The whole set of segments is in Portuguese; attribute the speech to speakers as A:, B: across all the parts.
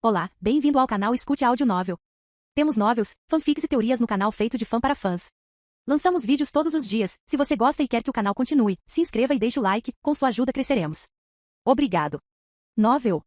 A: Olá, bem-vindo ao canal Escute Áudio Novel. Temos novels, fanfics e teorias no canal feito de fã para fãs. Lançamos vídeos todos os dias. Se você gosta e quer que o canal continue, se inscreva e deixe o like, com sua ajuda cresceremos. Obrigado. Novel.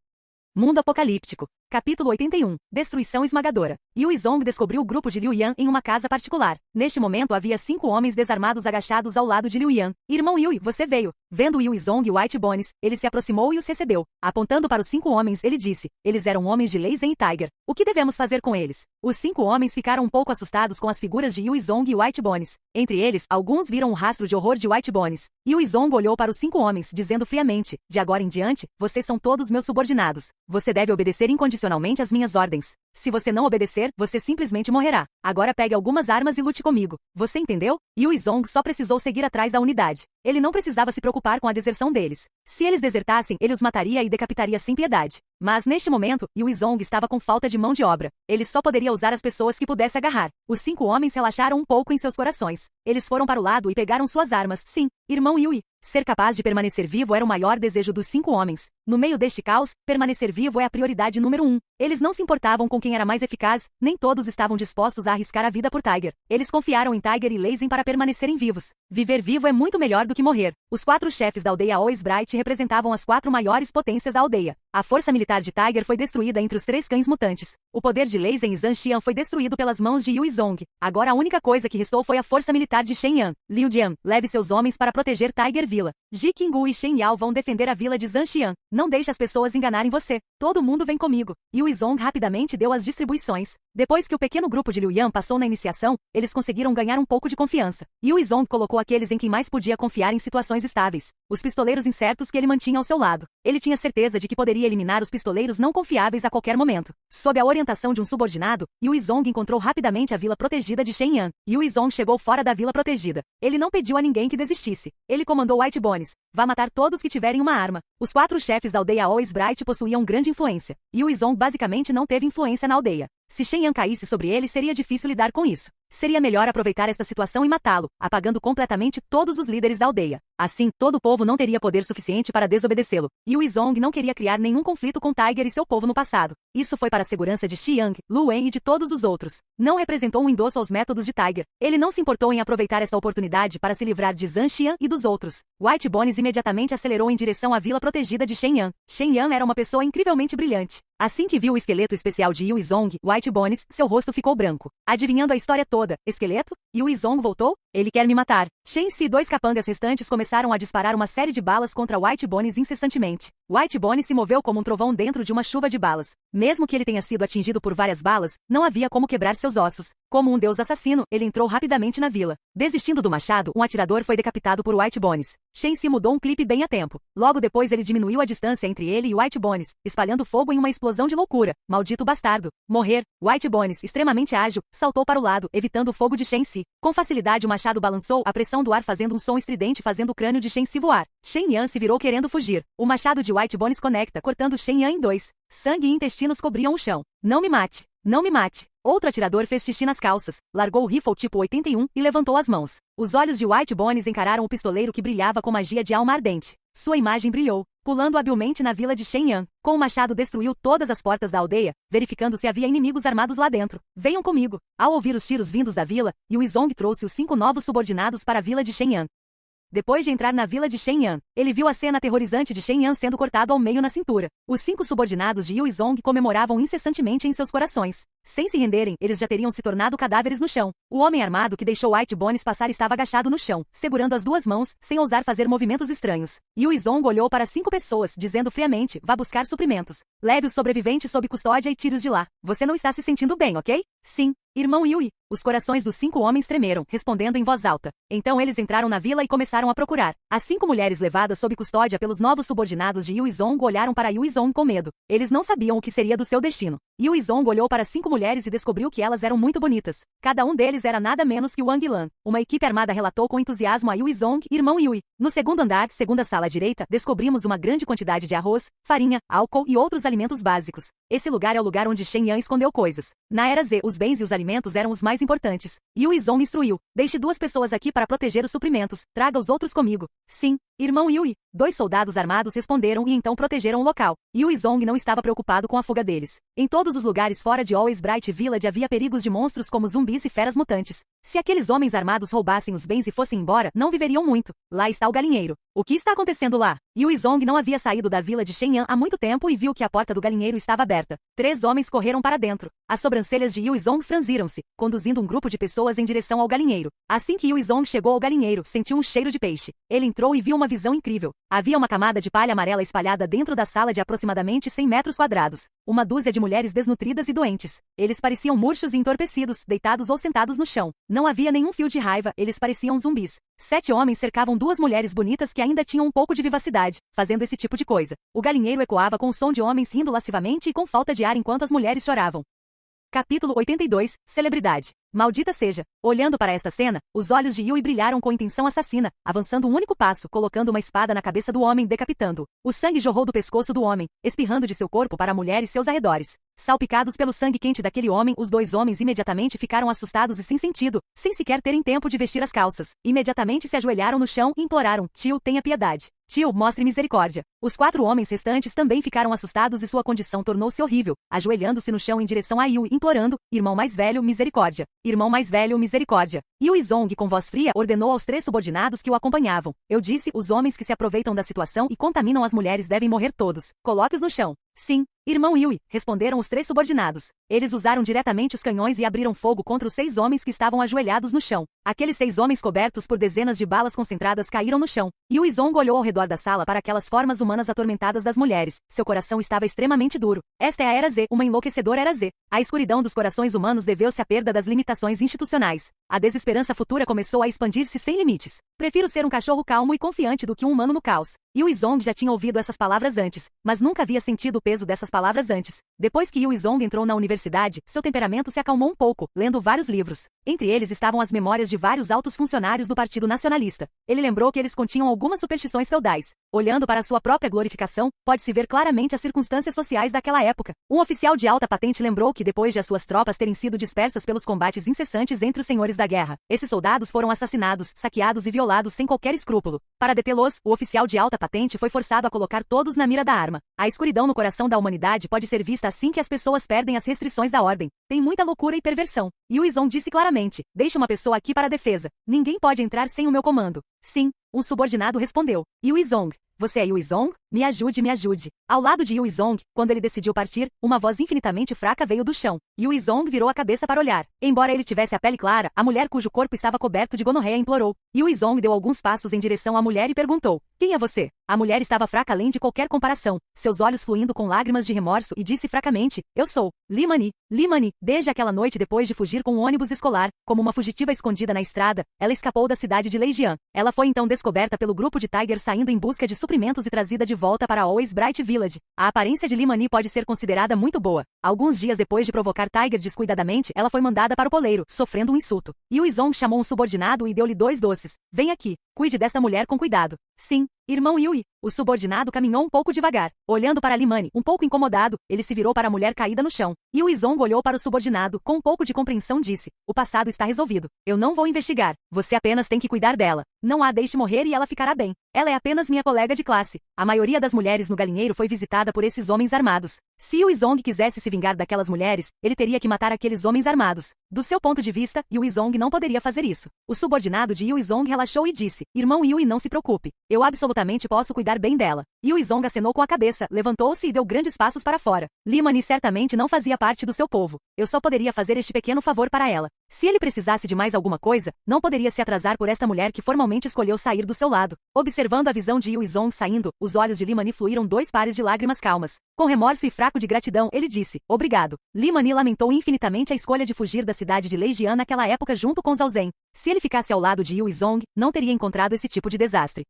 A: Mundo Apocalíptico. Capítulo 81. Destruição esmagadora. Yu Zong descobriu o grupo de Liu Yan em uma casa particular. Neste momento havia 5 homens desarmados agachados ao lado de Liu Yan. Irmão Yui, você veio. Vendo Yu Zong e White Bones, ele se aproximou e os recebeu. Apontando para os 5 homens, ele disse, eles eram homens de Lei Zhen e Tiger. O que devemos fazer com eles? Os 5 homens ficaram um pouco assustados com as figuras de Yu Zong e White Bones. Entre eles, alguns viram um rastro de horror de White Bones. Yu Zong olhou para os 5 homens, dizendo friamente, de agora em diante, vocês são todos meus subordinados. Você deve obedecer incondicionalmente às minhas ordens. Se você não obedecer, você simplesmente morrerá. Agora pegue algumas armas e lute comigo. Você entendeu? Yu Zong só precisou seguir atrás da unidade. Ele não precisava se preocupar com a deserção deles. Se eles desertassem, ele os mataria e decapitaria sem piedade. Mas neste momento, Yu Zong estava com falta de mão de obra. Ele só poderia usar as pessoas que pudesse agarrar. Os 5 homens relaxaram um pouco em seus corações. Eles foram para o lado e pegaram suas armas. Sim, irmão Yui. Ser capaz de permanecer vivo era o maior desejo dos 5 homens. No meio deste caos, permanecer vivo é a prioridade número 1. Eles não se importavam com quem era mais eficaz, nem todos estavam dispostos a arriscar a vida por Tiger. Eles confiaram em Tiger e Lei Zhen para permanecerem vivos. Viver vivo é muito melhor do que morrer. Os 4 chefes da aldeia Oisbright representavam as 4 maiores potências da aldeia. A força militar de Tiger foi destruída entre os 3 cães mutantes. O poder de Lei Zhen e Zhang Xian foi destruído pelas mãos de Yu Zong. Agora a única coisa que restou foi a força militar de Shen Yan. Liu Jian, leve seus homens para proteger Tiger Villa. Ji Qinggu e Shen Yao vão defender a vila de Zhang Xian. Não deixe as pessoas enganarem você. Todo mundo vem comigo. Yu Zong rapidamente deu as distribuições. Depois que o pequeno grupo de Liu Yan passou na iniciação, eles conseguiram ganhar um pouco de confiança. Yu Zong colocou aqueles em quem mais podia confiar em situações estáveis. Os pistoleiros incertos que ele mantinha ao seu lado. Ele tinha certeza de que poderia eliminar os pistoleiros não confiáveis a qualquer momento. Sob a orientação de um subordinado, Yu Zong encontrou rapidamente a vila protegida de Shen Yan. Yu Zong chegou fora da vila protegida. Ele não pediu a ninguém que desistisse. Ele comandou White Bones. Vá matar todos que tiverem uma arma. Os 4 chefes da aldeia Oisbright possuíam grande influência. Yu Zong basicamente não teve influência na aldeia. Se Shen Yan caísse sobre ele, seria difícil lidar com isso. Seria melhor aproveitar esta situação e matá-lo, apagando completamente todos os líderes da aldeia. Assim, todo o povo não teria poder suficiente para desobedecê-lo. Yu Zong não queria criar nenhum conflito com Tiger e seu povo no passado. Isso foi para a segurança de Xiang, Lu Wen e de todos os outros. Não representou um endosso aos métodos de Tiger. Ele não se importou em aproveitar esta oportunidade para se livrar de Zhang Xian e dos outros. White Bones imediatamente acelerou em direção à vila protegida de Shen Yan. Shen Yan era uma pessoa incrivelmente brilhante. Assim que viu o esqueleto especial de Yu Zong, White Bones, seu rosto ficou branco. Adivinhando a história toda, esqueleto? Yu Zong voltou? Ele quer me matar. Shen Si e 2 capangas restantes começaram a disparar uma série de balas contra White Bones incessantemente. White Bones se moveu como um trovão dentro de uma chuva de balas. Mesmo que ele tenha sido atingido por várias balas, não havia como quebrar seus ossos. Como um deus assassino, ele entrou rapidamente na vila. Desistindo do machado, um atirador foi decapitado por White Bones. Shen Si mudou um clipe bem a tempo. Logo depois ele diminuiu a distância entre ele e White Bones, espalhando fogo em uma explosão de loucura. Maldito bastardo. Morrer. White Bones, extremamente ágil, saltou para o lado, evitando o fogo de Shen Si. Com facilidade o machado balançou a pressão do ar fazendo um som estridente fazendo o crânio de Shen Si voar. Shen Yan se virou querendo fugir. O machado de White Bones conecta, cortando Shen Yan em 2. Sangue e intestinos cobriam o chão. Não me mate. Não me mate. Outro atirador fez xixi nas calças, largou o rifle tipo 81 e levantou as mãos. Os olhos de White Bones encararam o pistoleiro que brilhava com magia de alma ardente. Sua imagem brilhou, pulando habilmente na vila de Shen Yan. Com o machado destruiu todas as portas da aldeia, verificando se havia inimigos armados lá dentro. Venham comigo. Ao ouvir os tiros vindos da vila, Yu Zong trouxe os 5 novos subordinados para a vila de Shen Yan. Depois de entrar na vila de Shen Yan, ele viu a cena aterrorizante de Shen Yan sendo cortado ao meio na cintura. Os 5 subordinados de Yu Zong comemoravam incessantemente em seus corações. Sem se renderem, eles já teriam se tornado cadáveres no chão. O homem armado que deixou White Bones passar estava agachado no chão, segurando as 2 mãos, sem ousar fazer movimentos estranhos. Yu Zong olhou para 5 pessoas, dizendo friamente, vá buscar suprimentos. Leve os sobreviventes sob custódia e tire-os de lá. Você não está se sentindo bem, ok? Sim. Irmão Yui. Os corações dos 5 homens tremeram, respondendo em voz alta. Então eles entraram na vila e começaram a procurar. As 5 mulheres levadas sob custódia pelos novos subordinados de Yu Zong olharam para Yu Zong com medo. Eles não sabiam o que seria do seu destino. Yu Zong olhou para 5 mulheres e descobriu que elas eram muito bonitas. Cada um deles era nada menos que Wang Lan. Uma equipe armada relatou com entusiasmo a Yu Zong, irmão Yui. No segundo andar, segunda sala à direita, descobrimos uma grande quantidade de arroz, farinha, álcool e outros alimentos básicos. Esse lugar é o lugar onde Shen Yan escondeu coisas. Na Era Z, os bens e os alimentos eram os mais importantes. Yu Izong instruiu: deixe 2 pessoas aqui para proteger os suprimentos, traga os outros comigo. Sim, irmão Yui. 2 soldados armados responderam e então protegeram o local. Yu Izong não estava preocupado com a fuga deles. Em todos os lugares fora de Always Bright Village havia perigos de monstros como zumbis e feras mutantes. Se aqueles homens armados roubassem os bens e fossem embora, não viveriam muito. Lá está o galinheiro. O que está acontecendo lá? Yu Izong não havia saído da vila de Shenyang há muito tempo e viu que a porta do galinheiro estava aberta. 3 homens correram para dentro. As sobrancelhas de Yu Izong franziram-se, conduzindo um grupo de pessoas em direção ao galinheiro. Assim que Yu Izong chegou ao galinheiro, sentiu um cheiro de peixe. Ele entrou e viu uma visão incrível. Havia uma camada de palha amarela espalhada dentro da sala de aproximadamente 100 metros quadrados. Uma dúzia de mulheres desnutridas e doentes. Eles pareciam murchos e entorpecidos, deitados ou sentados no chão. Não havia nenhum fio de raiva, eles pareciam zumbis. 7 homens cercavam 2 mulheres bonitas que ainda tinham um pouco de vivacidade, fazendo esse tipo de coisa. O galinheiro ecoava com o som de homens rindo lascivamente e com falta de ar enquanto as mulheres choravam. Capítulo 82, Celebridade. Maldita seja. Olhando para esta cena, os olhos de Yui brilharam com intenção assassina, avançando um único passo, colocando uma espada na cabeça do homem, decapitando-o. O sangue jorrou do pescoço do homem, espirrando de seu corpo para a mulher e seus arredores. Salpicados pelo sangue quente daquele homem, os 2 homens imediatamente ficaram assustados e sem sentido, sem sequer terem tempo de vestir as calças. Imediatamente se ajoelharam no chão e imploraram: tio, tenha piedade. Tio, mostre misericórdia. Os 4 homens restantes também ficaram assustados e sua condição tornou-se horrível, ajoelhando-se no chão em direção a Yui, implorando: irmão mais velho, misericórdia. Irmão mais velho, misericórdia. Yu Izong, com voz fria, ordenou aos 3 subordinados que o acompanhavam: eu disse, os homens que se aproveitam da situação e contaminam as mulheres devem morrer todos. Coloque-os no chão. Sim, irmão Yui, responderam os 3 subordinados. Eles usaram diretamente os canhões e abriram fogo contra os 6 homens que estavam ajoelhados no chão. Aqueles 6 homens cobertos por dezenas de balas concentradas caíram no chão. Yu Izong olhou ao redor da sala para aquelas formas humanas atormentadas das mulheres. Seu coração estava extremamente duro. Esta é a Era Z, uma enlouquecedora Era Z. A escuridão dos corações humanos deveu-se à perda das limitações institucionais. A desesperança futura começou a expandir-se sem limites. Prefiro ser um cachorro calmo e confiante do que um humano no caos. Yu Izong já tinha ouvido essas palavras antes, mas nunca havia sentido o peso dessas palavras antes. Depois que Yu Izong entrou na universidade, seu temperamento se acalmou um pouco, lendo vários livros. Entre eles estavam as memórias de vários altos funcionários do Partido Nacionalista. Ele lembrou que eles continham algumas superstições feudais. Olhando para sua própria glorificação, pode-se ver claramente as circunstâncias sociais daquela época. Um oficial de alta patente lembrou que depois de as suas tropas terem sido dispersas pelos combates incessantes entre os senhores da guerra, esses soldados foram assassinados, saqueados e violados sem qualquer escrúpulo. Para detê-los, o oficial de alta patente foi forçado a colocar todos na mira da arma. A escuridão no coração da humanidade pode ser vista assim que as pessoas perdem as restrições da ordem. Tem muita loucura e perversão. Yu Izong disse claramente: deixe uma pessoa aqui para a defesa. Ninguém pode entrar sem o meu comando. Sim, um subordinado respondeu. Yu Izong. Você é Yu Izong? Me ajude, me ajude. Ao lado de Yu Izong, quando ele decidiu partir, uma voz infinitamente fraca veio do chão. Yu Izong virou a cabeça para olhar. Embora ele tivesse a pele clara, a mulher cujo corpo estava coberto de gonorreia implorou. Yu Izong deu alguns passos em direção à mulher e perguntou: quem é você? A mulher estava fraca além de qualquer comparação, seus olhos fluindo com lágrimas de remorso e disse fracamente: eu sou Limani. Limani, desde aquela noite depois de fugir com um ônibus escolar, como uma fugitiva escondida na estrada, ela escapou da cidade de Leijian. Ela foi então descoberta pelo grupo de Tiger saindo em busca de suprimentos e trazida de volta para Always Bright Village. A aparência de Limani pode ser considerada muito boa. Alguns dias depois de provocar Tiger descuidadamente, ela foi mandada para o poleiro, sofrendo um insulto. Yu Izong chamou um subordinado e deu-lhe 2 doces. Vem aqui, cuide desta mulher com cuidado. Sim, irmão Yui. O subordinado caminhou um pouco devagar. Olhando para Limani, um pouco incomodado, ele se virou para a mulher caída no chão. Yu Izong olhou para o subordinado, com um pouco de compreensão disse: o passado está resolvido. Eu não vou investigar. Você apenas tem que cuidar dela. Não a deixe morrer e ela ficará bem. Ela é apenas minha colega de classe. A maioria das mulheres no galinheiro foi visitada por esses homens armados. Se Yu Izong quisesse se vingar daquelas mulheres, ele teria que matar aqueles homens armados. Do seu ponto de vista, Yu Izong não poderia fazer isso. O subordinado de Yu Izong relaxou e disse: irmão Yui, não se preocupe. Eu absolutamente posso cuidar bem dela. Yu Izong acenou com a cabeça, levantou-se e deu grandes passos para fora. Limani certamente não fazia parte do seu povo. Eu só poderia fazer este pequeno favor para ela. Se ele precisasse de mais alguma coisa, não poderia se atrasar por esta mulher que formalmente escolheu sair do seu lado. Observando a visão de Yu Izong saindo, os olhos de Limani fluíram 2 pares de lágrimas calmas. Com remorso e fraco de gratidão, ele disse: obrigado. Limani lamentou infinitamente a escolha de fugir da cidade de Leijian naquela época junto com Zhao Zhen. Se ele ficasse ao lado de Yu Izong, não teria encontrado esse tipo de desastre.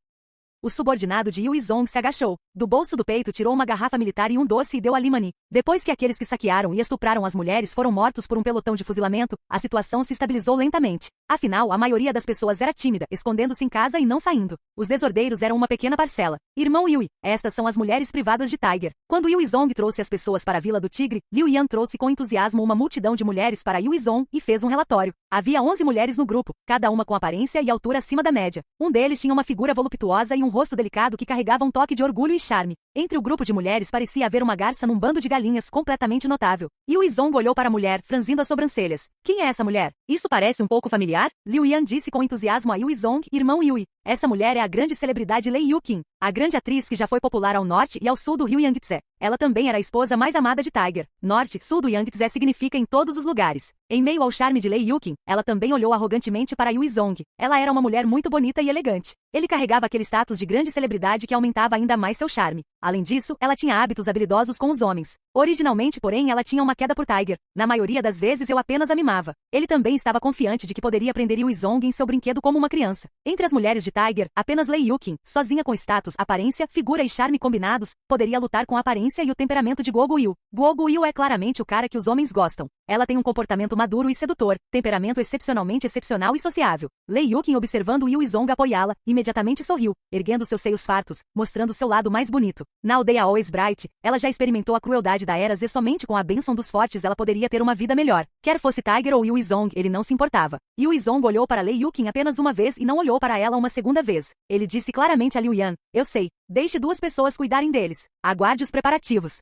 A: O subordinado de Yu Zong se agachou. Do bolso do peito tirou uma garrafa militar e um doce e deu a Limani. Depois que aqueles que saquearam e estupraram as mulheres foram mortos por um pelotão de fuzilamento, a situação se estabilizou lentamente. Afinal, a maioria das pessoas era tímida, escondendo-se em casa e não saindo. Os desordeiros eram uma pequena parcela. Irmão Yui, estas são as mulheres privadas de Tiger. Quando Yu Zong trouxe as pessoas para a Vila do Tigre, Liu Yan trouxe com entusiasmo uma multidão de mulheres para Yu Zong e fez um relatório. Havia 11 mulheres no grupo, cada uma com aparência e altura acima da média. Um deles tinha uma figura voluptuosa e um rosto delicado que carregava um toque de orgulho e charme. Entre o grupo de mulheres parecia haver uma garça num bando de galinhas completamente notável. Yu Zong olhou para a mulher, franzindo as sobrancelhas. Quem é essa mulher? Isso parece um pouco familiar? Liu Yan disse com entusiasmo a Yu Zong, irmão Yui. Essa mulher é a grande celebridade Lei Yuqin, a grande atriz que já foi popular ao norte e ao sul do rio Yangtze. Ela também era a esposa mais amada de Tiger. Norte, sul do Yangtze significa em todos os lugares. Em meio ao charme de Lei Yuqin, ela também olhou arrogantemente para Yu Zong. Ela era uma mulher muito bonita e elegante. Ele carregava aquele status de grande celebridade que aumentava ainda mais seu charme. Além disso, ela tinha hábitos habilidosos com os homens. Originalmente, porém, ela tinha uma queda por Tiger. Na maioria das vezes eu apenas a mimava. Ele também estava confiante de que poderia prender Yu Zong em seu brinquedo como uma criança. Entre as mulheres de Tiger, apenas Lei Yuqin, sozinha com status, aparência, figura e charme combinados, poderia lutar com a aparência e o temperamento de Guo Guiyu. Guo Guiyu é claramente o cara que os homens gostam. Ela tem um comportamento maduro e sedutor, temperamento excepcionalmente excepcional e sociável. Lei Yuqin, observando Yu Zong apoiá-la, imediatamente sorriu, erguendo seus seios fartos, mostrando seu lado mais bonito. Na aldeia Always Bright, ela já experimentou a crueldade da Era Z. Somente com a bênção dos fortes ela poderia ter uma vida melhor. Quer fosse Tiger ou Yu Zong, ele não se importava. Yu Zong olhou para Lei Yuqin apenas uma vez e não olhou para ela uma segunda vez. Ele disse claramente a Liu Yan, eu sei, deixe duas pessoas cuidarem deles. Aguarde os preparativos.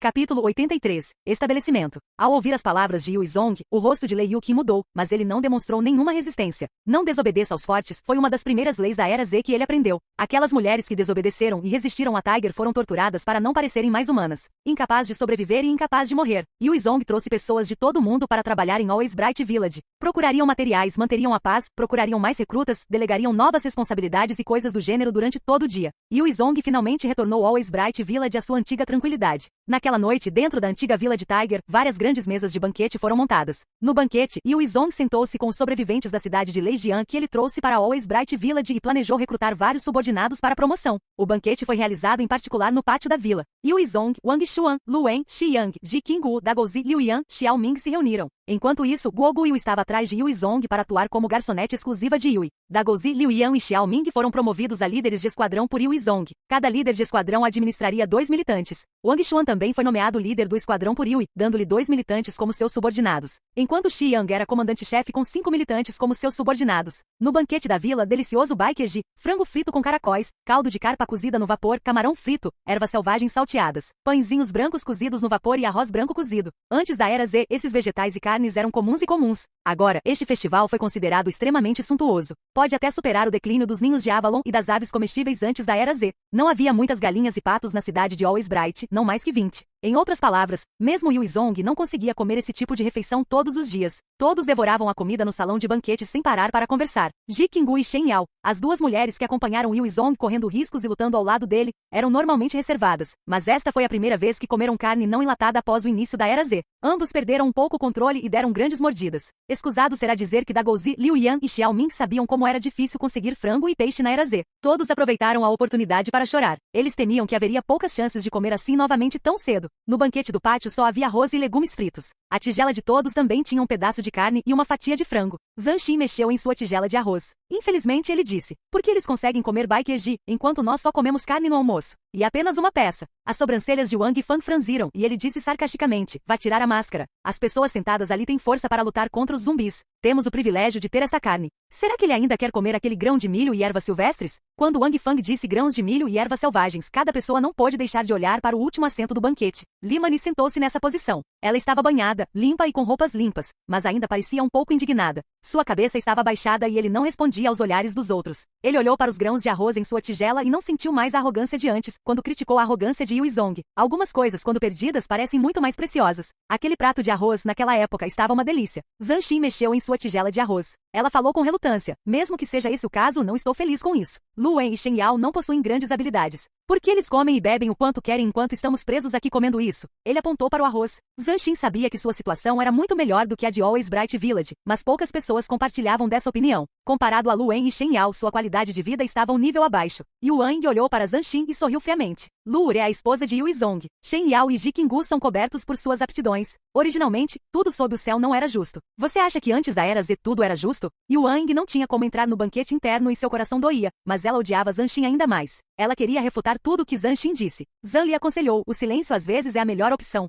A: Capítulo 83. Estabelecimento. Ao ouvir as palavras de Yu Zong, o rosto de Lei Yuqin mudou, mas ele não demonstrou nenhuma resistência. Não desobedeça aos fortes foi uma das primeiras leis da Era Z que ele aprendeu. Aquelas mulheres que desobedeceram e resistiram a Tiger foram torturadas para não parecerem mais humanas. Incapaz de sobreviver e incapaz de morrer. Yu Zong trouxe pessoas de todo o mundo para trabalhar em Always Bright Village. Procurariam materiais, manteriam a paz, procurariam mais recrutas, delegariam novas responsabilidades e coisas do gênero durante todo o dia. Yu Zong finalmente retornou ao Always Bright Village à sua antiga tranquilidade. Naquela noite, dentro da antiga vila de Tiger, várias grandes mesas de banquete foram montadas. No banquete, Yu Zong sentou-se com os sobreviventes da cidade de Leijian que ele trouxe para a Always Bright Village e planejou recrutar vários subordinados para a promoção. O banquete foi realizado em particular no pátio da vila. Yu Zong, Wang Xuan, Lu Wen, Xi Yang, Ji Qinggu, Dagozi, Liu Yan, Xiao Ming se reuniram. Enquanto isso, Guo Guiyu estava atrás de Yu Zong para atuar como garçonete exclusiva de Yui. Dagozi, Liu Yan e Xiao Ming foram promovidos a líderes de esquadrão por Yu Zong. Cada líder de esquadrão administraria 2 militantes. Wang Xuan também foi nomeado líder do esquadrão por Yui, dando-lhe 2 militantes como seus subordinados. Enquanto Xi Yang era comandante-chefe com 5 militantes como seus subordinados. No banquete da vila, delicioso baiqueji, frango frito com caracóis, caldo de carpa cozida no vapor, camarão frito, ervas selvagens salteadas, pãezinhos brancos cozidos no vapor e arroz branco cozido. Antes da Era Z, esses vegetais e carnes eram comuns. Agora, este festival foi considerado extremamente suntuoso. Pode até superar o declínio dos ninhos de Avalon e das aves comestíveis antes da Era Z. Não havia muitas galinhas e patos na cidade de Always Bright, não mais que 20. Em outras palavras, mesmo Yu Zong não conseguia comer esse tipo de refeição todos os dias. Todos devoravam a comida no salão de banquete sem parar para conversar. Ji Qinggu e Shen Yao, as duas mulheres que acompanharam Yu Zong correndo riscos e lutando ao lado dele, eram normalmente reservadas. Mas esta foi a primeira vez que comeram carne não enlatada após o início da Era Z. Ambos perderam um pouco o controle e deram grandes mordidas. Escusado será dizer que Dagozi, Liu Yan e Xiao Ming sabiam como era difícil conseguir frango e peixe na Era Z. Todos aproveitaram a oportunidade para chorar. Eles temiam que haveria poucas chances de comer assim novamente tão cedo. No banquete do pátio só havia arroz e legumes fritos. A tigela de todos também tinha um pedaço de carne e uma fatia de frango. Zhang Xin mexeu em sua tigela de arroz. Infelizmente ele disse, por que eles conseguem comer baiqueji, enquanto nós só comemos carne no almoço? E apenas uma peça. As sobrancelhas de Wang Fan franziram e ele disse sarcasticamente, vá tirar a máscara. As pessoas sentadas ali têm força para lutar contra os zumbis. Temos o privilégio de ter esta carne. Será que ele ainda quer comer aquele grão de milho e ervas silvestres? Quando Wang Fang disse grãos de milho e ervas selvagens, cada pessoa não pôde deixar de olhar para o último assento do banquete. Limani sentou-se nessa posição. Ela estava banhada, limpa e com roupas limpas, mas ainda parecia um pouco indignada. Sua cabeça estava baixada e ele não respondia aos olhares dos outros. Ele olhou para os grãos de arroz em sua tigela e não sentiu mais a arrogância de antes, quando criticou a arrogância de Yu Zong. Algumas coisas, quando perdidas, parecem muito mais preciosas. Aquele prato de arroz, naquela época, estava uma delícia. Zhang Xin mexeu em sua tigela de arroz. Ela falou com relutância. Mesmo que seja esse o caso, não estou feliz com isso. Lu Wen e Shen Yao não possuem grandes habilidades. Por que eles comem e bebem o quanto querem enquanto estamos presos aqui comendo isso? Ele apontou para o arroz. Zanshin sabia que sua situação era muito melhor do que a de Always Bright Village, mas poucas pessoas compartilhavam dessa opinião. Comparado a Lu Wen e Shen Yao, sua qualidade de vida estava um nível abaixo. Yu Wang olhou para Zanshin e sorriu friamente. Lu é a esposa de Yu Izong. Shen Yao e Ji Qinggu são cobertos por suas aptidões. Originalmente, tudo sob o céu não era justo. Você acha que antes da Era Z tudo era justo? Yu Wang não tinha como entrar no banquete interno e seu coração doía, mas ela odiava Zanshin ainda mais. Ela queria refutar tudo o que Zanshin disse. Zan Li aconselhou, o silêncio às vezes é a melhor opção.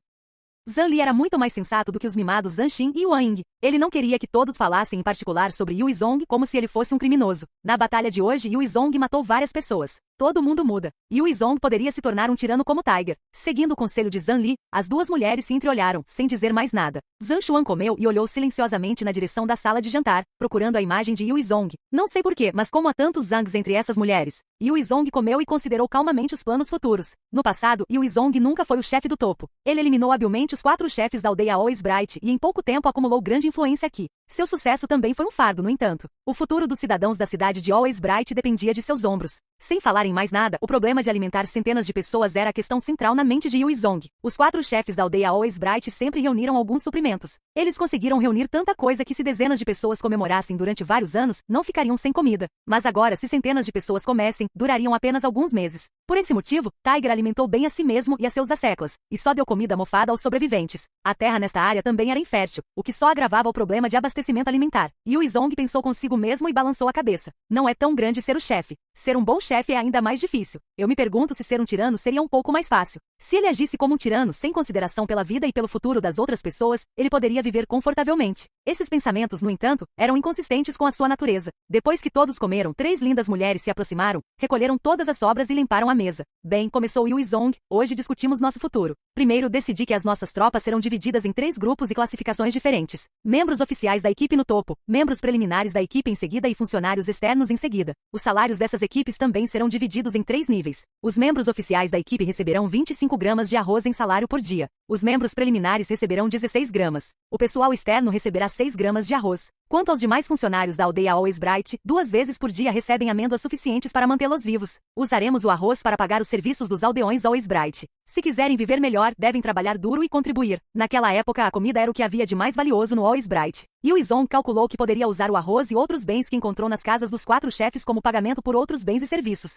A: Zan Li era muito mais sensato do que os mimados Zanshin e Wang. Ele não queria que todos falassem em particular sobre Yu Izong como se ele fosse um criminoso. Na batalha de hoje, Yu Izong matou várias pessoas. Todo mundo muda. Yu Izong poderia se tornar um tirano como Tiger. Seguindo o conselho de Zan Li, as duas mulheres se entreolharam, sem dizer mais nada. Zan Xuan comeu e olhou silenciosamente na direção da sala de jantar, procurando a imagem de Yu Izong. Não sei porquê, mas como há tantos Zangs entre essas mulheres. Yu Izong comeu e considerou calmamente os planos futuros. No passado, Yu Izong nunca foi o chefe do topo. Ele eliminou habilmente os 4 chefes da aldeia Always Bright e em pouco tempo acumulou grande influência aqui. Seu sucesso também foi um fardo, no entanto. O futuro dos cidadãos da cidade de Always Bright dependia de seus ombros. Sem falar em mais nada, o problema de alimentar centenas de pessoas era a questão central na mente de Yu Izong. Os 4 chefes da aldeia Always Bright sempre reuniram alguns suprimentos. Eles conseguiram reunir tanta coisa que se dezenas de pessoas comemorassem durante vários anos, não ficariam sem comida. Mas agora, se centenas de pessoas comessem, durariam apenas alguns meses. Por esse motivo, Tiger alimentou bem a si mesmo e a seus asseclas, e só deu comida mofada aos sobreviventes. A terra nesta área também era infértil, o que só agravava o problema de abastecimento alimentar. Yu Izong pensou consigo mesmo e balançou a cabeça. Não é tão grande ser o chefe. Ser um bom chefe é ainda mais difícil. Eu me pergunto se ser um tirano seria um pouco mais fácil. Se ele agisse como um tirano sem consideração pela vida e pelo futuro das outras pessoas, ele poderia viver confortavelmente. Esses pensamentos, no entanto, eram inconsistentes com a sua natureza. Depois que todos comeram, 3 lindas mulheres se aproximaram, recolheram todas as sobras e limparam a mesa. Bem, começou Yu Izong, hoje discutimos nosso futuro. Primeiro, decidi que as nossas tropas serão divididas em 3 grupos e classificações diferentes. Membros oficiais da equipe no topo, membros preliminares da equipe em seguida e funcionários externos em seguida. Os salários dessas equipes também serão divididos em 3 níveis. Os membros oficiais da equipe receberão 25 gramas de arroz em salário por dia. Os membros preliminares receberão 16 gramas. O pessoal externo receberá 6 gramas de arroz. Quanto aos demais funcionários da aldeia Always Bright, 2 vezes por dia recebem amêndoas suficientes para mantê-los vivos. Usaremos o arroz para pagar os serviços dos aldeões Always Bright. Se quiserem viver melhor, devem trabalhar duro e contribuir. Naquela época, a comida era o que havia de mais valioso no Always Bright. Yu Izong calculou que poderia usar o arroz e outros bens que encontrou nas casas dos 4 chefes como pagamento por outros bens e serviços.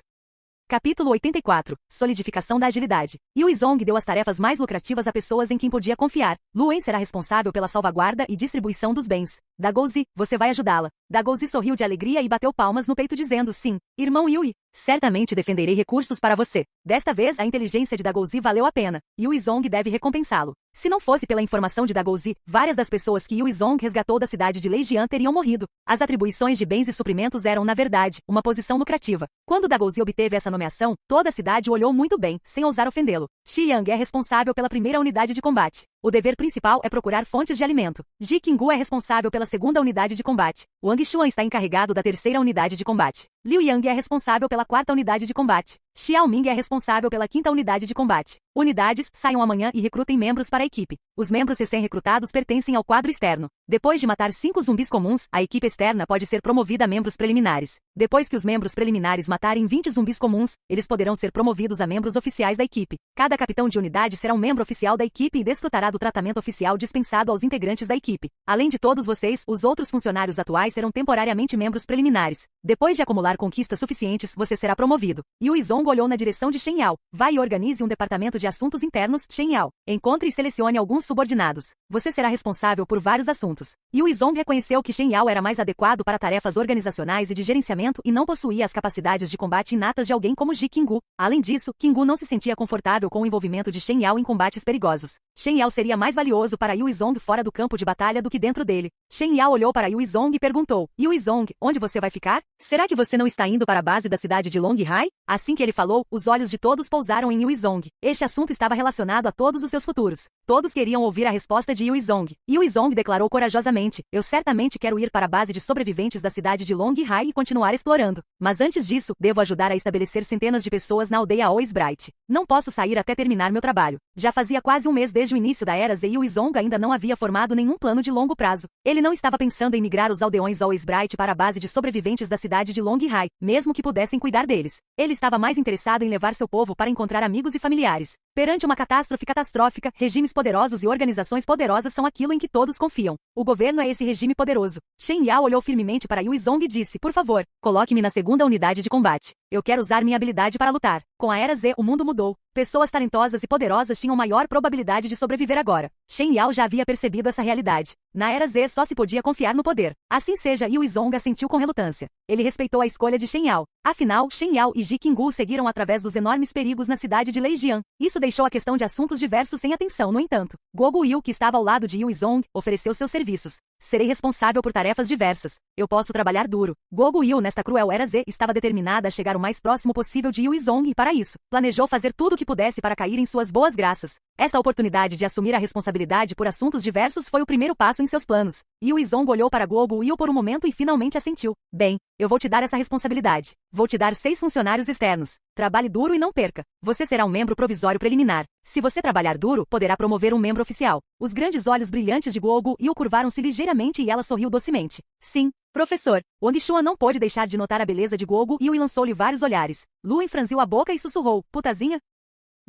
A: Capítulo 84. Solidificação da agilidade. Yu Izong deu as tarefas mais lucrativas a pessoas em quem podia confiar. Lu Wen será responsável pela salvaguarda e distribuição dos bens. Dagouzi, você vai ajudá-la. Dagouzi sorriu de alegria e bateu palmas no peito dizendo sim. Irmão Yui, certamente defenderei recursos para você. Desta vez, a inteligência de Dagouzi valeu a pena. Yu Izong deve recompensá-lo. Se não fosse pela informação de Dagouzi, várias das pessoas que Yu Izong resgatou da cidade de Leijian teriam morrido. As atribuições de bens e suprimentos eram, na verdade, uma posição lucrativa. Quando Dagouzi obteve essa nomeação, toda a cidade o olhou muito bem, sem ousar ofendê-lo. Xi Yang é responsável pela primeira unidade de combate. O dever principal é procurar fontes de alimento. Ji Qinggu é responsável pela segunda unidade de combate. Wang Xuan está encarregado da terceira unidade de combate. Liu Yang é responsável pela 4ª unidade de combate. Xiao Ming é responsável pela 5ª unidade de combate. Unidades, saiam amanhã e recrutem membros para a equipe. Os membros recém-recrutados pertencem ao quadro externo. Depois de matar 5 zumbis comuns, a equipe externa pode ser promovida a membros preliminares. Depois que os membros preliminares matarem 20 zumbis comuns, eles poderão ser promovidos a membros oficiais da equipe. Cada capitão de unidade será um membro oficial da equipe e desfrutará do tratamento oficial dispensado aos integrantes da equipe. Além de todos vocês, os outros funcionários atuais serão temporariamente membros preliminares. Depois de acumular conquistas suficientes, você será promovido. Yu Izong olhou na direção de Shen Yao. Vai e organize um departamento de assuntos internos, Shen Yao. Encontre e selecione alguns subordinados. Você será responsável por vários assuntos. Yu Izong reconheceu que Shen Yao era mais adequado para tarefas organizacionais e de gerenciamento e não possuía as capacidades de combate inatas de alguém como Ji Qinggu. Além disso, Qinggu não se sentia confortável com o envolvimento de Shen Yao em combates perigosos. Shen Yao seria mais valioso para Yu Izong fora do campo de batalha do que dentro dele. Shen Yao olhou para Yu Izong e perguntou: Yu Izong, onde você vai ficar? Será que você não está indo para a base da cidade de Longhai? Assim que ele falou, os olhos de todos pousaram em Yu Izong. Este assunto estava relacionado a todos os seus futuros. Todos queriam ouvir a resposta de Yu Izong. Yu Izong declarou corajosamente: eu certamente quero ir para a base de sobreviventes da cidade de Longhai e continuar explorando. Mas antes disso, devo ajudar a estabelecer centenas de pessoas na aldeia Always Bright. Não posso sair até terminar meu trabalho. Já fazia quase um mês desde o início da Era Z e Yu Izong ainda não havia formado nenhum plano de longo prazo. Ele não estava pensando em migrar os aldeões Always Bright para a base de sobreviventes da cidade de Longhai, mesmo que pudessem cuidar deles. Ele estava mais mais interessado em levar seu povo para encontrar amigos e familiares. Perante uma catástrofe catastrófica, regimes poderosos e organizações poderosas são aquilo em que todos confiam. O governo é esse regime poderoso. Shen Yao olhou firmemente para Yuizong e disse, por favor, coloque-me na segunda unidade de combate. Eu quero usar minha habilidade para lutar. Com a Era Z, o mundo mudou. Pessoas talentosas e poderosas tinham maior probabilidade de sobreviver agora. Shen Yao já havia percebido essa realidade. Na Era Z só se podia confiar no poder. Assim seja, Yuizong assentiu com relutância. Ele respeitou a escolha de Shen Yao. Afinal, Shen Yao e Ji Qinggu seguiram através dos enormes perigos na cidade de Leijian. Isso deixou a questão de assuntos diversos sem atenção, no entanto. Guo Yu, que estava ao lado de Yuizong, ofereceu seus serviços. Serei responsável por tarefas diversas. Eu posso trabalhar duro. Guo Yu, nesta cruel Era Z, estava determinada a chegar o mais próximo possível de Yuizong e, para isso, planejou fazer tudo o que pudesse para cair em suas boas graças. Esta oportunidade de assumir a responsabilidade por assuntos diversos foi o primeiro passo em seus planos. Yuizong olhou para Guo Yu por um momento e finalmente assentiu. Bem, eu vou te dar essa responsabilidade. Vou te dar 6 funcionários externos. Trabalhe duro e não perca. Você será um membro provisório preliminar. Se você trabalhar duro, poderá promover um membro oficial. Os grandes olhos brilhantes de Guo Yu curvaram-se ligeiramente e ela sorriu docemente. Sim, professor. Wang Xuan não pôde deixar de notar a beleza de Guo Yu e lançou-lhe vários olhares. Luan franziu a boca e sussurrou, putazinha?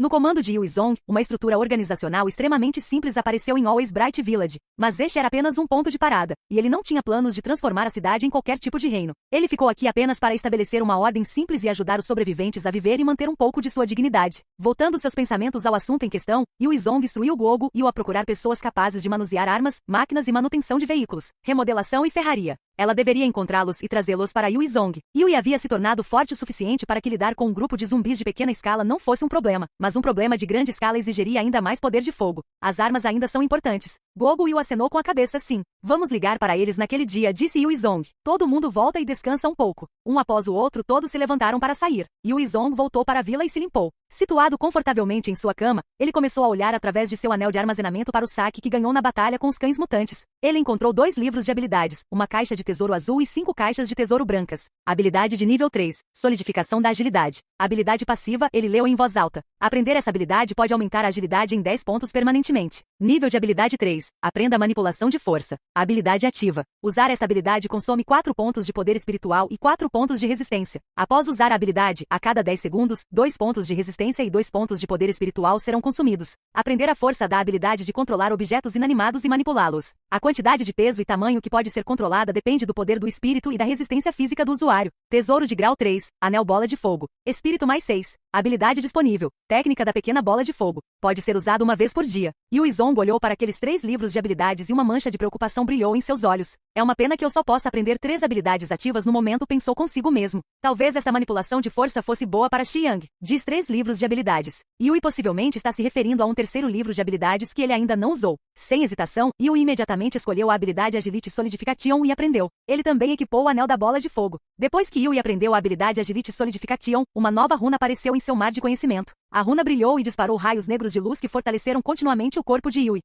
A: No comando de Yuizong, uma estrutura organizacional extremamente simples apareceu em Always Bright Village, mas este era apenas um ponto de parada, e ele não tinha planos de transformar a cidade em qualquer tipo de reino. Ele ficou aqui apenas para estabelecer uma ordem simples e ajudar os sobreviventes a viver e manter um pouco de sua dignidade. Voltando seus pensamentos ao assunto em questão, Yuizong instruiu Guo Yu a procurar pessoas capazes de manusear armas, máquinas e manutenção de veículos, remodelação e ferraria. Ela deveria encontrá-los e trazê-los para Yuizong. Yui havia se tornado forte o suficiente para que lidar com um grupo de zumbis de pequena escala não fosse um problema, mas um problema de grande escala exigiria ainda mais poder de fogo. As armas ainda são importantes. Guo Yu acenou com a cabeça sim. Vamos ligar para eles naquele dia, disse Yuizong. Todo mundo volta e descansa um pouco. Um após o outro todos se levantaram para sair. Yuizong voltou para a vila e se limpou. Situado confortavelmente em sua cama, ele começou a olhar através de seu anel de armazenamento para o saque que ganhou na batalha com os cães mutantes. Ele encontrou 2 livros de habilidades, uma caixa de tesouro azul e 5 caixas de tesouro brancas. Habilidade de nível 3, solidificação da agilidade. Habilidade passiva, ele leu em voz alta. Aprender essa habilidade pode aumentar a agilidade em 10 pontos permanentemente. Nível de habilidade 3, aprenda a manipulação de força. Habilidade ativa. Usar essa habilidade consome 4 pontos de poder espiritual e 4 pontos de resistência. Após usar a habilidade, a cada 10 segundos, 2 pontos de resistência e 2 pontos de poder espiritual serão consumidos. Aprender a força dá a habilidade de controlar objetos inanimados e manipulá-los. A quantidade de peso e tamanho que pode ser controlada depende do poder do espírito e da resistência física do usuário. Tesouro de grau 3, anel bola de fogo. Espírito mais 6. Habilidade disponível. Técnica da pequena bola de fogo. Pode ser usado uma vez por dia. Yuizong olhou para aqueles 3 livros de habilidades e uma mancha de preocupação brilhou em seus olhos. É uma pena que eu só possa aprender 3 habilidades ativas no momento, pensou consigo mesmo. Talvez essa manipulação de força fosse boa para Xiang. Diz 3 livros de habilidades. Yui possivelmente está se referindo a um terceiro livro de habilidades que ele ainda não usou. Sem hesitação, Yui imediatamente escolheu a habilidade Agility Solidification e aprendeu. Ele também equipou o anel da bola de fogo. Depois que Yui aprendeu a habilidade Agility Solidification, uma nova runa apareceu em seu mar de conhecimento. A runa brilhou e disparou raios negros de luz que fortaleceram continuamente o corpo de Yui.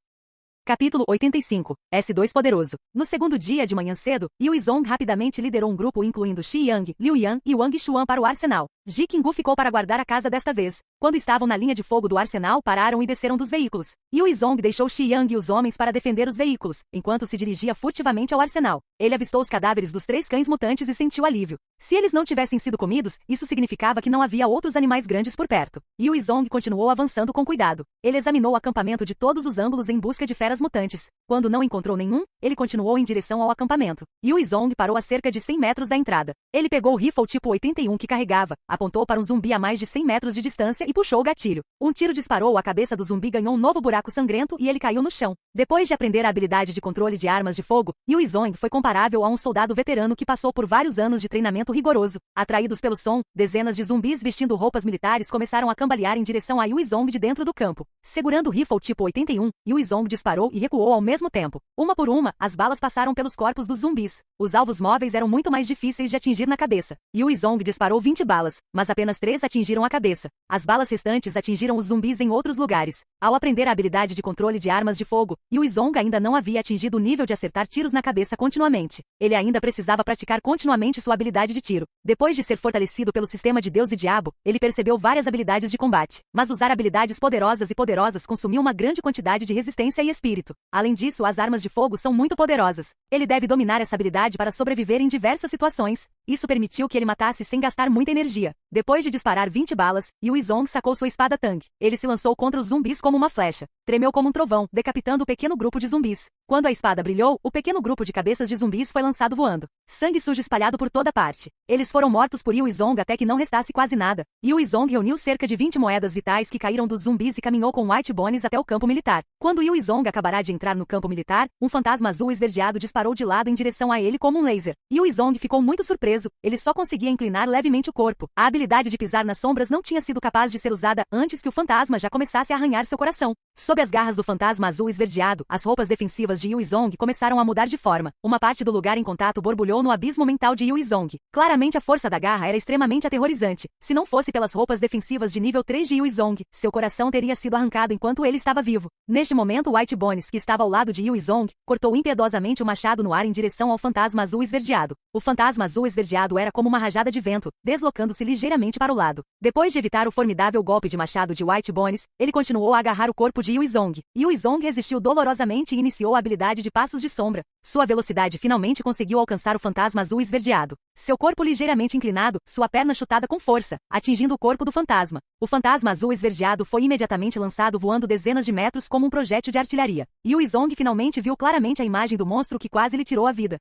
A: Capítulo 85. S2 Poderoso. No segundo dia de manhã cedo, Yuizong rapidamente liderou um grupo incluindo Xi Yang, Liu Yan e Wang Xuan para o arsenal. Ji Qinggu ficou para guardar a casa desta vez. Quando estavam na linha de fogo do arsenal, pararam e desceram dos veículos. Yuizong deixou Xi Yang e os homens para defender os veículos, enquanto se dirigia furtivamente ao arsenal. Ele avistou os cadáveres dos 3 cães mutantes e sentiu alívio. Se eles não tivessem sido comidos, isso significava que não havia outros animais grandes por perto. Yuizong continuou avançando com cuidado. Ele examinou o acampamento de todos os ângulos em busca de feras mutantes. Quando não encontrou nenhum, ele continuou em direção ao acampamento. Yuizong parou a cerca de 100 metros da entrada. Ele pegou o rifle tipo 81 que carregava, apontou para um zumbi a mais de 100 metros de distância e puxou o gatilho. Um tiro disparou, a cabeça do zumbi ganhou um novo buraco sangrento e ele caiu no chão. Depois de aprender a habilidade de controle de armas de fogo, Yuizong foi comparável a um soldado veterano que passou por vários anos de treinamento rigoroso. Atraídos pelo som, dezenas de zumbis vestindo roupas militares começaram a cambalear em direção a Yuizong de dentro do campo. Segurando o rifle tipo 81, Yuizong disparou e recuou ao mesmo tempo. Uma por uma, as balas passaram pelos corpos dos zumbis. Os alvos móveis eram muito mais difíceis de atingir na cabeça. Yuizong disparou 20 balas, mas apenas 3 atingiram a cabeça. As balas restantes atingiram os zumbis em outros lugares. Ao aprender a habilidade de controle de armas de fogo, Yuizong ainda não havia atingido o nível de acertar tiros na cabeça continuamente. Ele ainda precisava praticar continuamente sua habilidade de tiro. Depois de ser fortalecido pelo sistema de Deus e Diabo, ele percebeu várias habilidades de combate. Mas usar habilidades poderosas consumiu uma grande quantidade de resistência e espírito. Além disso, as armas de fogo são muito poderosas. Ele deve dominar essa habilidade para sobreviver em diversas situações. Isso permitiu que ele matasse sem gastar muita energia. Depois de disparar 20 balas, Yu Zong sacou sua espada Tang. Ele se lançou contra os zumbis como uma flecha. Tremeu como um trovão, decapitando o pequeno grupo de zumbis. Quando a espada brilhou, o pequeno grupo de cabeças de zumbis foi lançado voando. Sangue sujo espalhado por toda parte. Eles foram mortos por Yu Zong até que não restasse quase nada. Yu Zong reuniu cerca de 20 moedas vitais que caíram dos zumbis e caminhou com White Bones até o campo militar. Quando Yu Zong acabará de entrar no campo militar, um fantasma azul esverdeado disparou de lado em direção a ele como um laser. Yu Zong ficou muito surpreso. Ele só conseguia inclinar levemente o corpo. A habilidade de pisar nas sombras não tinha sido capaz de ser usada antes que o fantasma já começasse a arranhar seu coração. Sob as garras do fantasma azul esverdeado, as roupas defensivas de Yu Zong começaram a mudar de forma. Uma parte do lugar em contato borbulhou no abismo mental de Yu Zong. Claramente a força da garra era extremamente aterrorizante. Se não fosse pelas roupas defensivas de nível 3 de Yu Zong, seu coração teria sido arrancado enquanto ele estava vivo. Neste momento, White Bones, que estava ao lado de Yu Zong, cortou impiedosamente o machado no ar em direção ao fantasma azul esverdeado. O fantasma azul esverdeado era como uma rajada de vento, deslocando-se ligeiramente para o lado. Depois de evitar o formidável golpe de machado de White Bones, ele continuou a agarrar o corpo de Yu Zong. Yu Zong resistiu dolorosamente e iniciou a habilidade de passos de sombra. Sua velocidade finalmente conseguiu alcançar o fantasma azul esverdeado. Seu corpo ligeiramente inclinado, sua perna chutada com força, atingindo o corpo do fantasma. O fantasma azul esverdeado foi imediatamente lançado voando dezenas de metros como um projétil de artilharia. Yu Zong finalmente viu claramente a imagem do monstro que quase lhe tirou a vida.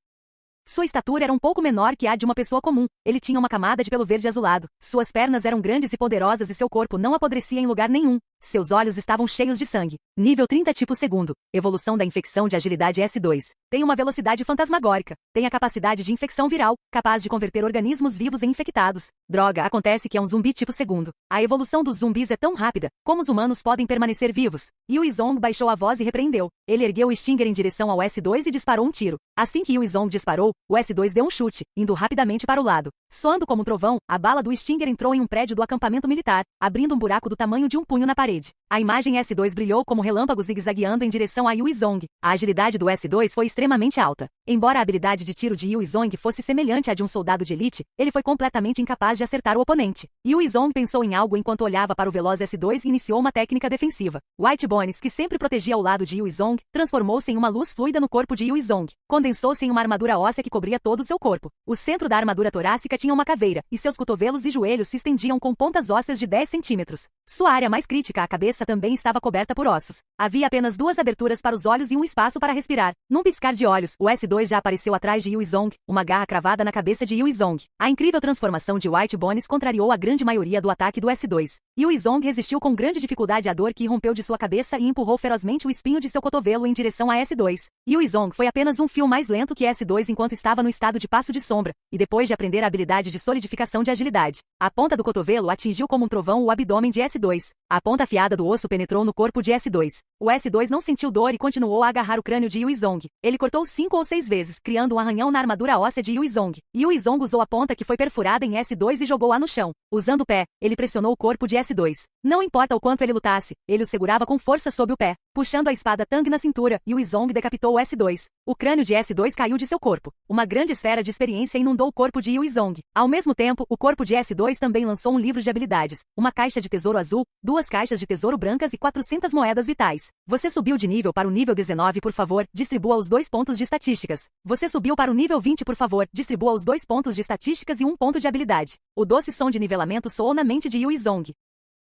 A: Sua estatura era um pouco menor que a de uma pessoa comum. Ele tinha uma camada de pelo verde azulado. Suas pernas eram grandes e poderosas e seu corpo não apodrecia em lugar nenhum. Seus olhos estavam cheios de sangue. Nível 30 tipo segundo. Evolução da infecção de agilidade S2. Tem uma velocidade fantasmagórica. Tem a capacidade de infecção viral, capaz de converter organismos vivos em infectados. Droga, acontece que é um zumbi tipo segundo. A evolução dos zumbis é tão rápida. Como os humanos podem permanecer vivos? Yu Zong baixou a voz e repreendeu. Ele ergueu o Stinger em direção ao S2 e disparou um tiro. Assim que Yu Zong disparou, o S2 deu um chute, indo rapidamente para o lado. Soando como um trovão, a bala do Stinger entrou em um prédio do acampamento militar, abrindo um buraco do tamanho de um punho na parede. A imagem S2 brilhou como relâmpago zigue-zagueando em direção a Yu Zong. A agilidade do S2 foi extremamente alta. Embora a habilidade de tiro de Yu Zong fosse semelhante à de um soldado de elite, ele foi completamente incapaz de acertar o oponente. Yu Zong pensou em algo enquanto olhava para o veloz S2 e iniciou uma técnica defensiva. White Bones, que sempre protegia ao lado de Yu Zong, transformou-se em uma luz fluida no corpo de Yu Zong. Condensou-se em uma armadura óssea que cobria todo o seu corpo. O centro da armadura torácica tinha uma caveira, e seus cotovelos e joelhos se estendiam com pontas ósseas de 10 centímetros. Sua área mais crítica, a cabeça, também estava coberta por ossos. Havia apenas 2 aberturas para os olhos e um espaço para respirar. Num piscar de olhos, o S2 já apareceu atrás de Yu Zong, uma garra cravada na cabeça de Yu Zong. A incrível transformação de White Bones contrariou a grande maioria do ataque do S2. Yu Zong resistiu com grande dificuldade à dor que irrompeu de sua cabeça e empurrou ferozmente o espinho de seu cotovelo em direção a S2. Yu Zong foi apenas um fio mais lento que S2 enquanto estava no estado de passo de sombra, e depois de aprender a habilidade de solidificação de agilidade. A ponta do cotovelo atingiu como um trovão o abdômen de S2. A ponta afiada do osso penetrou no corpo de S2. O S2 não sentiu dor e continuou a agarrar o crânio de Yu Zong. Ele cortou 5 ou 6 vezes, criando um arranhão na armadura óssea de Yu Zong. Yu Zong usou a ponta que foi perfurada em S2 e jogou-a no chão. Usando o pé, ele pressionou o corpo de S2. Não importa o quanto ele lutasse, ele o segurava com força sob o pé. Puxando a espada Tang na cintura, Yu Zong decapitou o S2. O crânio de S2 caiu de seu corpo. Uma grande esfera de experiência inundou o corpo de Yu Zong. Ao mesmo tempo, o corpo de S2 também lançou um livro de habilidades, uma caixa de tesouro azul, 2 caixas de tesouro brancas e 400 moedas vitais. Você subiu de nível para o nível 19, por favor, distribua os 2 pontos de estatísticas. Você subiu para o nível 20, por favor, distribua os 2 pontos de estatísticas e 1 ponto de habilidade. O doce som de nivelamento soou na mente de Yu Zong.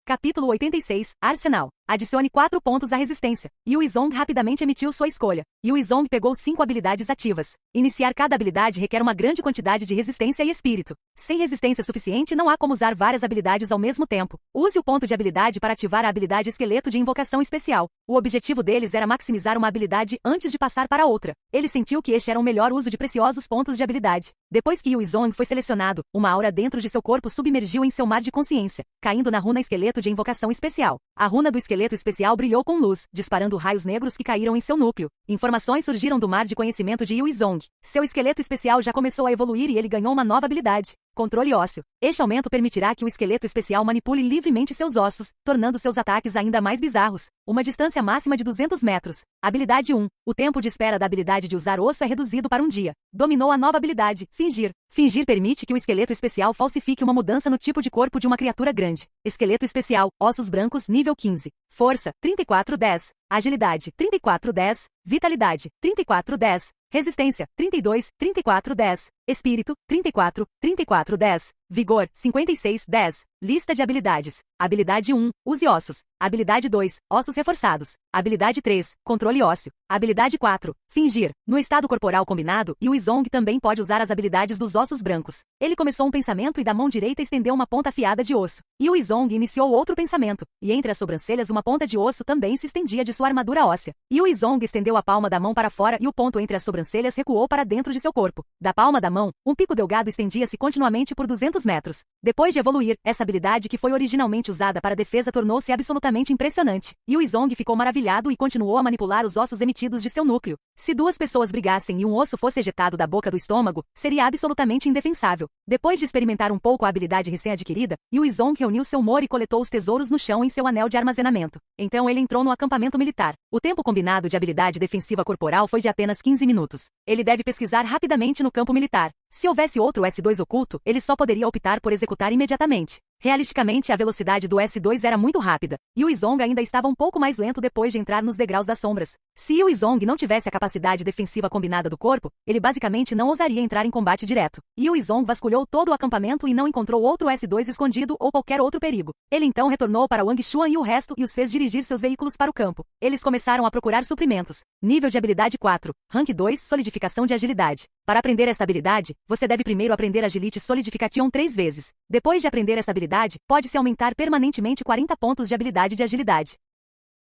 A: Capítulo 86, Arsenal. Adicione 4 pontos à resistência. Yu Zong rapidamente emitiu sua escolha. Yu Zong pegou 5 habilidades ativas. Iniciar cada habilidade requer uma grande quantidade de resistência e espírito. Sem resistência suficiente, não há como usar várias habilidades ao mesmo tempo. Use o ponto de habilidade para ativar a habilidade esqueleto de invocação especial. O objetivo deles era maximizar uma habilidade antes de passar para outra. Ele sentiu que este era o melhor uso de preciosos pontos de habilidade. Depois que Yu Zong foi selecionado, uma aura dentro de seu corpo submergiu em seu mar de consciência, caindo na runa esqueleto de invocação especial. A runa do esqueleto especial brilhou com luz, disparando raios negros que caíram em seu núcleo. Informações surgiram do mar de conhecimento de Yu Zong. Seu esqueleto especial já começou a evoluir e ele ganhou uma nova habilidade. Controle ósseo. Este aumento permitirá que o esqueleto especial manipule livremente seus ossos, tornando seus ataques ainda mais bizarros. Uma distância máxima de 200 metros. Habilidade 1. O tempo de espera da habilidade de usar osso é reduzido para um dia. Dominou a nova habilidade, Fingir. Fingir permite que o esqueleto especial falsifique uma mudança no tipo de corpo de uma criatura grande. Esqueleto especial, ossos brancos, nível 15. Força, 3410. Agilidade, 3410. Vitalidade, 3410. Resistência, 32, 3410. Espírito, 34, 3410. Vigor, 5610. Lista de habilidades. Habilidade 1, use ossos. Habilidade 2, ossos reforçados. Habilidade 3, controle ósseo. Habilidade 4, fingir. No estado corporal combinado, Yu Zong também pode usar as habilidades dos ossos brancos. Ele começou um pensamento e da mão direita estendeu uma ponta afiada de osso. Yu Zong iniciou outro pensamento, e entre as sobrancelhas uma ponta de osso também se estendia de sua armadura óssea. Yu Zong estendeu a palma da mão para fora e o ponto entre as sobrancelhas recuou para dentro de seu corpo. Da palma da mão, um pico delgado estendia-se continuamente por 200 metros. Depois de evoluir, essa habilidade que foi originalmente usada para defesa tornou-se absolutamente impressionante. Yu Zong ficou maravilhado e continuou a manipular os ossos emitidos de seu núcleo. Se duas pessoas brigassem e um osso fosse ejetado da boca do estômago, seria absolutamente indefensável. Depois de experimentar um pouco a habilidade recém-adquirida, Yu Zong reuniu seu humor e coletou os tesouros no chão em seu anel de armazenamento. Então ele entrou no acampamento militar. O tempo combinado de habilidade defensiva corporal foi de apenas 15 minutos. Ele deve pesquisar rapidamente no campo militar. Se houvesse outro S2 oculto, ele só poderia optar por executar imediatamente. Realisticamente, a velocidade do S2 era muito rápida. Yu Zong ainda estava um pouco mais lento depois de entrar nos degraus das sombras. Se Yu Zong não tivesse a capacidade defensiva combinada do corpo, ele basicamente não ousaria entrar em combate direto. Yu Zong vasculhou todo o acampamento e não encontrou outro S2 escondido ou qualquer outro perigo. Ele então retornou para Wang Xuan e o resto e os fez dirigir seus veículos para o campo. Eles começaram a procurar suprimentos. Nível de habilidade 4. Rank 2, solidificação de agilidade. Para aprender esta habilidade, você deve primeiro aprender Agility Solidification 3 vezes. Depois de aprender essa habilidade, pode-se aumentar permanentemente 40 pontos de habilidade de agilidade.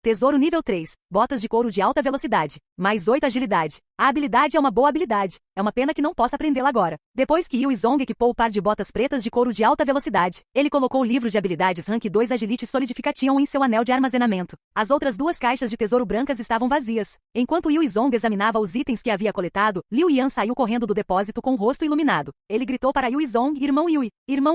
A: Tesouro nível 3. Botas de couro de alta velocidade. Mais 8 agilidade. A habilidade é uma boa habilidade. É uma pena que não possa aprendê-la agora. Depois que Yu Zong equipou o par de botas pretas de couro de alta velocidade, ele colocou o livro de habilidades Rank 2 Agility Solidification em seu anel de armazenamento. As outras duas caixas de tesouro brancas estavam vazias. Enquanto Yu Zong examinava os itens que havia coletado, Liu Yan saiu correndo do depósito com o rosto iluminado. Ele gritou para Yu Zong: Irmão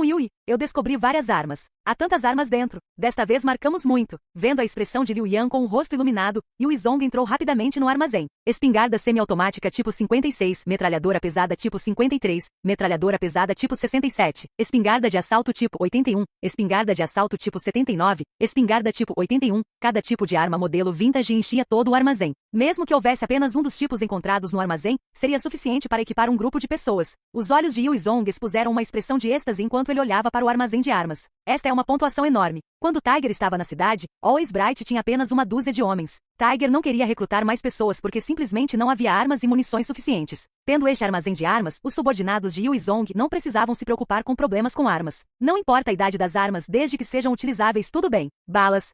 A: Yui, eu descobri várias armas. Há tantas armas dentro. Desta vez marcamos muito. Vendo a expressão de Liu Yan com o rosto iluminado, Yu Zong entrou rapidamente no armazém. Espingarda semiautomática tipo 56, metralhadora pesada tipo 53, metralhadora pesada tipo 67, espingarda de assalto tipo 81, espingarda de assalto tipo 79, espingarda tipo 81, cada tipo de arma modelo vintage enchia todo o armazém. Mesmo que houvesse apenas um dos tipos encontrados no armazém, seria suficiente para equipar um grupo de pessoas. Os olhos de Yu Zong expuseram uma expressão de êxtase enquanto ele olhava para o armazém de armas. Esta é uma pontuação enorme. Quando Tiger estava na cidade, Always Bright tinha apenas uma dúzia de homens. Tiger não queria recrutar mais pessoas porque simplesmente não havia armas e munições suficientes. Tendo este armazém de armas, os subordinados de Yu Zong não precisavam se preocupar com problemas com armas. Não importa a idade das armas desde que sejam utilizáveis, tudo bem. Balas.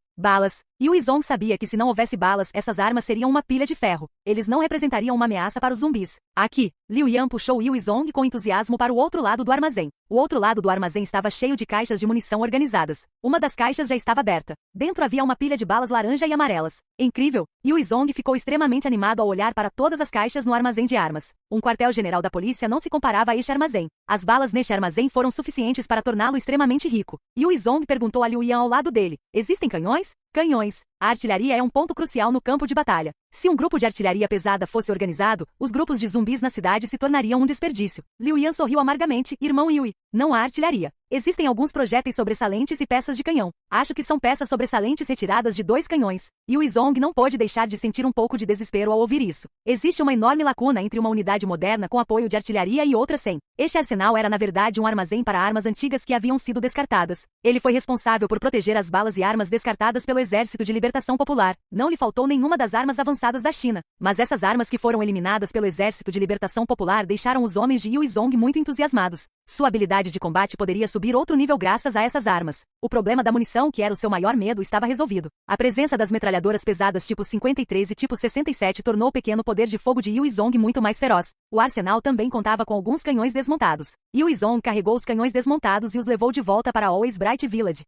A: Yu Zong sabia que se não houvesse balas, essas armas seriam uma pilha de ferro. Eles não representariam uma ameaça para os zumbis. Aqui, Liu Yan puxou Yu Zong com entusiasmo para o outro lado do armazém. O outro lado do armazém estava cheio de caixas de munição organizadas. Uma das caixas já estava aberta. Dentro havia uma pilha de balas laranja e amarelas. Incrível! Yu Zong ficou extremamente animado ao olhar para todas as caixas no armazém de armas. Um quartel-general da polícia não se comparava a este armazém. As balas neste armazém foram suficientes para torná-lo extremamente rico. Yu Zong perguntou a Liu Yan ao lado dele: existem canhões? Canhões. A artilharia é um ponto crucial no campo de batalha. Se um grupo de artilharia pesada fosse organizado, os grupos de zumbis na cidade se tornariam um desperdício. Liu Yan sorriu amargamente: Irmão Yui, não há artilharia. Existem alguns projéteis sobressalentes e peças de canhão. Acho que são peças sobressalentes retiradas de 2 canhões. Yu Zong não pôde deixar de sentir um pouco de desespero ao ouvir isso. Existe uma enorme lacuna entre uma unidade moderna com apoio de artilharia e outra sem. Este arsenal era na verdade um armazém para armas antigas que haviam sido descartadas. Ele foi responsável por proteger as balas e armas descartadas pelo Exército de Libertação Popular. Não lhe faltou nenhuma das armas avançadas da China. Mas essas armas que foram eliminadas pelo Exército de Libertação Popular deixaram os homens de Yu Zong muito entusiasmados. Sua habilidade de combate poderia subir outro nível graças a essas armas. O problema da munição, que era o seu maior medo, estava resolvido. A presença das metralhadoras pesadas tipo 53 e tipo 67 tornou o pequeno poder de fogo de Yu Zong muito mais feroz. O arsenal também contava com alguns canhões desmontados. Yu Zong carregou os canhões desmontados e os levou de volta para Always Bright Village.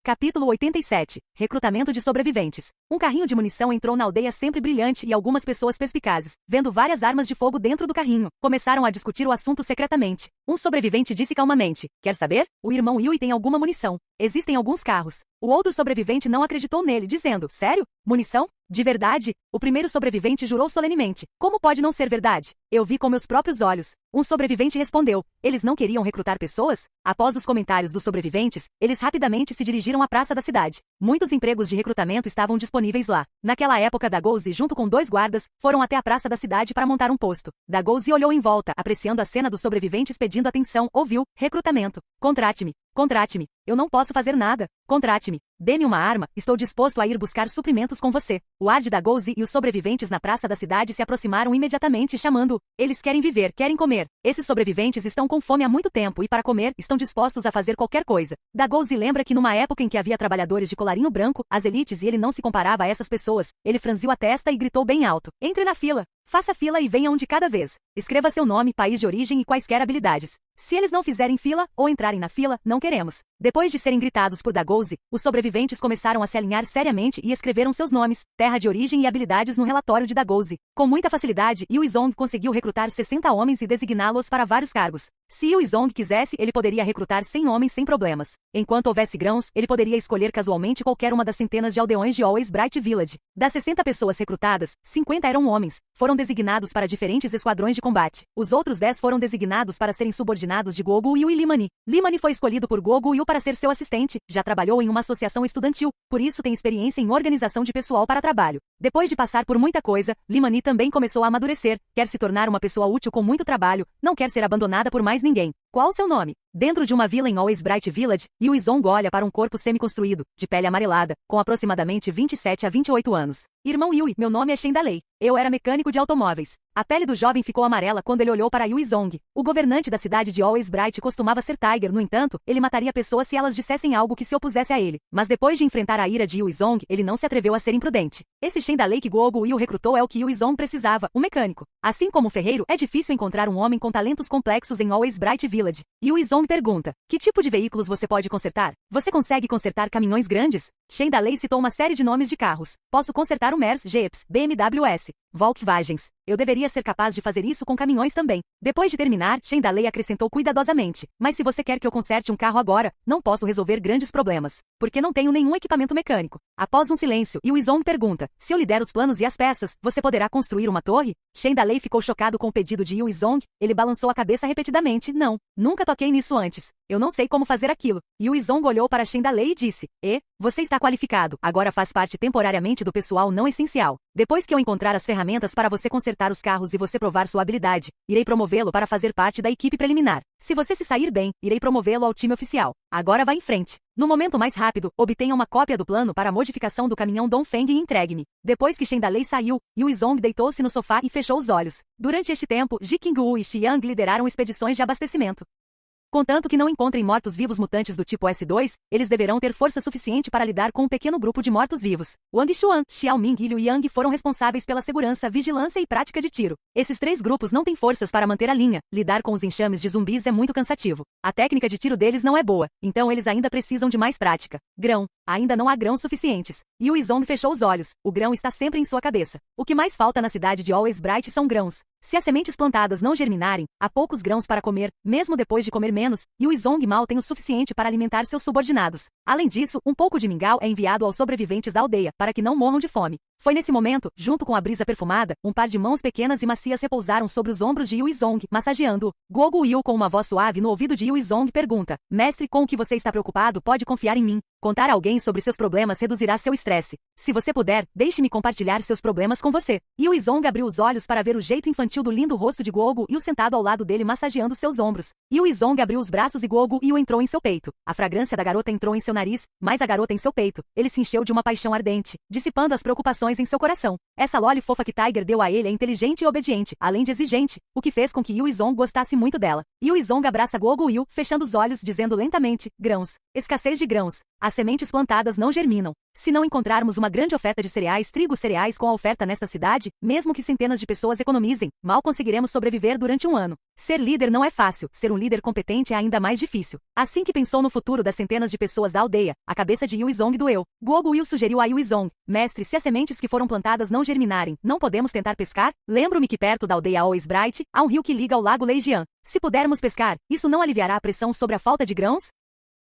A: Capítulo 87. Recrutamento de sobreviventes. Um carrinho de munição entrou na aldeia sempre brilhante e algumas pessoas perspicazes, vendo várias armas de fogo dentro do carrinho, começaram a discutir o assunto secretamente. Um sobrevivente disse calmamente: quer saber? O irmão Yui tem alguma munição. Existem alguns carros. O outro sobrevivente não acreditou nele, dizendo: sério? Munição? De verdade? O primeiro sobrevivente jurou solenemente. Como pode não ser verdade? Eu vi com meus próprios olhos. Um sobrevivente respondeu. Eles não queriam recrutar pessoas? Após os comentários dos sobreviventes, eles rapidamente se dirigiram à praça da cidade. Muitos empregos de recrutamento estavam disponíveis lá. Naquela época, Dagouzi, junto com 2 guardas, foram até a praça da cidade para montar um posto. Dagouzi olhou em volta, apreciando a cena dos sobreviventes pedindo atenção. Ouviu: recrutamento. Contrate-me. Contrate-me. Eu não posso fazer nada. Contrate-me. Dê-me uma arma, estou disposto a ir buscar suprimentos com você. O ar de Dagouzi e os sobreviventes na praça da cidade se aproximaram imediatamente, chamando-o. Eles querem viver, querem comer. Esses sobreviventes estão com fome há muito tempo e, para comer, estão dispostos a fazer qualquer coisa. Dagouzi lembra que numa época em que havia trabalhadores de colarinho branco, as elites, e ele não se comparava a essas pessoas, ele franziu a testa e gritou bem alto. Entre na fila. Faça fila e venha um de cada vez. Escreva seu nome, país de origem e quaisquer habilidades. Se eles não fizerem fila, ou entrarem na fila, não queremos. Depois de serem gritados por Dagouzi, os sobreviventes começaram a se alinhar seriamente e escreveram seus nomes, terra de origem e habilidades no relatório de Dagouzi. Com muita facilidade, Yuizong conseguiu recrutar 60 homens e designá-los para vários cargos. Se Yuizong quisesse, ele poderia recrutar 100 homens sem problemas. Enquanto houvesse grãos, ele poderia escolher casualmente qualquer uma das centenas de aldeões de Always Bright Village. Das 60 pessoas recrutadas, 50 eram homens. Foram designados para diferentes esquadrões de combate. Os outros 10 foram designados para serem subordinados de Gogu Yu e Limani. Limani foi escolhido por Gogu Yu para ser seu assistente. Já trabalhou em uma associação estudantil, por isso tem experiência em organização de pessoal para trabalho. Depois de passar por muita coisa, Limani também começou a amadurecer. Quer se tornar uma pessoa útil com muito trabalho, não quer ser abandonada por mais ninguém. Qual o seu nome? Dentro de uma vila em Always Bright Village, Yuizong olha para um corpo semi-construído, de pele amarelada, com aproximadamente 27 a 28 anos. Irmão Yui, meu nome é Shendalei. Eu era mecânico de automóveis. A pele do jovem ficou amarela quando ele olhou para Yuizong. O governante da cidade de Always Bright costumava ser Tiger, no entanto, ele mataria pessoas se elas dissessem algo que se opusesse a ele. Mas depois de enfrentar a ira de Yuizong, ele não se atreveu a ser imprudente. Esse Shendalei que Gogu Yu recrutou é o que Yuizong precisava, um mecânico. Assim como o ferreiro, é difícil encontrar um homem com talentos complexos em Always Bright Village. Yuizong pergunta: que tipo de veículos você pode consertar? Você consegue consertar caminhões grandes? Shendalei citou uma série de nomes de carros. Posso consertar o Mercedes, Jeeps, BMWs, Volkswagens. Eu deveria ser capaz de fazer isso com caminhões também. Depois de terminar, Shendalei acrescentou cuidadosamente: mas se você quer que eu conserte um carro agora, não posso resolver grandes problemas, porque não tenho nenhum equipamento mecânico. Após um silêncio, Yuizong pergunta: se eu lhe der os planos e as peças, você poderá construir uma torre? Shendalei ficou chocado com o pedido de Yuizong. Ele balançou a cabeça repetidamente: não, nunca toquei nisso antes. Eu não sei como fazer aquilo. Yuizong olhou para Shendalei e disse: você está qualificado, agora faz parte temporariamente do pessoal não essencial. Depois que eu encontrar as ferramentas para você consertar os carros e você provar sua habilidade, irei promovê-lo para fazer parte da equipe preliminar. Se você se sair bem, irei promovê-lo ao time oficial. Agora vá em frente. No momento mais rápido, obtenha uma cópia do plano para a modificação do caminhão Dongfeng e entregue-me. Depois que Shendalei saiu, Yuizong deitou-se no sofá e fechou os olhos. Durante este tempo, Ji Qingwu e Xiang lideraram expedições de abastecimento. Contanto que não encontrem mortos-vivos mutantes do tipo S2, eles deverão ter força suficiente para lidar com um pequeno grupo de mortos-vivos. Wang Xuan, Xiaoming e Liu Yang foram responsáveis pela segurança, vigilância e prática de tiro. Esses 3 grupos não têm forças para manter a linha. Lidar com os enxames de zumbis é muito cansativo. A técnica de tiro deles não é boa, então eles ainda precisam de mais prática. Grão. Ainda não há grãos suficientes. Yuizong fechou os olhos. O grão está sempre em sua cabeça. O que mais falta na cidade de Always Bright são grãos. Se as sementes plantadas não germinarem, há poucos grãos para comer, mesmo depois de comer menos, Yuizong mal tem o suficiente para alimentar seus subordinados. Além disso, um pouco de mingau é enviado aos sobreviventes da aldeia, para que não morram de fome. Foi nesse momento, junto com a brisa perfumada, um par de mãos pequenas e macias repousaram sobre os ombros de Yuizong, massageando-o. Gogu Yu, com uma voz suave no ouvido de Yuizong, pergunta: mestre, com o que você está preocupado, pode confiar em mim. Contar a alguém sobre seus problemas reduzirá seu estresse. Se você puder, deixe-me compartilhar seus problemas com você. Yuizong abriu os olhos para ver o jeito infantil do lindo rosto de Gogu Yu sentado ao lado dele massageando seus ombros. Yuizong abriu os braços e Gogu Yu entrou em seu peito. A fragrância da garota entrou em seu nariz, mas a garota em seu peito. Ele se encheu de uma paixão ardente, dissipando as preocupações em seu coração. Essa loli fofa que Tiger deu a ele é inteligente e obediente, além de exigente, o que fez com que Yuizong gostasse muito dela. Yuizong abraça Gogu Yu, fechando os olhos, dizendo lentamente: grãos. Escassez de grãos. As sementes plantadas não germinam. Se não encontrarmos uma grande oferta de cereais, cereais com a oferta nesta cidade, mesmo que centenas de pessoas economizem, mal conseguiremos sobreviver durante um ano. Ser líder não é fácil, ser um líder competente é ainda mais difícil. Assim que pensou no futuro das centenas de pessoas da aldeia, a cabeça de Yuizong doeu. Gogu Yu sugeriu a Yuizong: mestre, se as sementes que foram plantadas não germinarem, não podemos tentar pescar? Lembro-me que perto da aldeia Always Bright, há um rio que liga ao lago Leijian. Se pudermos pescar, isso não aliviará a pressão sobre a falta de grãos?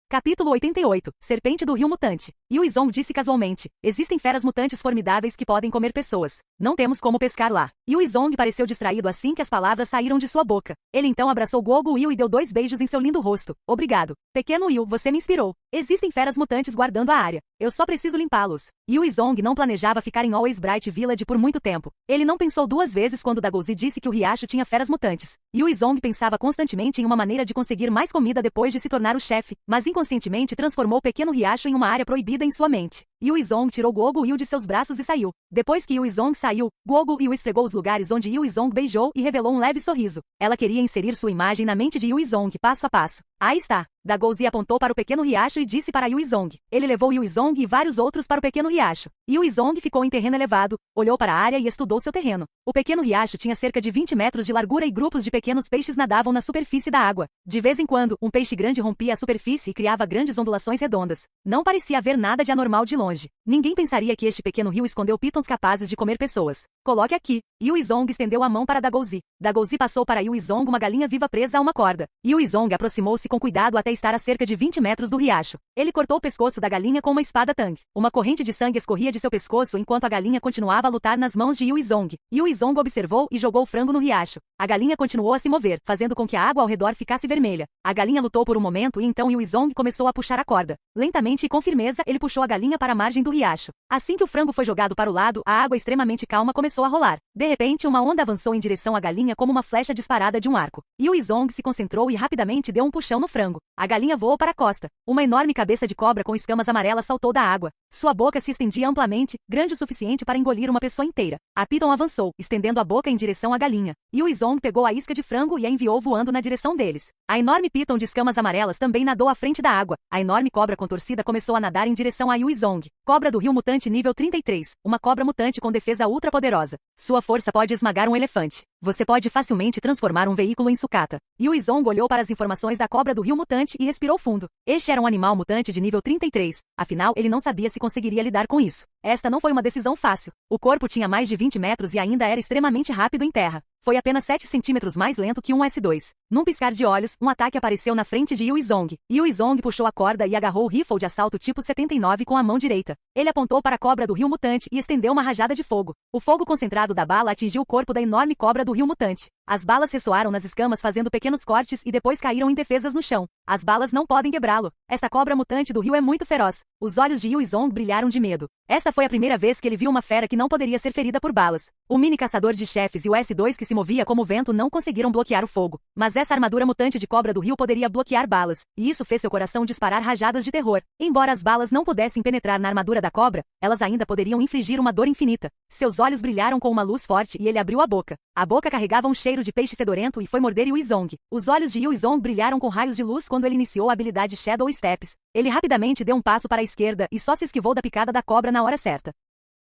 A: Capítulo 88. Serpente do Rio Mutante. Yuizong disse casualmente, existem feras mutantes formidáveis que podem comer pessoas. Não temos como pescar lá. Yuizong pareceu distraído assim que as palavras saíram de sua boca. Ele então abraçou Gogo Will e deu 2 beijos em seu lindo rosto. Obrigado. Pequeno Will, você me inspirou. Existem feras mutantes guardando a área. Eu só preciso limpá-los. Yuizong não planejava ficar em Always Bright Village por muito tempo. Ele não pensou 2 vezes quando Dagouzi disse que o riacho tinha feras mutantes. Yuizong pensava constantemente em uma maneira de conseguir mais comida depois de se tornar o chefe, mas inconscientemente transformou o pequeno riacho em uma área proibida em sua mente. Yuizong tirou Gogo Will de seus braços e saiu. Depois que Yuizong saiu, Gogo Will esfregou os lugares onde Yuizong beijou e revelou um leve sorriso. Ela queria inserir sua imagem na mente de Yuizong passo a passo. Aí está. Dagouzi apontou para o pequeno riacho e disse para Yuizong. Ele levou Yuizong e vários outros para o pequeno riacho. Yuizong ficou em terreno elevado, olhou para a área e estudou seu terreno. O pequeno riacho tinha cerca de 20 metros de largura e grupos de pequenos peixes nadavam na superfície da água. De vez em quando, um peixe grande rompia a superfície e criava grandes ondulações redondas. Não parecia haver nada de anormal de longe. Ninguém pensaria que este pequeno rio escondeu pitons capazes de comer pessoas. Coloque aqui. Yuizong estendeu a mão para Dagouzi. Dagouzi passou para Yuizong uma galinha viva presa a uma corda. Yuizong aproximou-se com cuidado até estar a cerca de 20 metros do riacho. Ele cortou o pescoço da galinha com uma espada Tang. Uma corrente de sangue escorria de seu pescoço enquanto a galinha continuava a lutar nas mãos de Yuizong. Yuizong observou e jogou o frango no riacho. A galinha continuou a se mover, fazendo com que a água ao redor ficasse vermelha. A galinha lutou por um momento e então Yuizong começou a puxar a corda. Lentamente e com firmeza, ele puxou a galinha para a margem do riacho. Assim que o frango foi jogado para o lado, a água extremamente calma começou a rolar. De repente, uma onda avançou em direção à galinha como uma flecha disparada de um arco. Yuizong se concentrou e rapidamente deu um puxão no frango. A galinha voou para a costa. Uma enorme cabeça de cobra com escamas amarelas saltou da água. Sua boca se estendia amplamente, grande o suficiente para engolir uma pessoa inteira. A Piton avançou, estendendo a boca em direção à galinha. Yuizong pegou a isca de frango e a enviou voando na direção deles. A enorme Piton de escamas amarelas também nadou à frente da água. A enorme cobra contorcida começou a nadar em direção a Yuizong. Cobra do Rio Mutante nível 33. Uma cobra mutante com defesa ultra poderosa. Sua força pode esmagar um elefante. Você pode facilmente transformar um veículo em sucata. Yuizong olhou para as informações da cobra do Rio Mutante e respirou fundo. Este era um animal mutante de nível 33. Afinal, ele não sabia se conseguiria lidar com isso. Esta não foi uma decisão fácil. O corpo tinha mais de 20 metros e ainda era extremamente rápido em terra. Foi apenas 7 centímetros mais lento que um S2. Num piscar de olhos, um ataque apareceu na frente de Yuizong. Yuizong puxou a corda e agarrou o rifle de assalto tipo 79 com a mão direita. Ele apontou para a cobra do Rio Mutante e estendeu uma rajada de fogo. O fogo concentrado da bala atingiu o corpo da enorme cobra do Rio Mutante. As balas ressoaram nas escamas fazendo pequenos cortes e depois caíram indefesas no chão. As balas não podem quebrá-lo. Essa cobra mutante do rio é muito feroz. Os olhos de Yuizong brilharam de medo. Essa foi a primeira vez que ele viu uma fera que não poderia ser ferida por balas. O mini caçador de chefes e o S2 que se movia como vento não conseguiram bloquear o fogo. Mas essa armadura mutante de cobra do rio poderia bloquear balas, e isso fez seu coração disparar rajadas de terror. Embora as balas não pudessem penetrar na armadura da cobra, elas ainda poderiam infligir uma dor infinita. Seus olhos brilharam com uma luz forte e ele abriu a boca. A boca carregava um cheiro de peixe fedorento e foi morder Yuizong. Os olhos de Yuizong brilharam com raios de luz quando ele iniciou a habilidade Shadow Steps. Ele rapidamente deu um passo para a esquerda e só se esquivou da picada da cobra na hora certa.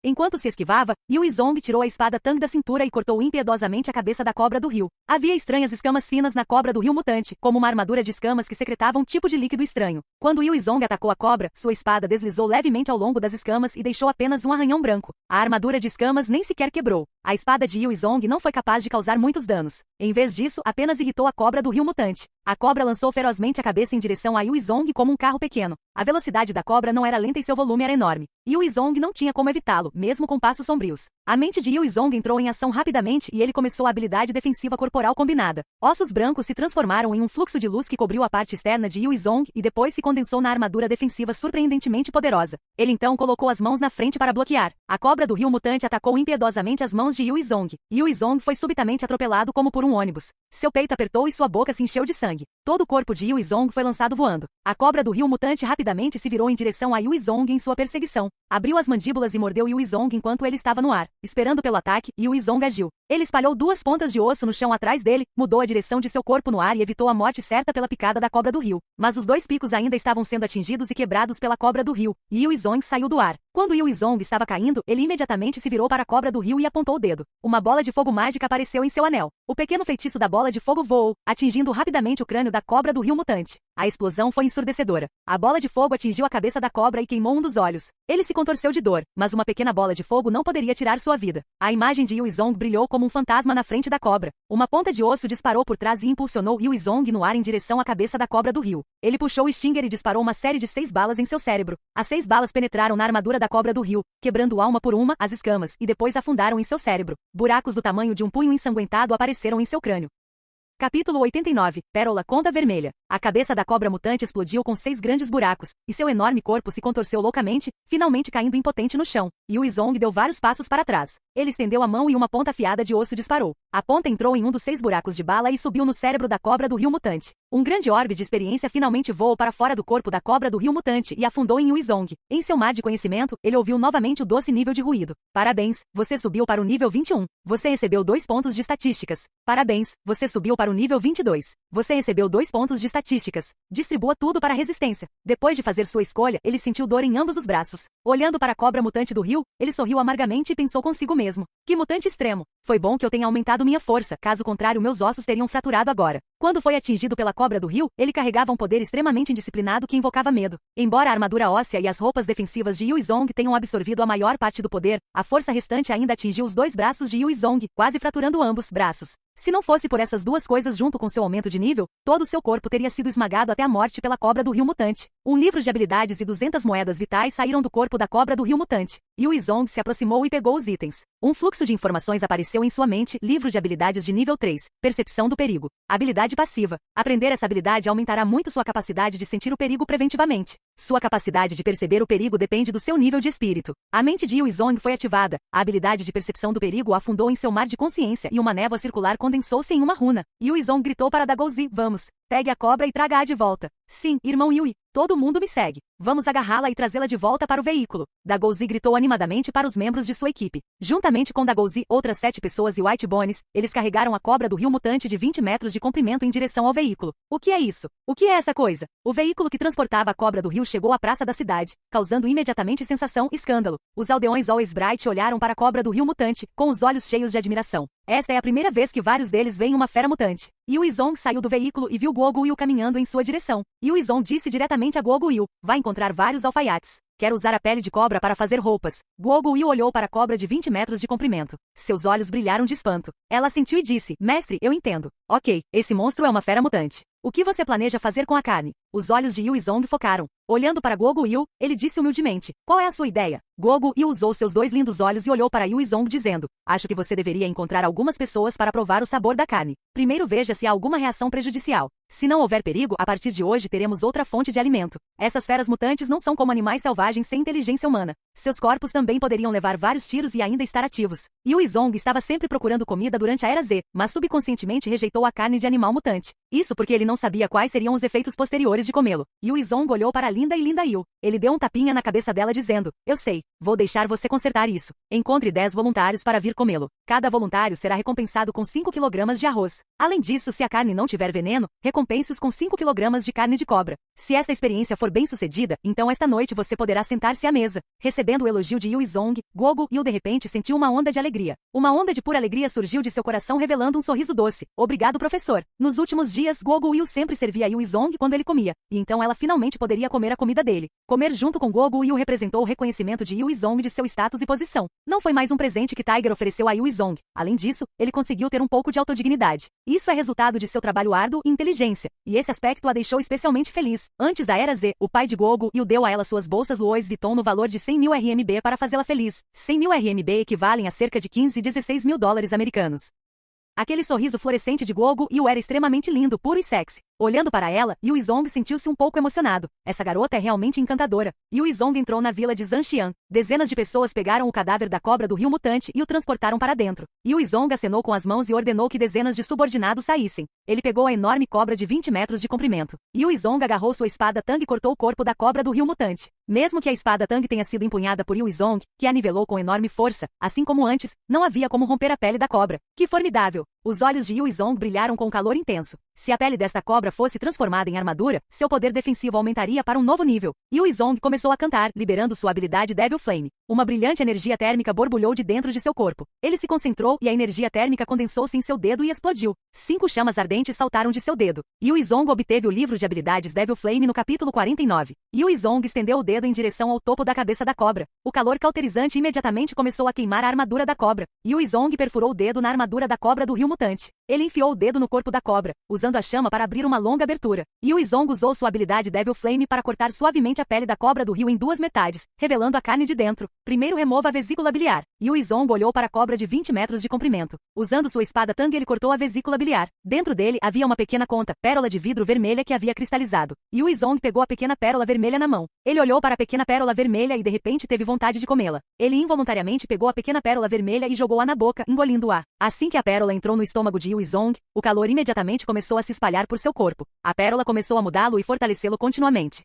A: Enquanto se esquivava, Yuizong tirou a espada Tang da cintura e cortou impiedosamente a cabeça da cobra do rio. Havia estranhas escamas finas na cobra do rio mutante, como uma armadura de escamas que secretavam um tipo de líquido estranho. Quando Yuizong atacou a cobra, sua espada deslizou levemente ao longo das escamas e deixou apenas um arranhão branco. A armadura de escamas nem sequer quebrou. A espada de Yuizong não foi capaz de causar muitos danos. Em vez disso, apenas irritou a cobra do rio mutante. A cobra lançou ferozmente a cabeça em direção a Yuizong como um carro pequeno. A velocidade da cobra não era lenta e seu volume era enorme. Yuizong não tinha como evitá-lo, mesmo com passos sombrios. A mente de Yuizong entrou em ação rapidamente e ele começou a habilidade defensiva corporal combinada. Ossos brancos se transformaram em um fluxo de luz que cobriu a parte externa de Yuizong e depois se condensou na armadura defensiva surpreendentemente poderosa. Ele então colocou as mãos na frente para bloquear. A cobra do rio mutante atacou impiedosamente as mãos de Yuizong. Yuizong foi subitamente atropelado como por um ônibus. Seu peito apertou e sua boca se encheu de sangue. Todo o corpo de Yuizong foi lançado voando. A cobra do rio mutante rapidamente se virou em direção a Yuizong em sua perseguição. Abriu as mandíbulas e mordeu Yuizong enquanto ele estava no ar. Esperando pelo ataque, Yuizong agiu. Ele espalhou 2 pontas de osso no chão atrás dele, mudou a direção de seu corpo no ar e evitou a morte certa pela picada da cobra do rio. Mas os 2 picos ainda estavam sendo atingidos e quebrados pela cobra do rio, e Yuizong saiu do ar. Quando Yuizong estava caindo, ele imediatamente se virou para a cobra do rio e apontou o dedo. Uma bola de fogo mágica apareceu em seu anel. O pequeno feitiço da bola de fogo voou, atingindo rapidamente o crânio da da cobra do rio mutante. A explosão foi ensurdecedora. A bola de fogo atingiu a cabeça da cobra e queimou um dos olhos. Ele se contorceu de dor, mas uma pequena bola de fogo não poderia tirar sua vida. A imagem de Yuizong brilhou como um fantasma na frente da cobra. Uma ponta de osso disparou por trás e impulsionou Yuizong no ar em direção à cabeça da cobra do rio. Ele puxou o Stinger e disparou uma série de 6 balas em seu cérebro. As 6 balas penetraram na armadura da cobra do rio, quebrando uma por uma as escamas e depois afundaram em seu cérebro. Buracos do tamanho de um punho ensanguentado apareceram em seu crânio. Capítulo 89. Pérola Conda Vermelha. A cabeça da cobra mutante explodiu com 6 grandes buracos, e seu enorme corpo se contorceu loucamente, finalmente caindo impotente no chão. Yuizong deu vários passos para trás. Ele estendeu a mão e uma ponta afiada de osso disparou. A ponta entrou em um dos 6 buracos de bala e subiu no cérebro da cobra do rio mutante. Um grande orbe de experiência finalmente voou para fora do corpo da cobra do rio mutante e afundou em Yuizong. Em seu mar de conhecimento, ele ouviu novamente o doce nível de ruído. Parabéns, você subiu para o nível 21. Você recebeu 2 pontos de estatísticas. Parabéns, você subiu para o nível 22. Você recebeu 2 pontos de estatísticas. Distribua tudo para a resistência. Depois de fazer sua escolha, ele sentiu dor em ambos os braços. Olhando para a cobra mutante do rio, ele sorriu amargamente e pensou consigo mesmo. Que mutante extremo! Foi bom que eu tenha aumentado minha força, caso contrário meus ossos teriam fraturado agora. Quando foi atingido pela cobra do rio, ele carregava um poder extremamente indisciplinado que invocava medo. Embora a armadura óssea e as roupas defensivas de Yuizong tenham absorvido a maior parte do poder, a força restante ainda atingiu os 2 braços de Yuizong, quase fraturando ambos braços. Se não fosse por essas 2 coisas junto com seu aumento de nível, todo o seu corpo teria sido esmagado até a morte pela cobra do rio mutante. Um livro de habilidades e 200 moedas vitais saíram do corpo da cobra do rio mutante. Yuizong se aproximou e pegou os itens. Um fluxo de informações apareceu em sua mente. Livro de habilidades de nível 3. Percepção do perigo. Habilidade passiva. Aprender essa habilidade aumentará muito sua capacidade de sentir o perigo preventivamente. Sua capacidade de perceber o perigo depende do seu nível de espírito. A mente de Yuizong foi ativada. A habilidade de percepção do perigo afundou em seu mar de consciência e uma névoa circular condensou-se em uma runa. Yuizong gritou para Dagouzi: vamos, pegue a cobra e traga-a de volta. Sim, irmão Yui. Todo mundo me segue. Vamos agarrá-la e trazê-la de volta para o veículo. Dagouzi gritou animadamente para os membros de sua equipe. Juntamente com Dagouzi, outras 7 pessoas e White Bones, eles carregaram a cobra do rio mutante de 20 metros de comprimento em direção ao veículo. O que é isso? O que é essa coisa? O veículo que transportava a cobra do rio chegou à praça da cidade, causando imediatamente sensação e escândalo. Os aldeões Always Bright olharam para a cobra do rio mutante, com os olhos cheios de admiração. Esta é a primeira vez que vários deles veem uma fera mutante. Yuizong saiu do veículo e viu Guo Guil caminhando em sua direção. Yuizong disse diretamente a Guo Guil: vai encontrar vários alfaiates. Quero usar a pele de cobra para fazer roupas. Guo Guil olhou para a cobra de 20 metros de comprimento. Seus olhos brilharam de espanto. Ela sentiu e disse: mestre, eu entendo. Ok, esse monstro é uma fera mutante. O que você planeja fazer com a carne? Os olhos de Yuizong focaram. Olhando para Guo Guil, ele disse humildemente: qual é a sua ideia? Guo Guil usou seus 2 lindos olhos e olhou para Yuizong dizendo: acho que você deveria encontrar algumas pessoas para provar o sabor da carne. Primeiro veja se há alguma reação prejudicial. Se não houver perigo, a partir de hoje teremos outra fonte de alimento. Essas feras mutantes não são como animais selvagens sem inteligência humana. Seus corpos também poderiam levar vários tiros e ainda estar ativos. Yuizong estava sempre procurando comida durante a Era Z, mas subconscientemente rejeitou a carne de animal mutante. Isso porque ele não sabia quais seriam os efeitos posteriores de comê-lo. Yuizong olhou para Linda e Linda Yu. Ele deu um tapinha na cabeça dela dizendo: eu sei, vou deixar você consertar isso. Encontre 10 voluntários para vir comê-lo. Cada voluntário será recompensado com 5 kg de arroz. Além disso, se a carne não tiver veneno, recompense-os com 5 kg de carne de cobra. Se esta experiência for bem sucedida, então esta noite você poderá sentar-se à mesa. Recebendo o elogio de Yuizong, Guo Guil de repente sentiu uma onda de alegria. Uma onda de pura alegria surgiu de seu coração revelando um sorriso doce. Obrigado, professor. Nos últimos dias, Guo Guil sempre servia a Yuizong quando ele comia, e então ela finalmente poderia comer a comida dele. Comer junto com Guo Guil representou o reconhecimento de Yuizong de seu status e posição. Não foi mais um presente que Tiger ofereceu a Yuizong. Além disso, ele conseguiu ter um pouco de autodignidade. Isso é resultado de seu trabalho árduo e inteligência, e esse aspecto a deixou especialmente feliz. Antes da Era Z, o pai de Guo Guil deu a ela suas bolsas Louis Vuitton no valor de 100.000 RMB para fazê-la feliz. 100.000 RMB equivalem a cerca de 15 e 16 mil dólares americanos. Aquele sorriso fluorescente de Guo Guil era extremamente lindo, puro e sexy. Olhando para ela, Yuizong sentiu-se um pouco emocionado. Essa garota é realmente encantadora. Yuizong entrou na vila de Zanxian. Dezenas de pessoas pegaram o cadáver da cobra do rio mutante e o transportaram para dentro. Yuizong acenou com as mãos e ordenou que dezenas de subordinados saíssem. Ele pegou a enorme cobra de 20 metros de comprimento. Yuizong agarrou sua espada Tang e cortou o corpo da cobra do rio mutante. Mesmo que a espada Tang tenha sido empunhada por Yuizong, que a nivelou com enorme força, assim como antes, não havia como romper a pele da cobra. Que formidável! Os olhos de Yuizong brilharam com calor intenso. Se a pele desta cobra fosse transformada em armadura, seu poder defensivo aumentaria para um novo nível. Yuizong começou a cantar, liberando sua habilidade Devil Flame. Uma brilhante energia térmica borbulhou de dentro de seu corpo. Ele se concentrou e a energia térmica condensou-se em seu dedo e explodiu. 5 chamas ardentes saltaram de seu dedo. Yue Zong obteve o livro de habilidades Devil Flame no capítulo 49. Yue Zong estendeu o dedo em direção ao topo da cabeça da cobra. O calor cauterizante imediatamente começou a queimar a armadura da cobra. Yue Zong perfurou o dedo na armadura da cobra do rio mutante. Ele enfiou o dedo no corpo da cobra, usando a chama para abrir uma longa abertura. Yue Zong usou sua habilidade Devil Flame para cortar suavemente a pele da cobra do rio em 2 metades, revelando a carne de dentro. Primeiro remova a vesícula biliar. Yue Zong olhou para a cobra de 20 metros de comprimento. Usando sua espada Tang, ele cortou a vesícula biliar. Dentro dele havia uma pequena conta, pérola de vidro vermelha que havia cristalizado. Yue Zong pegou a pequena pérola vermelha na mão. Ele olhou para a pequena pérola vermelha e de repente teve vontade de comê-la. Ele involuntariamente pegou a pequena pérola vermelha e jogou-a na boca, engolindo-a. Assim que a pérola entrou no estômago de Yue Zong, o calor imediatamente começou a se espalhar por seu corpo. A pérola começou a mudá-lo e fortalecê-lo continuamente.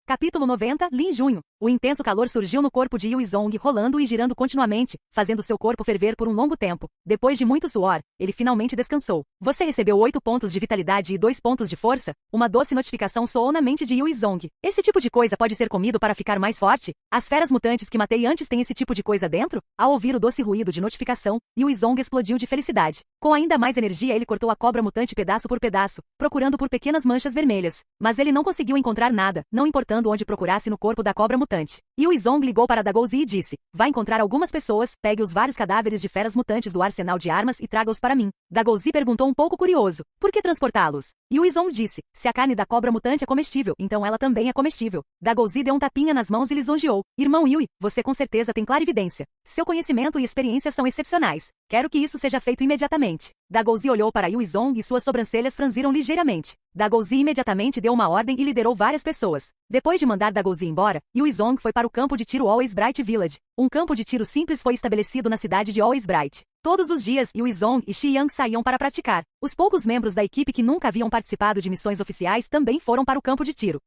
A: Capítulo 90, Lin Junho. O intenso calor surgiu no corpo de Yue Zong, rolando e girando continuamente, fazendo seu corpo ferver por um longo tempo. Depois de muito suor, ele finalmente descansou. Você recebeu 8 pontos de vitalidade e 2 pontos de força? Uma doce notificação soou na mente de Yue Zong. Esse tipo de coisa pode ser comido para ficar mais forte? As feras mutantes que matei antes têm esse tipo de coisa dentro? Ao ouvir o doce ruído de notificação, Yue Zong explodiu de felicidade. Com ainda mais energia, ele cortou a cobra mutante pedaço por pedaço, procurando por pequenas manchas vermelhas. Mas ele não conseguiu encontrar nada, não importando onde procurasse no corpo da cobra mutante. Yue Zong ligou para Dagouzi e disse: vai encontrar algumas pessoas, pegue os vários cadáveres de feras mutantes do arsenal de armas e traga-os para mim. Dagouzi perguntou um pouco curioso: por que transportá-los? Yue Zong disse: se a carne da cobra mutante é comestível, então ela também é comestível. Dagouzi deu um tapinha nas mãos e lisonjeou: irmão Yue, você com certeza tem clarividência. Seu conhecimento e experiência são excepcionais. Quero que isso seja feito imediatamente. Dagouzi olhou para Yue Zong e suas sobrancelhas franziram ligeiramente. Dagouzi imediatamente deu uma ordem e liderou várias pessoas. Depois de mandar Dagouzi embora, Yue Zong foi para o campo de tiro Always Bright Village. Um campo de tiro simples foi estabelecido na cidade de Always Bright. Todos os dias, Yue Zong e Xi Yang saíam para praticar. Os poucos membros da equipe que nunca haviam participado de missões oficiais também foram para o campo de tiro.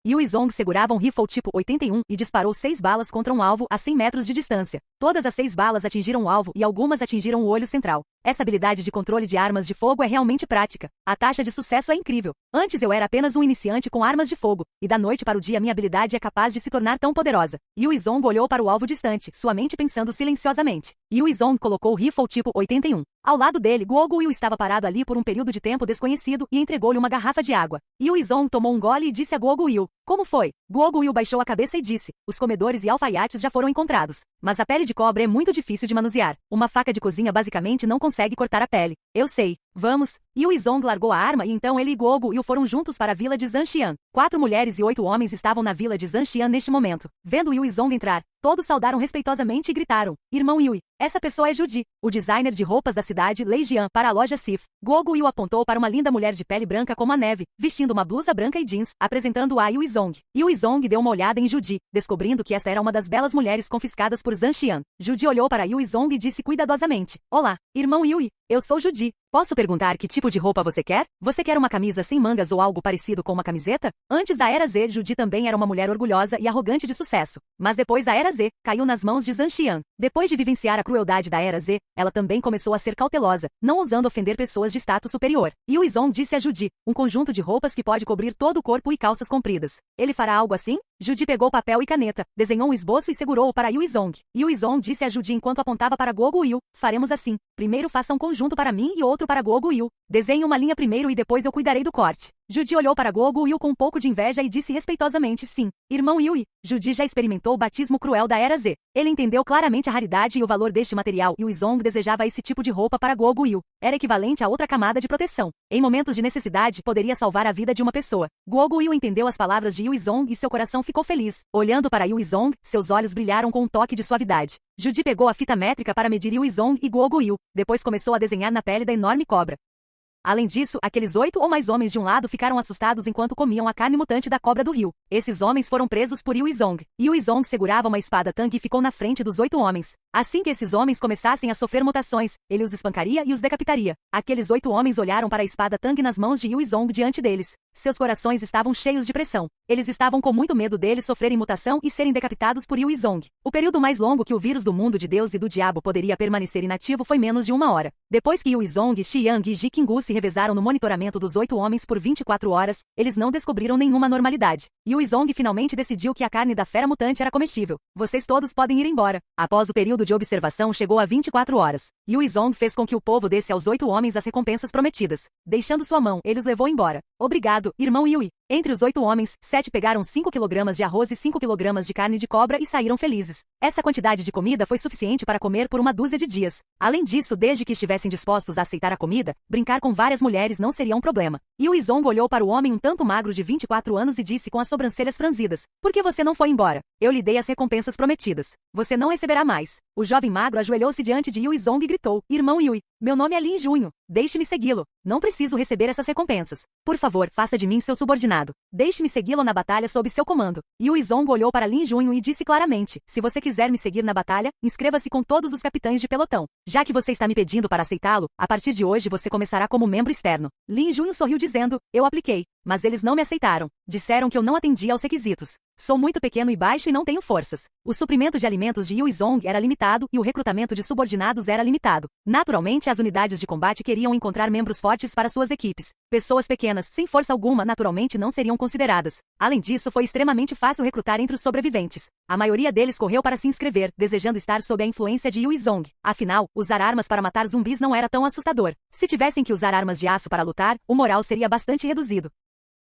A: Yue Zong segurava um rifle tipo 81 e disparou 6 balas contra um alvo a 100 metros de distância. Todas as 6 balas atingiram o alvo e algumas atingiram o olho central. Essa habilidade de controle de armas de fogo é realmente prática. A taxa de sucesso é incrível. Antes eu era apenas um iniciante com armas de fogo, e da noite para o dia minha habilidade é capaz de se tornar tão poderosa. Yue Zong olhou para o alvo distante, sua mente pensando silenciosamente. Yue Zong colocou o rifle tipo 81. Ao lado dele, Guo Guoyu estava parado ali por um período de tempo desconhecido e entregou-lhe uma garrafa de água. Yue Zong tomou um gole e disse a Guo Guoyu: como foi? Guo Guoyu baixou a cabeça e disse: os comedores e alfaiates já foram encontrados. Mas a pele de cobra é muito difícil de manusear. Uma faca de cozinha basicamente não consegue cortar a pele. Eu sei. Vamos. Yue Zong largou a arma e então ele e Guo Guoyu foram juntos para a vila de Zanxian. 4 mulheres e 8 homens estavam na vila de Zanxian neste momento. Vendo Yue Zong entrar, todos saudaram respeitosamente e gritaram: irmão Yue, essa pessoa é Judi, o designer de roupas da cidade Lei Jian para a loja Sif. Guo Guoyu apontou para uma linda mulher de pele branca como a neve, vestindo uma blusa branca e jeans, apresentando-a a Yue Zong. Yue Zong deu uma olhada em Judi, descobrindo que esta era uma das belas mulheres confiscadas por Zanxian. Judi olhou para Yue Zong e disse cuidadosamente: olá, irmão Yue, eu sou Judi. Posso perguntar que tipo de roupa você quer? Você quer uma camisa sem mangas ou algo parecido com uma camiseta? Antes da Era Z, Judi também era uma mulher orgulhosa e arrogante de sucesso. Mas depois da Era Z, caiu nas mãos de Zanxian. Depois de vivenciar a crueldade da Era Z, ela também começou a ser cautelosa, não ousando ofender pessoas de status superior. Yue Zong disse a Judi: um conjunto de roupas que pode cobrir todo o corpo e calças compridas. Ele fará algo assim? Judi pegou papel e caneta, desenhou um esboço e segurou-o para Yue Zong. Yue Zong disse a Judi enquanto apontava para Guo Guoyu: faremos assim. Primeiro faça um conjunto para mim e outro para Guo Guoyu. Desenhe uma linha primeiro e depois eu cuidarei do corte. Judi olhou para Guo Guoyu com um pouco de inveja e disse respeitosamente: sim, irmão Yue. Judi já experimentou o batismo cruel da Era Z. Ele entendeu claramente a raridade e o valor deste material. Yue Zong desejava esse tipo de roupa para Guo Guoyu. Era equivalente a outra camada de proteção. Em momentos de necessidade, poderia salvar a vida de uma pessoa. Guo Guoyu entendeu as palavras de Yue Zong e seu coração ficou feliz. Olhando para Yue Zong, seus olhos brilharam com um toque de suavidade. Judi pegou a fita métrica para medir Yue Zong e Guo Guoyu. Depois começou a desenhar na pele da enorme cobra. Além disso, aqueles 8 ou mais homens de um lado ficaram assustados enquanto comiam a carne mutante da cobra do rio. Esses homens foram presos por Yue Zong. Yue Zong segurava uma espada Tang e ficou na frente dos 8 homens. Assim que esses homens começassem a sofrer mutações, ele os espancaria e os decapitaria. Aqueles 8 homens olharam para a espada Tang nas mãos de Yuizong diante deles. Seus corações estavam cheios de pressão. Eles estavam com muito medo deles sofrerem mutação e serem decapitados por Yuizong. O período mais longo que o vírus do mundo de Deus e do diabo poderia permanecer inativo foi menos de 1 hora. Depois que Yuizong, Xiang e Ji Qinggu se revezaram no monitoramento dos 8 homens por 24 horas, eles não descobriram nenhuma normalidade. Yuizong finalmente decidiu que a carne da fera mutante era comestível. Vocês todos podem ir embora. Após o período de observação chegou a 24 horas. Yuizong fez com que o povo desse aos 8 homens as recompensas prometidas. Deixando sua mão, ele os levou embora. Obrigado, irmão Yui. Entre os 8 homens, 7 pegaram 5 kg de arroz e 5 kg de carne de cobra e saíram felizes. Essa quantidade de comida foi suficiente para comer por 1 dúzia de dias. Além disso, desde que estivessem dispostos a aceitar a comida, brincar com várias mulheres não seria um problema. Yuizong olhou para o homem um tanto magro de 24 anos e disse com as sobrancelhas franzidas: "Por que você não foi embora? Eu lhe dei as recompensas prometidas. Você não receberá mais." O jovem magro ajoelhou-se diante de Yuizong e gritou: "Irmão Yui, meu nome é Lin Junho. Deixe-me segui-lo. Não preciso receber essas recompensas. Por favor, faça de mim seu subordinado. Deixe-me segui-lo na batalha sob seu comando." Yuizong olhou para Lin Junho e disse claramente: "Se você quiser me seguir na batalha, inscreva-se com todos os capitães de pelotão. Já que você está me pedindo para aceitá-lo, a partir de hoje você começará como membro externo." Lin Junho sorriu dizendo: "Eu apliquei, mas eles não me aceitaram. Disseram que eu não atendia aos requisitos. Sou muito pequeno e baixo e não tenho forças." O suprimento de alimentos de Yuizong era limitado e o recrutamento de subordinados era limitado. Naturalmente, as unidades de combate queriam encontrar membros fortes para suas equipes. Pessoas pequenas, sem força alguma, naturalmente não seriam consideradas. Além disso, foi extremamente fácil recrutar entre os sobreviventes. A maioria deles correu para se inscrever, desejando estar sob a influência de Yuizong. Afinal, usar armas para matar zumbis não era tão assustador. Se tivessem que usar armas de aço para lutar, o moral seria bastante reduzido.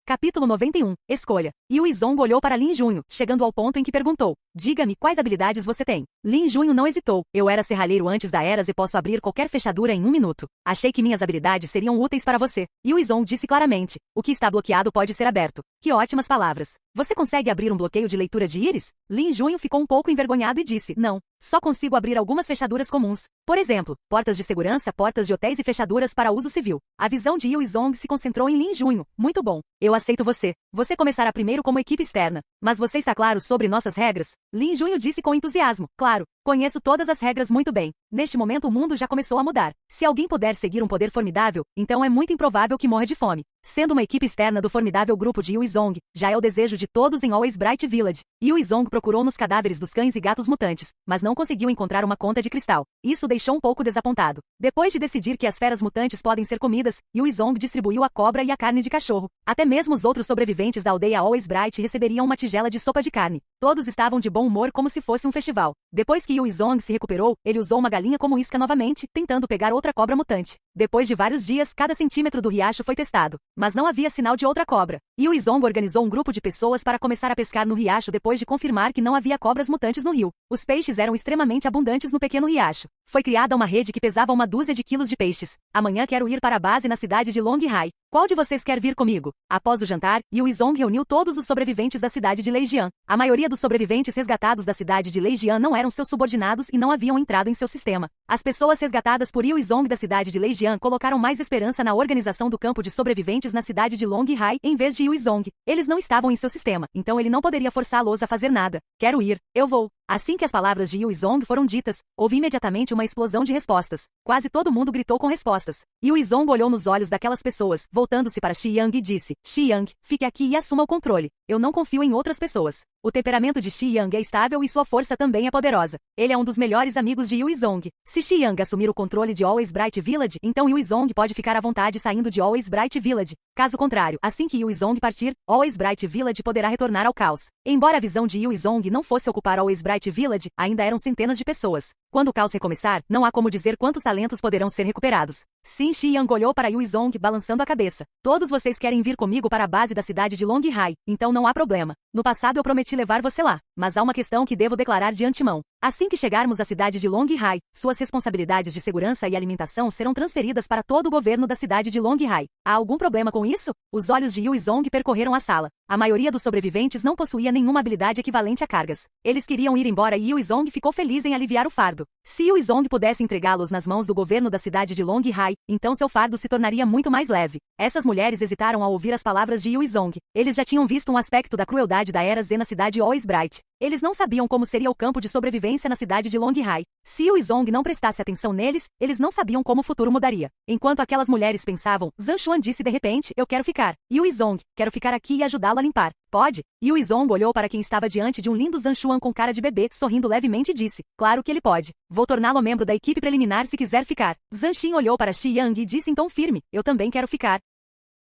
A: Capítulo 91. Escolha. Yuizong olhou para Lin Junho, chegando ao ponto em que perguntou: "Diga-me quais habilidades você tem." Lin Junho não hesitou. "Eu era serralheiro antes da Eras e posso abrir qualquer fechadura em 1 minuto. Achei que minhas habilidades seriam úteis para você." Yuizong disse claramente: "O que está bloqueado pode ser aberto." Que ótimas palavras. "Você consegue abrir um bloqueio de leitura de íris?" Lin Junho ficou um pouco envergonhado e disse: "Não. Só consigo abrir algumas fechaduras comuns. Por exemplo, portas de segurança, portas de hotéis e fechaduras para uso civil." A visão de Yuizong se concentrou em Lin Junho. "Muito bom. Eu aceito você. Você começará primeiro como equipe externa. Mas você está claro sobre nossas regras?" Lin Junho disse com entusiasmo: "Claro. Conheço todas as regras muito bem. Neste momento o mundo já começou a mudar. Se alguém puder seguir um poder formidável, então é muito improvável que morra de fome. Sendo uma equipe externa do formidável grupo de Yuizong, já é o desejo de todos em Always Bright Village." Yuizong procurou nos cadáveres dos cães e gatos mutantes, mas não conseguiu encontrar uma conta de cristal. Isso o deixou um pouco desapontado. Depois de decidir que as feras mutantes podem ser comidas, Yuizong distribuiu a cobra e a carne de cachorro. Até mesmo os outros sobreviventes da aldeia Always Bright receberiam uma tigela de sopa de carne. Todos estavam de bom humor como se fosse um festival. Depois que Yuizong se recuperou, ele usou uma galinha como isca novamente, tentando pegar outra cobra mutante. Depois de vários dias, cada centímetro do riacho foi testado, mas não havia sinal de outra cobra. Yuizong organizou um grupo de pessoas para começar a pescar no riacho depois de confirmar que não havia cobras mutantes no rio. Os peixes eram extremamente abundantes no pequeno riacho. Foi criada uma rede que pesava 1 dúzia de quilos de peixes. "Amanhã quero ir para a base na cidade de Longhai. Qual de vocês quer vir comigo?" Após o jantar, Yuizong reuniu todos os sobreviventes da cidade de Leijian. A maioria dos sobreviventes resgatados da cidade de Leijian não eram seus subordinados e não haviam entrado em seu sistema. As pessoas resgatadas por Yuizong da cidade de Leijian colocaram mais esperança na organização do campo de sobreviventes na cidade de Longhai em vez de Yuizong. Eles não estavam em seu sistema, então ele não poderia forçá-los a fazer nada. "Quero ir. Eu vou." Assim que as palavras de Yuizong foram ditas, houve imediatamente uma explosão de respostas. Quase todo mundo gritou com respostas. Yuizong olhou nos olhos daquelas pessoas, voltando-se para Xiang e disse: "Xiang, fique aqui e assuma o controle. Eu não confio em outras pessoas." O temperamento de Xiang é estável e sua força também é poderosa. Ele é um dos melhores amigos de Yuizong. Se Xiang assumir o controle de Always Bright Village, então Yuizong pode ficar à vontade saindo de Always Bright Village. Caso contrário, assim que Yuizong partir, Always Bright Village poderá retornar ao caos. Embora a visão de Yuizong não fosse ocupar Always Bright Village, ainda eram centenas de pessoas. Quando o caos recomeçar, não há como dizer quantos talentos poderão ser recuperados. Sim, Xiang olhou para Yuizong balançando a cabeça. "Todos vocês querem vir comigo para a base da cidade de Longhai, então não há problema. No passado eu prometi levar você lá, mas há uma questão que devo declarar de antemão. Assim que chegarmos à cidade de Longhai, suas responsabilidades de segurança e alimentação serão transferidas para todo o governo da cidade de Longhai. Há algum problema com isso?" Os olhos de Yuizong percorreram a sala. A maioria dos sobreviventes não possuía nenhuma habilidade equivalente a cargas. Eles queriam ir embora e Yuizong ficou feliz em aliviar o fardo. Se Yuizong pudesse entregá-los nas mãos do governo da cidade de Longhai, então seu fardo se tornaria muito mais leve. Essas mulheres hesitaram ao ouvir as palavras de Yuizong. Eles já tinham visto um aspecto da crueldade da Era Z na cidade Always Bright. Eles não sabiam como seria o campo de sobrevivência na cidade de Longhai. Se Yu Zong não prestasse atenção neles, eles não sabiam como o futuro mudaria. Enquanto aquelas mulheres pensavam, Zhang Xuan disse de repente, eu quero ficar. Yu Zong, quero ficar aqui e ajudá-lo a limpar. Pode? Yu Zong olhou para quem estava diante de um lindo Zhang Xuan com cara de bebê, sorrindo levemente e disse, claro que ele pode. Vou torná-lo membro da equipe preliminar se quiser ficar. Zhang Xin olhou para Xi Yang e disse em tom firme, eu também quero ficar.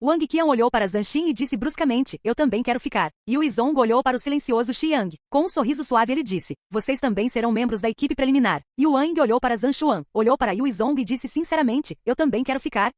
A: Wang Qian olhou para Zhang Xin e disse bruscamente, eu também quero ficar. Yu Zong olhou para o silencioso Xi Yang. Com um sorriso suave ele disse, vocês também serão membros da equipe preliminar. Yu Wang olhou para Zhang Xuan, olhou para Yu Zong e disse sinceramente, eu também quero ficar,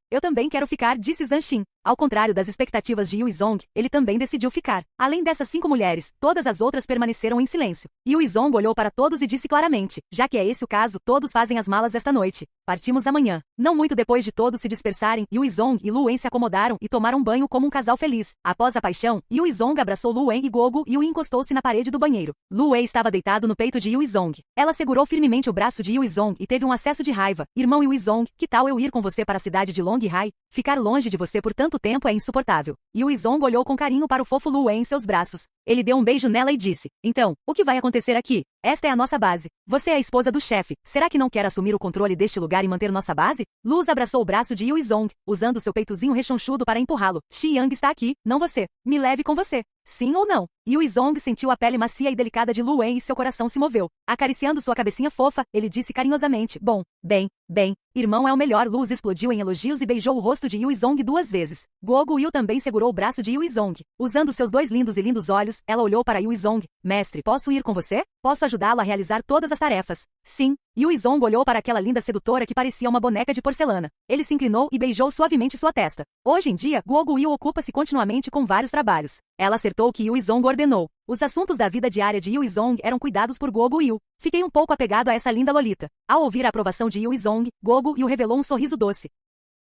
A: disse Zhang Xin. Ao contrário das expectativas de Yu Zong, ele também decidiu ficar. Além dessas 5 mulheres, todas as outras permaneceram em silêncio. Yu Zong olhou para todos e disse claramente, já que é esse o caso, todos fazem as malas esta noite. Partimos amanhã. Não muito depois de todos se dispersarem, Yu Zong e Lu Wen se acomodaram e tomaram banho como um casal feliz. Após a paixão, Yu Zong abraçou Lu Wen e Gogo e encostou-se na parede do banheiro. Lu Wei estava deitado no peito de Yu Zong. Ela segurou firmemente o braço de Yu Zong e teve um acesso de raiva. Irmão Yu Zong, que tal eu ir com você para a cidade de Longhai? Ficar longe de você por tanto tempo é insuportável. Yu Zong olhou com carinho para o fofo Lu Wen em seus braços. Ele deu um beijo nela e disse, então, o que vai acontecer aqui? Esta é a nossa base. Você é a esposa do chefe. Será que não quer assumir o controle deste lugar e manter nossa base? Luz abraçou o braço de Yu Zong, usando seu peitozinho rechonchudo para empurrá-lo. Xi Yang está aqui, não você. Me leve com você. Sim ou não? Yu Zong sentiu a pele macia e delicada de Lu Wen e seu coração se moveu. Acariciando sua cabecinha fofa, ele disse carinhosamente, bom, bem, irmão é o melhor. Luz explodiu em elogios e beijou o rosto de Yu Zong 2 vezes. Gogo Yu também segurou o braço de Yu Zong. Usando seus 2 lindos olhos, ela olhou para Yu Zong. Mestre, posso ir com você? Posso ajudá-lo a realizar todas as tarefas? Sim. Yu Zong olhou para aquela linda sedutora que parecia uma boneca de porcelana. Ele se inclinou e beijou suavemente sua testa. Hoje em dia, Gogo Yu ocupa-se continuamente com vários trabalhos. Ela acertou o que Yu Zong ordenou. Os assuntos da vida diária de Yu Zong eram cuidados por Gogo Yu. Fiquei um pouco apegado a essa linda lolita. Ao ouvir a aprovação de Yu Zong, Gogo Yu revelou um sorriso doce.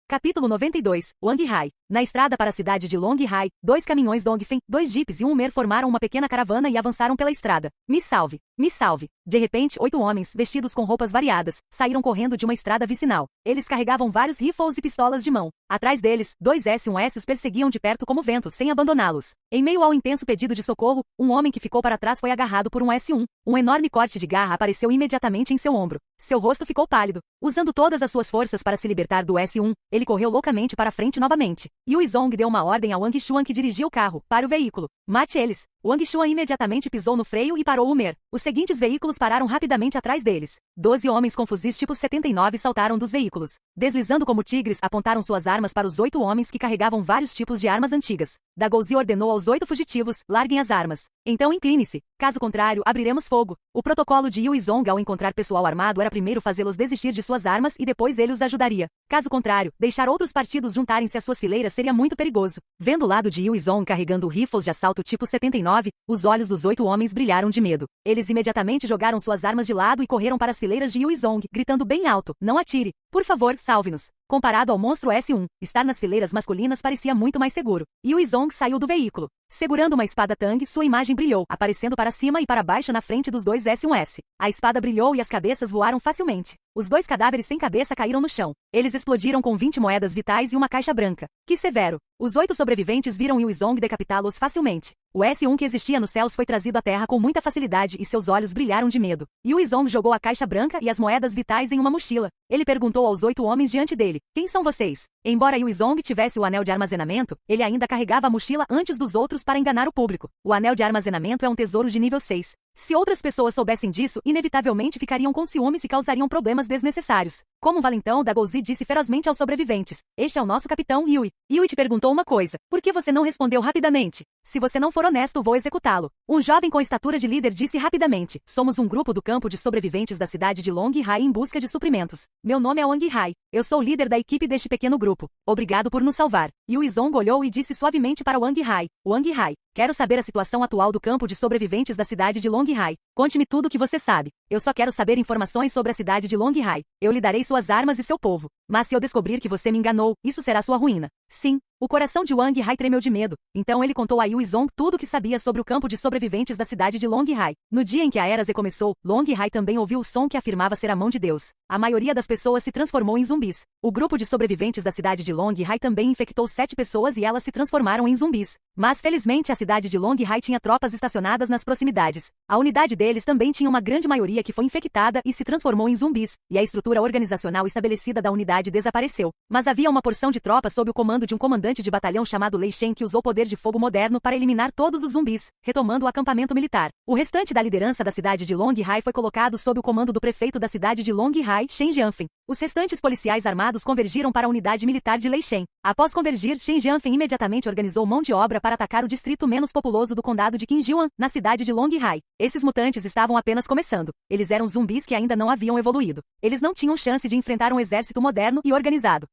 A: Capítulo 92, Longhai. Na estrada para a cidade de Longhai, 2 caminhões Dongfeng, 2 jipes e um Hummer formaram uma pequena caravana e avançaram pela estrada. Me salve! Me salve! De repente, 8 homens, vestidos com roupas variadas, saíram correndo de uma estrada vicinal. Eles carregavam vários rifles e pistolas de mão. Atrás deles, 2 S1S os perseguiam de perto como ventos, sem abandoná-los. Em meio ao intenso pedido de socorro, um homem que ficou para trás foi agarrado por um S1. Um enorme corte de garra apareceu imediatamente em seu ombro. Seu rosto ficou pálido. Usando todas as suas forças para se libertar do S1, ele correu loucamente para frente novamente. Yu Zong deu uma ordem a Wang Xuan que dirigia o carro, para o veículo. Mate eles. Wang Xuan imediatamente pisou no freio e parou o Hummer. Os seguintes veículos pararam rapidamente atrás deles. 12 homens com fuzis tipo 79 saltaram dos veículos. Deslizando como tigres, apontaram suas armas para os 8 homens que carregavam vários tipos de armas antigas. Dagouzi ordenou aos 8 fugitivos, larguem as armas. Então incline-se. Caso contrário, abriremos fogo. O protocolo de Yu Zong ao encontrar pessoal armado era primeiro fazê-los desistir de suas armas e depois ele os ajudaria. Caso contrário, deixar outros partidos juntarem-se às suas fileiras seria muito perigoso. Vendo o lado de Yu Zong carregando rifles de assalto tipo 79, os olhos dos 8 homens brilharam de medo. Eles imediatamente jogaram suas armas de lado e correram para as fileiras de Yu Zong, gritando bem alto, não atire. Por favor, salve-nos. Comparado ao monstro S1, estar nas fileiras masculinas parecia muito mais seguro. Yu Zong saiu do veículo. Segurando uma espada Tang, sua imagem brilhou, aparecendo para cima e para baixo na frente dos 2 S1S. A espada brilhou e as cabeças voaram facilmente. Os 2 cadáveres sem cabeça caíram no chão. Eles explodiram com 20 moedas vitais e uma caixa branca. Que severo! Os 8 sobreviventes viram Yu Zong decapitá-los facilmente. O S1 que existia nos céus foi trazido à terra com muita facilidade e seus olhos brilharam de medo. Yu Zong jogou a caixa branca e as moedas vitais em uma mochila. Ele perguntou aos 8 homens diante dele, quem são vocês? Embora Yu Zong tivesse o anel de armazenamento, ele ainda carregava a mochila antes dos outros para enganar o público. O anel de armazenamento é um tesouro de nível 6. Se outras pessoas soubessem disso, inevitavelmente ficariam com ciúmes e causariam problemas desnecessários. Como valentão, Dagouzi disse ferozmente aos sobreviventes, este é o nosso capitão Yui. Yui te perguntou uma coisa, por que você não respondeu rapidamente? Se você não for honesto, vou executá-lo. Um jovem com estatura de líder disse rapidamente, somos um grupo do campo de sobreviventes da cidade de Longhai em busca de suprimentos. Meu nome é Wang Hai. Eu sou o líder da equipe deste pequeno grupo. Obrigado por nos salvar. Yu Zong olhou e disse suavemente para Wang Hai, Wang Hai, quero saber a situação atual do campo de sobreviventes da cidade de Longhai. Conte-me tudo o que você sabe. Eu só quero saber informações sobre a cidade de Longhai. Eu lhe darei suas armas e seu povo. Mas se eu descobrir que você me enganou, isso será sua ruína. Sim. O coração de Wang Hai tremeu de medo, então ele contou a Yui Zong tudo o que sabia sobre o campo de sobreviventes da cidade de Long Hai. No dia em que a Era Z começou, Long Hai também ouviu o som que afirmava ser a mão de Deus. A maioria das pessoas se transformou em zumbis. O grupo de sobreviventes da cidade de Long Hai também infectou 7 pessoas e elas se transformaram em zumbis. Mas felizmente a cidade de Long Hai tinha tropas estacionadas nas proximidades. A unidade deles também tinha uma grande maioria que foi infectada e se transformou em zumbis, e a estrutura organizacional estabelecida da unidade desapareceu. Mas havia uma porção de tropas sob o comando de um comandante de batalhão chamado Lei Shen que usou poder de fogo moderno para eliminar todos os zumbis, retomando o acampamento militar. O restante da liderança da cidade de Long Hai foi colocado sob o comando do prefeito da cidade de Long Hai, Shen Jianfen. Os restantes policiais armados convergiram para a unidade militar de Lei Shen. Após convergir, Shen Jianfen imediatamente organizou mão de obra para atacar o distrito menos populoso do condado de Qinjiuan, na cidade de Long Hai. Esses mutantes estavam apenas começando. Eles eram zumbis que ainda não haviam evoluído. Eles não tinham chance de enfrentar um exército moderno e organizado.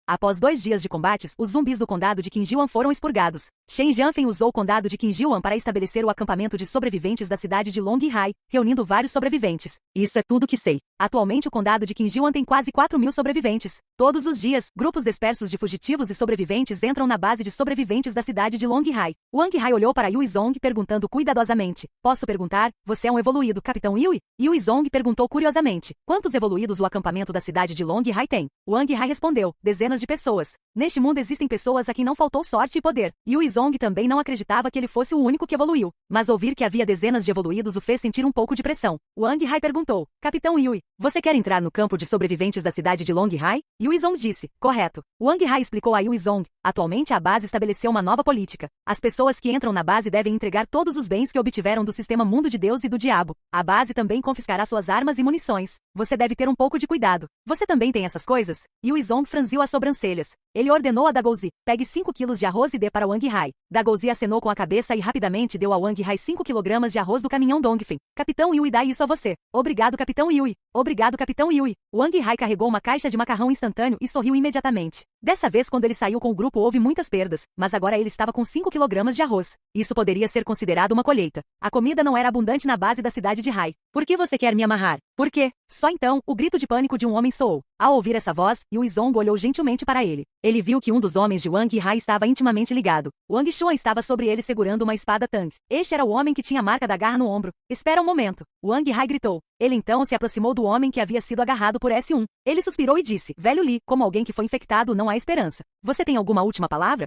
A: Após 2 dias de combates, os zumbis do condado de Qinjiuan foram expurgados. Shen Jianfen usou o condado de Qinjiuan para estabelecer o acampamento de sobreviventes da cidade de Long Hai, reunindo vários sobreviventes. Isso é tudo que sei. Atualmente o condado de Qinjiuan tem quase 4.000 sobreviventes. Todos os dias, grupos dispersos de fugitivos e sobreviventes entram na base de sobreviventes da cidade de Long Hai. Wang Hai olhou para Yui Zong perguntando cuidadosamente. Posso perguntar? Você é um evoluído, Capitão Yui? Yui Zong perguntou curiosamente. Quantos evoluídos o acampamento da cidade de Long Hai tem? Wang Hai respondeu. Dezenas de pessoas. Neste mundo existem pessoas a quem não faltou sorte e poder. Yui Zong também não acreditava que ele fosse o único que evoluiu. Mas ouvir que havia dezenas de evoluídos o fez sentir um pouco de pressão. Wang Hai perguntou. Capitão Yui, você quer entrar no campo de sobreviventes da cidade de Long Hai? Yui Zong disse. Correto. Wang Hai explicou a Yui Zong. Atualmente a base estabeleceu uma nova política. As pessoas que entram na base devem entregar todos os bens que obtiveram do sistema Mundo de Deus e do Diabo. A base também confiscará suas armas e munições. Você deve ter um pouco de cuidado. Você também tem essas coisas? Yui Zong franziu as sobrancelhas. Ele ordenou a Dagouzi, pegue 5 quilos de arroz e dê para Wang Hai. Dagouzi acenou com a cabeça e rapidamente deu a Wang Hai 5 quilogramas de arroz do caminhão Dongfeng. Capitão Yui dá isso a você. Obrigado, Capitão Yui. Obrigado, Capitão Yui. Wang Hai carregou uma caixa de macarrão instantâneo e sorriu imediatamente. Dessa vez, quando ele saiu com o grupo, houve muitas perdas, mas agora ele estava com 5 quilogramas de arroz. Isso poderia ser considerado uma colheita. A comida não era abundante na base da cidade de Hai. Por que você quer me amarrar? Por quê? Só então, o grito de pânico de um homem soou. Ao ouvir essa voz, Yui Zong olhou gentilmente para ele. Ele viu que um dos homens de Wang Hai estava intimamente ligado. Wang Xuan estava sobre ele segurando uma espada Tang. Este era o homem que tinha a marca da garra no ombro. Espera um momento. Wang Hai gritou. Ele então se aproximou do homem que havia sido agarrado por S1. Ele suspirou e disse, velho Li, como alguém que foi infectado não há esperança. Você tem alguma última palavra?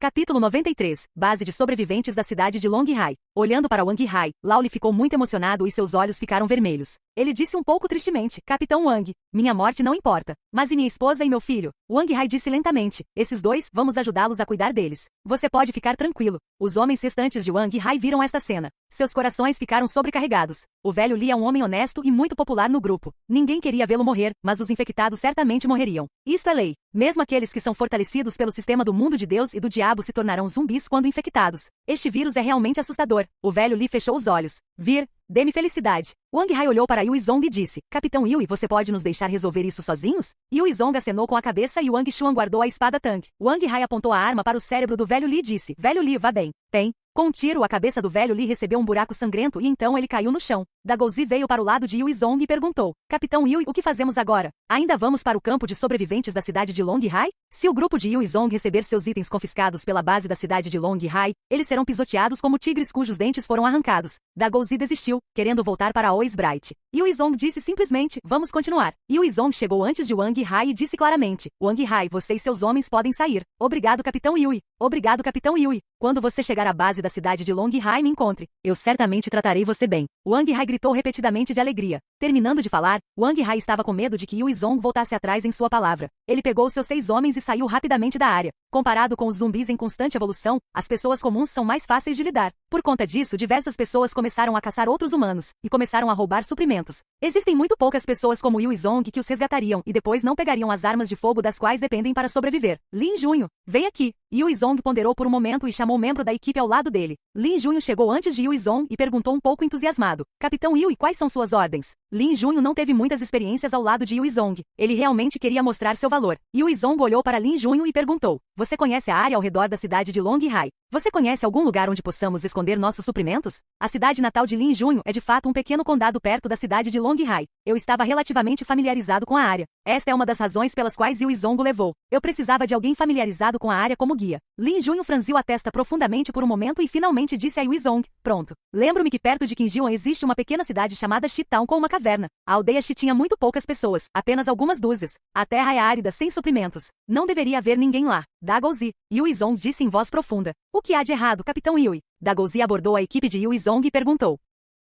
A: Capítulo 93. Base de sobreviventes da cidade de Long Hai. Olhando para Wang Hai, Laoli ficou muito emocionado e seus olhos ficaram vermelhos. Ele disse um pouco tristemente, Capitão Wang, minha morte não importa. Mas e minha esposa e meu filho? Wang Hai disse lentamente, esses dois, vamos ajudá-los a cuidar deles. Você pode ficar tranquilo. Os homens restantes de Wang Hai viram esta cena. Seus corações ficaram sobrecarregados. O velho Li é um homem honesto e muito popular no grupo. Ninguém queria vê-lo morrer, mas os infectados certamente morreriam. Isto é lei. Mesmo aqueles que são fortalecidos pelo sistema do mundo de Deus e do diabo se tornarão zumbis quando infectados. Este vírus é realmente assustador. O velho Li fechou os olhos. Dê-me felicidade. Wang Hai olhou para Yui Zong e disse, Capitão Yui, você pode nos deixar resolver isso sozinhos? Yui Zong acenou com a cabeça e Wang Xuan guardou a espada Tang. Wang Hai apontou a arma para o cérebro do velho Li e disse, velho Li, vá bem. Tem. Com um tiro, a cabeça do velho Li recebeu um buraco sangrento e então ele caiu no chão. Dagouzi veio para o lado de Yui Zong e perguntou, Capitão Yui, o que fazemos agora? Ainda vamos para o campo de sobreviventes da cidade de Long Hai? Se o grupo de Yui Zong receber seus itens confiscados pela base da cidade de Long Hai, eles serão pisoteados como tigres cujos dentes foram arrancados. Dagouzi desistiu, querendo voltar para Ois Bright. Yui Zong disse simplesmente, vamos continuar. Yui Zong chegou antes de Wang Hai e disse claramente, Wang Hai, você e seus homens podem sair. Obrigado, Capitão Yui. Obrigado, Capitão Yui. Quando você chegar à base da cidade de Long Hai, me encontre. Eu certamente tratarei você bem. Wang Hai gritou repetidamente de alegria. Terminando de falar, Wang Hai estava com medo de que Yui Zong voltasse atrás em sua palavra. Ele pegou seus 6 homens e saiu rapidamente da área. Comparado com os zumbis em constante evolução, as pessoas comuns são mais fáceis de lidar. Por conta disso, diversas pessoas começaram a caçar outros humanos e começaram a roubar suprimentos. Existem muito poucas pessoas como Yui Zong que os resgatariam e depois não pegariam as armas de fogo das quais dependem para sobreviver. Lin Junho, vem aqui. Yui Zong ponderou por um momento e chamou um membro da equipe ao lado dele. Lin Junho chegou antes de Yui Zong e perguntou um pouco entusiasmado. Capitão Yui, quais são suas ordens? Lin Junho não teve muitas experiências ao lado de Yui Zong. Ele realmente queria mostrar seu valor. Yui Zong olhou para Lin Junho e perguntou. Você conhece a área ao redor da cidade de Long Hai? Você conhece algum lugar onde possamos esconder nossos suprimentos? A cidade natal de Lin Junho é de fato um pequeno condado perto da cidade de Longhai. Eu estava relativamente familiarizado com a área. Esta é uma das razões pelas quais Yu Izong levou. Eu precisava de alguém familiarizado com a área como guia. Lin Junho franziu a testa profundamente por um momento e finalmente disse a Yu Izong: pronto. Lembro-me que perto de Qinjiuan existe uma pequena cidade chamada Shitown com uma caverna. A aldeia Shi tinha muito poucas pessoas, apenas algumas dúzias. A terra é árida sem suprimentos. Não deveria haver ninguém lá. Dagouzi. Yu Izong disse em voz profunda. O que há de errado, Capitão Yui? Dagouzi abordou a equipe de Yu Izong e perguntou.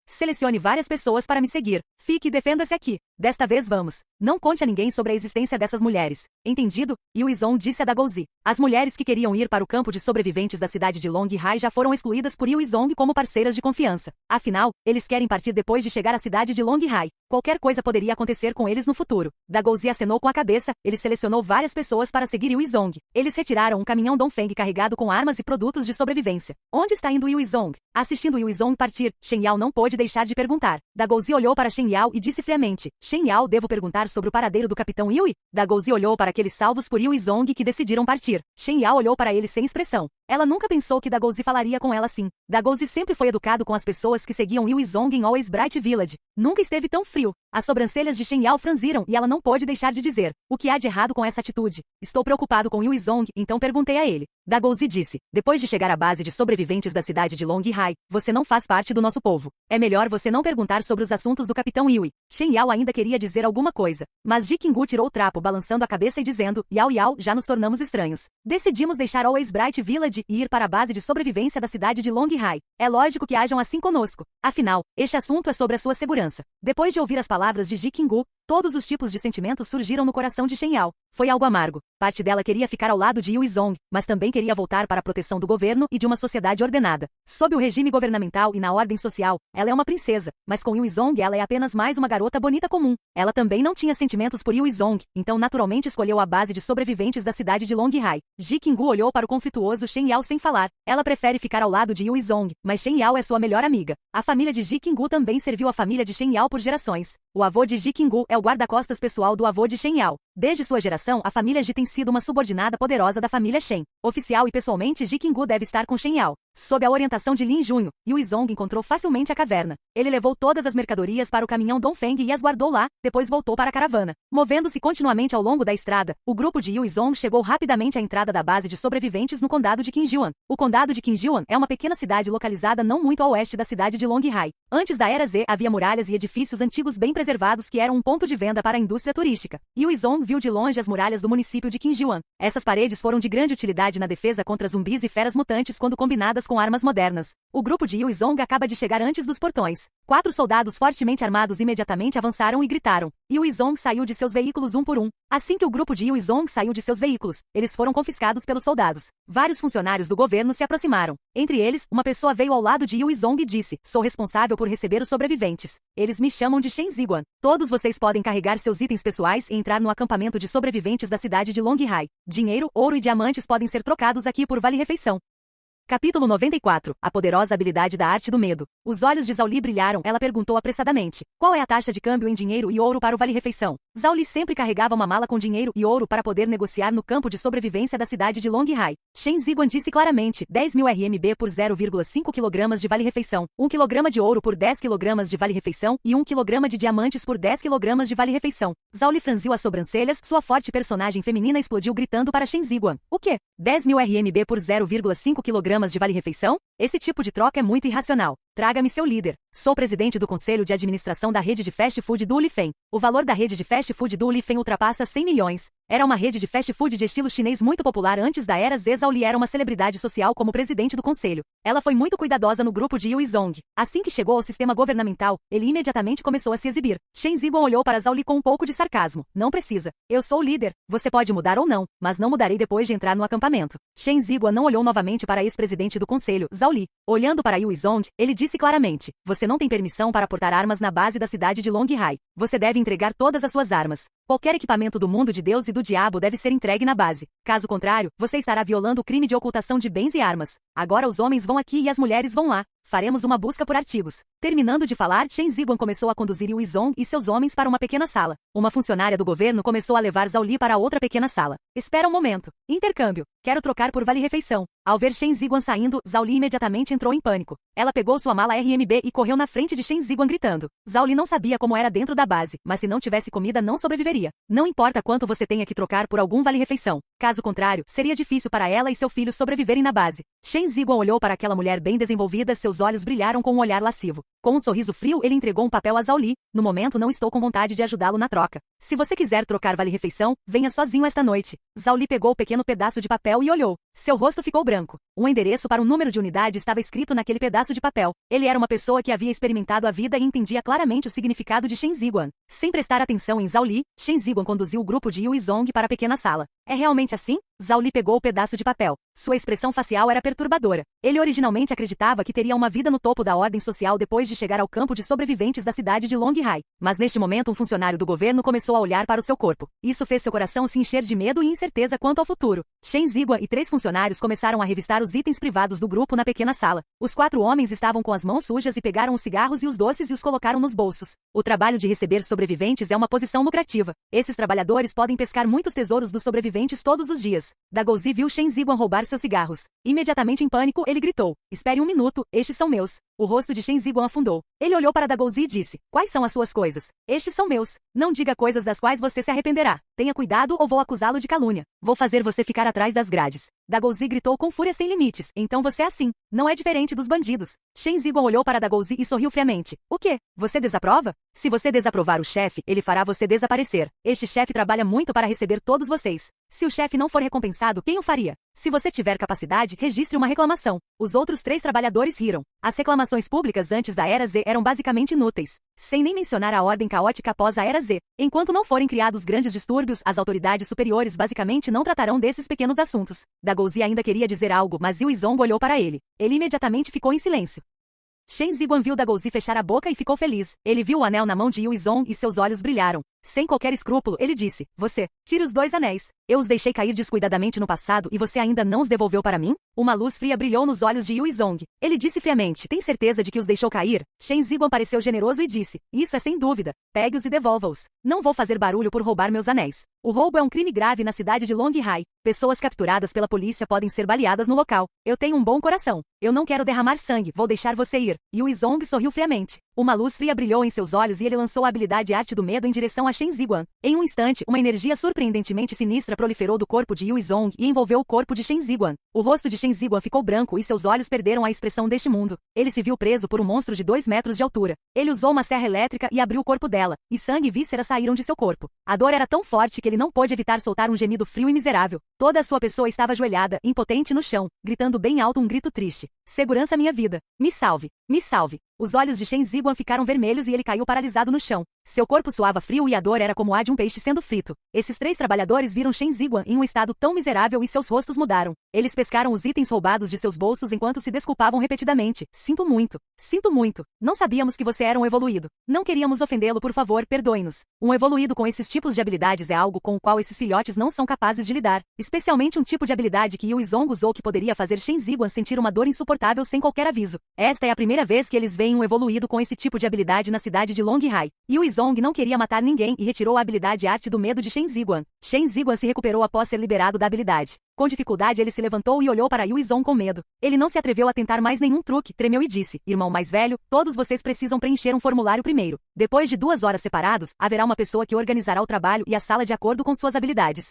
A: Selecione várias pessoas para me seguir. Fique e defenda-se aqui. Desta vez vamos. Não conte a ninguém sobre a existência dessas mulheres. Entendido? Yu Izong disse a Dagouzi. As mulheres que queriam ir para o campo de sobreviventes da cidade de Longhai já foram excluídas por Yu Izong como parceiras de confiança. Afinal, eles querem partir depois de chegar à cidade de Longhai. Qualquer coisa poderia acontecer com eles no futuro. Dagouzi acenou com a cabeça. Ele selecionou várias pessoas para seguir Yu Izong. Eles retiraram um caminhão Dongfeng carregado com armas e produtos de sobrevivência. Onde está indo Yu Izong? Assistindo Yu Izong partir, Shen Yao não pôde deixar de perguntar. Dagouzi olhou para Shen Yao e disse friamente: Shen Yao, devo perguntar sobre o paradeiro do Capitão Yui? Dagouzi olhou para aqueles salvos por Yu Izong que decidiram partir. Shen Yao olhou para ele sem expressão. Ela nunca pensou que Dagouzi falaria com ela assim. Dagouzi sempre foi educado com as pessoas que seguiam Yu Izong em Always Bright Village. Nunca esteve tão frio. As sobrancelhas de Shen Yao franziram e ela não pôde deixar de dizer: o que há de errado com essa atitude? Estou preocupado com Yu Izong, então perguntei a ele. Dagouzi disse: depois de chegar à base de sobreviventes da cidade de Longhai, você não faz parte do nosso povo. É melhor você não perguntar sobre os assuntos do Capitão Yui. Shen Yao ainda queria dizer alguma coisa, mas Ji Qinggu tirou o trapo balançando a cabeça e dizendo: Yao Yao, já nos tornamos estranhos. Decidimos deixar Always Bright Village e ir para a base de sobrevivência da cidade de Longhai. É lógico que hajam assim conosco. Afinal, este assunto é sobre a sua segurança. Depois de ouvir as palavras de Ji Qinggu, todos os tipos de sentimentos surgiram no coração de Shen Yao. Foi algo amargo. Parte dela queria ficar ao lado de Yu Izong, mas também queria voltar para a proteção do governo e de uma sociedade ordenada. Sob o regime governamental e na ordem social, ela é uma princesa, mas com Yu Izong ela é apenas mais uma garota bonita comum. Ela também não tinha sentimentos por Yu Izong, então naturalmente escolheu a base de sobreviventes da cidade de Longhai. Ji Qinggu olhou para o conflituoso Shen Yao sem falar. Ela prefere ficar ao lado de Yu Izong, mas Shen Yao é sua melhor amiga. A família de Ji Qinggu também serviu a família de Shen Yao por gerações. O avô de Ji Qinggu é o guarda-costas pessoal do avô de Shen Yao. Desde sua geração, a família Ji tem sido uma subordinada poderosa da família Shen. Oficial e pessoalmente, Ji Qinggu deve estar com Shen Yao. Sob a orientação de Lin Junho, Yu Izong encontrou facilmente a caverna. Ele levou todas as mercadorias para o caminhão Dongfeng e as guardou lá, depois voltou para a caravana. Movendo-se continuamente ao longo da estrada, o grupo de Yu Izong chegou rapidamente à entrada da base de sobreviventes no condado de Qinjiuan. O condado de Qinjiuan é uma pequena cidade localizada não muito a oeste da cidade de Longhai. Antes da Era Z, havia muralhas e edifícios antigos bem preservados que eram um ponto de venda para a indústria turística. Yu Izong viu de longe as muralhas do município de Qinjiuan. Essas paredes foram de grande utilidade na defesa contra zumbis e feras mutantes quando combinadas com armas modernas. O grupo de Yu Izong acaba de chegar antes dos portões. 4 soldados fortemente armados imediatamente avançaram e gritaram. Yu Izong saiu de seus veículos um por um. Assim que o grupo de Yu Izong saiu de seus veículos, eles foram confiscados pelos soldados. Vários funcionários do governo se aproximaram. Entre eles, uma pessoa veio ao lado de Yu Izong e disse: sou responsável por receber os sobreviventes. Eles me chamam de Shen Ziguan. Todos vocês podem carregar seus itens pessoais e entrar no acampamento de sobreviventes da cidade de Longhai. Dinheiro, ouro e diamantes podem ser trocados aqui por vale-refeição. Capítulo 94. A poderosa habilidade da arte do medo. Os olhos de Zhao Li brilharam. Ela perguntou apressadamente: qual é a taxa de câmbio em dinheiro e ouro para o vale-refeição? Zhao Li sempre carregava uma mala com dinheiro e ouro para poder negociar no campo de sobrevivência da cidade de Longhai. Shen Ziguan disse claramente: 10.000 RMB por 0,5 kg de vale-refeição, 1 kg de ouro por 10 kg de vale-refeição e 1 kg de diamantes por 10 kg de vale-refeição. Zhao Li franziu as sobrancelhas, sua forte personagem feminina explodiu gritando para Shen Ziguan: o quê? 10.000 RMB por 0,5 kg de vale-refeição? Esse tipo de troca é muito irracional. Traga-me seu líder. Sou presidente do conselho de administração da rede de fast food do Ulifeng. O valor da rede de fast food do Ulifeng ultrapassa 100 milhões. Era uma rede de fast food de estilo chinês muito popular antes da Era Z. Zhao Li era uma celebridade social como presidente do conselho. Ela foi muito cuidadosa no grupo de Yu Izong. Assim que chegou ao sistema governamental, ele imediatamente começou a se exibir. Shen Ziguan olhou para Zhao Li com um pouco de sarcasmo. Não precisa. Eu sou o líder. Você pode mudar ou não, mas não mudarei depois de entrar no acampamento. Shen Ziguan não olhou novamente para a ex-presidente do conselho, Zhao Li. Olhando para Yu Izong, ele disse claramente: você não tem permissão para portar armas na base da cidade de Longhai. Você deve entregar todas as suas armas. Qualquer equipamento do mundo de Deus e do diabo deve ser entregue na base. Caso contrário, você estará violando o crime de ocultação de bens e armas. Agora os homens vão aqui e as mulheres vão lá. Faremos uma busca por artigos. Terminando de falar, Shen Ziguan começou a conduzir Yu Izong e seus homens para uma pequena sala. Uma funcionária do governo começou a levar Zhao Li para outra pequena sala. Espera um momento. Intercâmbio. Quero trocar por vale-refeição. Ao ver Shen Ziguan saindo, Zhao Li imediatamente entrou em pânico. Ela pegou sua mala RMB e correu na frente de Shen Ziguan gritando. Zhao Li não sabia como era dentro da base, mas se não tivesse comida não sobreviveria. Não importa quanto você tenha que trocar por algum vale-refeição. Caso contrário, seria difícil para ela e seu filho sobreviverem na base. Shen Ziguan olhou para aquela mulher bem desenvolvida, seus olhos brilharam com um olhar lascivo. Com um sorriso frio, ele entregou um papel a Zhao Li. No momento não estou com vontade de ajudá-lo na troca. Se você quiser trocar vale-refeição, venha sozinho esta noite. Zhao Li pegou o pequeno pedaço de papel e olhou. Seu rosto ficou branco. Um endereço para um número de unidade estava escrito naquele pedaço de papel. Ele era uma pessoa que havia experimentado a vida e entendia claramente o significado de Shen Ziguan. Sem prestar atenção em Zhao Li, Shen Ziguan conduziu o grupo de Yu Izong para a pequena sala. É realmente assim? Zhao Li pegou o pedaço de papel. Sua expressão facial era perturbadora. Ele originalmente acreditava que teria uma vida no topo da ordem social depois de chegar ao campo de sobreviventes da cidade de Longhai. Mas neste momento um funcionário do governo começou a olhar para o seu corpo. Isso fez seu coração se encher de medo e incerteza quanto ao futuro. Shen Ziguan e 3 funcionários começaram a revistar os itens privados do grupo na pequena sala. Os 4 homens estavam com as mãos sujas e pegaram os cigarros e os doces e os colocaram nos bolsos. O trabalho de receber sobreviventes é uma posição lucrativa. Esses trabalhadores podem pescar muitos tesouros dos sobreviventes todos os dias. Dagouzi viu Shen Ziguan roubar seus cigarros. Imediatamente em pânico, ele gritou. Espere um minuto, estes são meus. O rosto de Shen Ziguan afundou. Ele olhou para Dagouzi e disse. Quais são as suas coisas? Estes são meus. Não diga coisas das quais você se arrependerá. Tenha cuidado ou vou acusá-lo de calúnia. Vou fazer você ficar atrás das grades. Dagouzi gritou com fúria sem limites. Então você é assim. Não é diferente dos bandidos. Shen Ziguan olhou para Dagouzi e sorriu friamente. O quê? Você desaprova? Se você desaprovar o chefe, ele fará você desaparecer. Este chefe trabalha muito para receber todos vocês. Se o chefe não for recompensado, quem o faria? Se você tiver capacidade, registre uma reclamação. Os outros 3 trabalhadores riram. As reclamações públicas antes da Era Z eram basicamente inúteis. Sem nem mencionar a ordem caótica após a Era Z. Enquanto não forem criados grandes distúrbios, as autoridades superiores basicamente não tratarão desses pequenos assuntos. Dagouzi ainda queria dizer algo, mas Yu Izong olhou para ele. Ele imediatamente ficou em silêncio. Shen Ziguan viu Dagouzi fechar a boca e ficou feliz. Ele viu o anel na mão de Yu Izong e seus olhos brilharam. Sem qualquer escrúpulo, ele disse, você, tire os 2 anéis. Eu os deixei cair descuidadamente no passado e você ainda não os devolveu para mim? Uma luz fria brilhou nos olhos de Yu Izong. Ele disse friamente, tem certeza de que os deixou cair? Shen Ziguan pareceu generoso e disse, isso é sem dúvida. Pegue-os e devolva-os. Não vou fazer barulho por roubar meus anéis. O roubo é um crime grave na cidade de Longhai. Pessoas capturadas pela polícia podem ser baleadas no local. Eu tenho um bom coração. Eu não quero derramar sangue, vou deixar você ir. Yu Izong sorriu friamente. Uma luz fria brilhou em seus olhos e ele lançou a habilidade Arte do Medo em direção a Shen Ziguan. Em um instante, uma energia surpreendentemente sinistra proliferou do corpo de Yu Izong e envolveu o corpo de Shen Ziguan. O rosto de Shen Ziguan ficou branco e seus olhos perderam a expressão deste mundo. Ele se viu preso por um monstro de 2 metros de altura. Ele usou uma serra elétrica e abriu o corpo dela, e sangue e vísceras saíram de seu corpo. A dor era tão forte que ele não pôde evitar soltar um gemido frio e miserável. Toda a sua pessoa estava ajoelhada, impotente no chão, gritando bem alto um grito triste. Segurança minha vida. Me salve. Me salve. Os olhos de Shen Ziguan ficaram vermelhos e ele caiu paralisado no chão. Seu corpo suava frio e a dor era como a de um peixe sendo frito. Esses 3 trabalhadores viram Shen Ziguan em um estado tão miserável e seus rostos mudaram. Eles pescaram os itens roubados de seus bolsos enquanto se desculpavam repetidamente. Sinto muito. Sinto muito. Não sabíamos que você era um evoluído. Não queríamos ofendê-lo, por favor, perdoe-nos. Um evoluído com esses tipos de habilidades é algo com o qual esses filhotes não são capazes de lidar. Especialmente um tipo de habilidade que Yu Izong usou que poderia fazer Shen Ziguan sentir uma dor insuportável sem qualquer aviso. Esta é a primeira vez que eles veem um evoluído com esse tipo de habilidade na cidade de Longhai. Yu Izong não queria matar ninguém e retirou a habilidade Arte do Medo de Shen Ziguan. Shen Ziguan se recuperou após ser liberado da habilidade. Com dificuldade ele se levantou e olhou para Yu Izong com medo. Ele não se atreveu a tentar mais nenhum truque, tremeu e disse, irmão mais velho, todos vocês precisam preencher um formulário primeiro. Depois de 2 horas separados, haverá uma pessoa que organizará o trabalho e a sala de acordo com suas habilidades.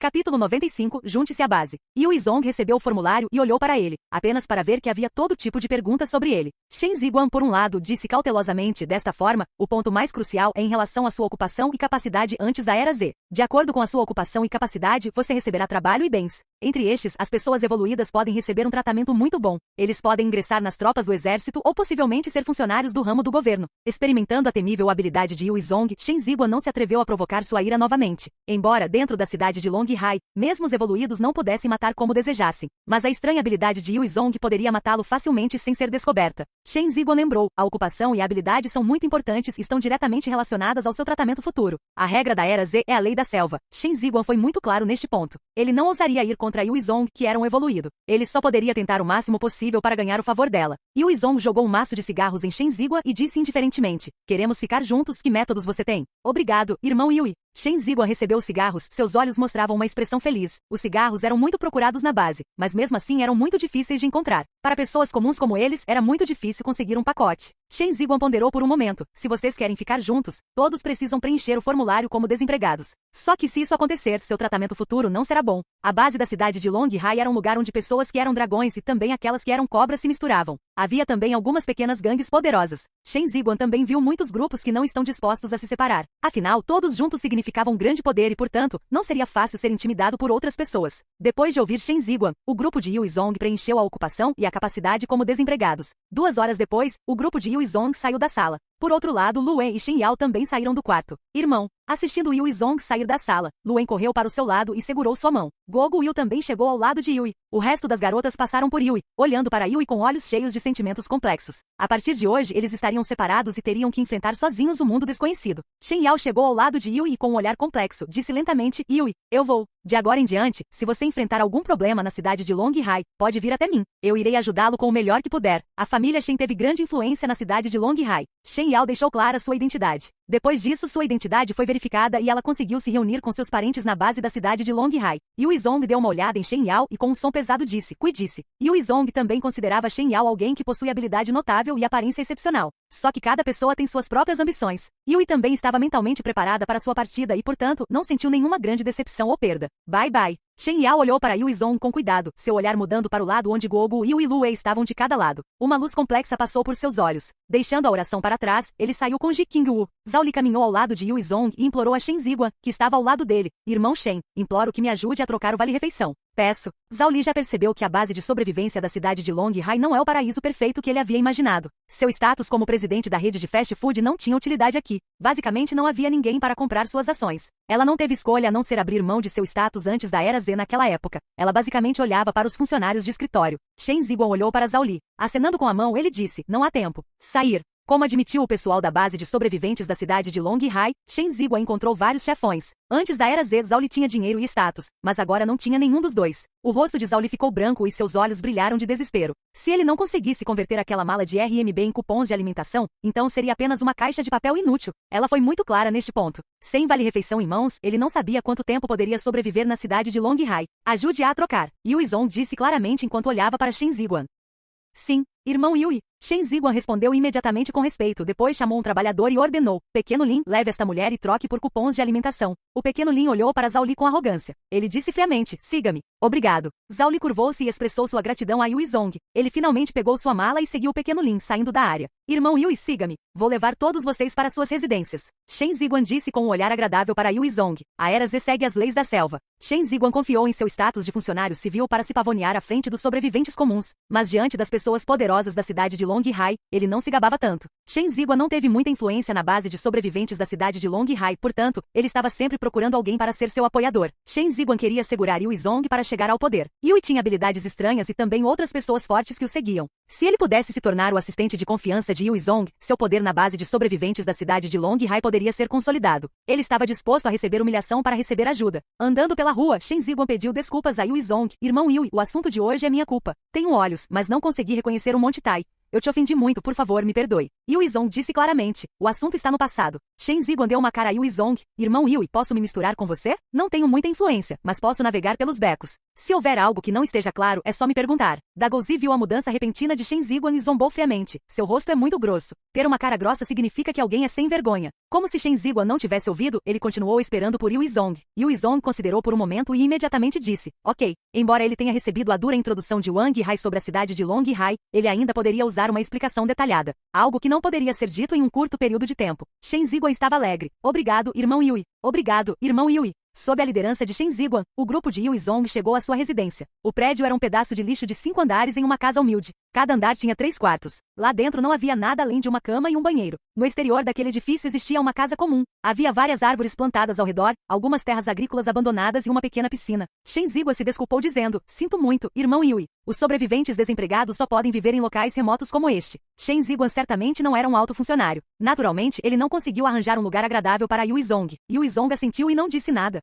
A: Capítulo 95, junte-se à base. Yu Izong recebeu o formulário e olhou para ele, apenas para ver que havia todo tipo de perguntas sobre ele. Shen Ziguan, por um lado, disse cautelosamente, desta forma, o ponto mais crucial é em relação à sua ocupação e capacidade antes da Era Z. De acordo com a sua ocupação e capacidade, você receberá trabalho e bens. Entre estes, as pessoas evoluídas podem receber um tratamento muito bom. Eles podem ingressar nas tropas do exército ou possivelmente ser funcionários do ramo do governo. Experimentando a temível habilidade de Yu Izong, Shen Ziguan não se atreveu a provocar sua ira novamente. Embora, dentro da cidade de Longhai, Hai, mesmo os evoluídos não pudessem matar como desejassem. Mas a estranha habilidade de Yuizong poderia matá-lo facilmente sem ser descoberta. Shen Ziguan lembrou, a ocupação e a habilidade são muito importantes e estão diretamente relacionadas ao seu tratamento futuro. A regra da Era Z é a lei da selva. Shen Ziguan foi muito claro neste ponto. Ele não ousaria ir contra Yuizong, que era um evoluído. Ele só poderia tentar o máximo possível para ganhar o favor dela. Yuizong jogou um maço de cigarros em Shen Ziguan e disse indiferentemente: "Queremos ficar juntos, que métodos você tem?" "Obrigado, irmão Yui." Shen Ziguan recebeu os cigarros, seus olhos mostravam uma expressão feliz. Os cigarros eram muito procurados na base, mas mesmo assim eram muito difíceis de encontrar. Para pessoas comuns como eles, era muito difícil conseguir um pacote. Shen Ziguan ponderou por um momento: se vocês querem ficar juntos, todos precisam preencher o formulário como desempregados. Só que se isso acontecer, seu tratamento futuro não será bom. A base da cidade de Long Hai era um lugar onde pessoas que eram dragões e também aquelas que eram cobras se misturavam. Havia também algumas pequenas gangues poderosas. Shen Ziguan também viu muitos grupos que não estão dispostos a se separar. Afinal, todos juntos significavam grande poder e, portanto, não seria fácil ser intimidado por outras pessoas. Depois de ouvir Shen Ziguan, o grupo de Yuizong preencheu a ocupação e a capacidade como desempregados. 2 horas depois, o grupo de Yuizong saiu da sala. Por outro lado, Luen e Shen Yao também saíram do quarto. "Irmão." Assistindo Yuizong sair da sala, Luen correu para o seu lado e segurou sua mão. Gogo Yu também chegou ao lado de Yui. O resto das garotas passaram por Yui, olhando para Yui com olhos cheios de sentimentos complexos. A partir de hoje, eles estariam separados e teriam que enfrentar sozinhos o mundo desconhecido. Shen Yao chegou ao lado de Yui e com um olhar complexo, disse lentamente: "Yui, eu vou. De agora em diante, se você enfrentar algum problema na cidade de Long Hai, pode vir até mim. Eu irei ajudá-lo com o melhor que puder." A família Shen teve grande influência na cidade de Long Hai. Shen Yao deixou clara sua identidade. Depois disso, sua identidade foi verificada e ela conseguiu se reunir com seus parentes na base da cidade de Long Hai. Yuizong deu uma olhada em Shen Yao e com um som pesado disse: "Cuide-se." Yuizong também considerava Shen Yao alguém que possui habilidade notável e aparência excepcional. Só que cada pessoa tem suas próprias ambições. Yui também estava mentalmente preparada para sua partida e, portanto, não sentiu nenhuma grande decepção ou perda. Bye bye. Shen Yao olhou para Yuizong com cuidado, seu olhar mudando para o lado onde Gogo, Yu e Lue estavam de cada lado. Uma luz complexa passou por seus olhos. Deixando a oração para trás, ele saiu com Ji Qingwu. Zhao Li caminhou ao lado de Yuizong e implorou a Shen Ziguan, que estava ao lado dele: "Irmão Shen, imploro que me ajude a trocar o vale-refeição." "Peço." Zhao Li já percebeu que a base de sobrevivência da cidade de Long Hai não é o paraíso perfeito que ele havia imaginado. Seu status como presidente da rede de fast food não tinha utilidade aqui. Basicamente não havia ninguém para comprar suas ações. Ela não teve escolha a não ser abrir mão de seu status antes da Era Z naquela época. Ela basicamente olhava para os funcionários de escritório. Shen Ziguan olhou para Zhao Li. Acenando com a mão, ele disse: "Não há tempo." Sair. Como admitiu o pessoal da base de sobreviventes da cidade de Long Hai, Shen Ziguan encontrou vários chefões. Antes da Era Z, Zhao Li tinha dinheiro e status, mas agora não tinha nenhum dos dois. O rosto de Zhao Li ficou branco e seus olhos brilharam de desespero. Se ele não conseguisse converter aquela mala de RMB em cupons de alimentação, então seria apenas uma caixa de papel inútil. Ela foi muito clara neste ponto. Sem vale-refeição em mãos, ele não sabia quanto tempo poderia sobreviver na cidade de Long Hai. "Ajude-a a trocar." Yuizong disse claramente enquanto olhava para Shen Ziguan. "Sim, irmão Yui." Shen Ziguan respondeu imediatamente com respeito, depois chamou um trabalhador e ordenou: "Pequeno Lin, leve esta mulher e troque por cupons de alimentação." O pequeno Lin olhou para Zhao Li com arrogância. Ele disse friamente: "Siga-me." "Obrigado." Zhao Li curvou-se e expressou sua gratidão a Yuizong. Ele finalmente pegou sua mala e seguiu o pequeno Lin saindo da área. "Irmão Yui, siga-me. Vou levar todos vocês para suas residências." Shen Ziguan disse com um olhar agradável para Yuizong. A Era Z segue as leis da selva. Shen Ziguan confiou em seu status de funcionário civil para se pavonear à frente dos sobreviventes comuns. Mas diante das pessoas poderosas da cidade de Long Hai, ele não se gabava tanto. Shen Ziguan não teve muita influência na base de sobreviventes da cidade de Long Hai, portanto, ele estava sempre procurando alguém para ser seu apoiador. Shen Ziguan queria segurar Yuizong para chegar ao poder. Yui tinha habilidades estranhas e também outras pessoas fortes que o seguiam. Se ele pudesse se tornar o assistente de confiança de Yuizong, seu poder na base de sobreviventes da cidade de Long Hai poderia ser consolidado. Ele estava disposto a receber humilhação para receber ajuda. Andando pela rua, Shen Ziguan pediu desculpas a Yuizong. "Irmão Yui, o assunto de hoje é minha culpa. Tenho olhos, mas não consegui reconhecer o Monte Tai. Eu te ofendi muito, por favor, me perdoe." Yuizong disse claramente: "O assunto está no passado." Shen Ziguan deu uma cara a Yuizong. "Irmão Yui, posso me misturar com você? Não tenho muita influência, mas posso navegar pelos becos. Se houver algo que não esteja claro, é só me perguntar." Dagouzi viu a mudança repentina de Shen Ziguan e zombou friamente. Seu rosto é muito grosso. Ter uma cara grossa significa que alguém é sem vergonha. Como se Shen Ziguan não tivesse ouvido, ele continuou esperando por Yuizong. Yuizong considerou por um momento e imediatamente disse: "Ok." Embora ele tenha recebido a dura introdução de Wang Hai sobre a cidade de Long Hai, ele ainda poderia usar uma explicação detalhada. Algo que não poderia ser dito em um curto período de tempo. Shen Ziguan estava alegre. "Obrigado, irmão Yui." "Obrigado, irmão Yui." Sob a liderança de Shen Ziguan, o grupo de Yu e Zong chegou à sua residência. O prédio era um pedaço de lixo de 5 andares em uma casa humilde. Cada andar tinha 3 quartos. Lá dentro não havia nada além de uma cama e um banheiro. No exterior daquele edifício existia uma casa comum. Havia várias árvores plantadas ao redor, algumas terras agrícolas abandonadas e uma pequena piscina. Shen Ziguan se desculpou dizendo: "Sinto muito, irmão Yui. Os sobreviventes desempregados só podem viver em locais remotos como este." Shen Ziguan certamente não era um alto funcionário. Naturalmente, ele não conseguiu arranjar um lugar agradável para Yui Zong. Yui Zong assentiu e não disse nada.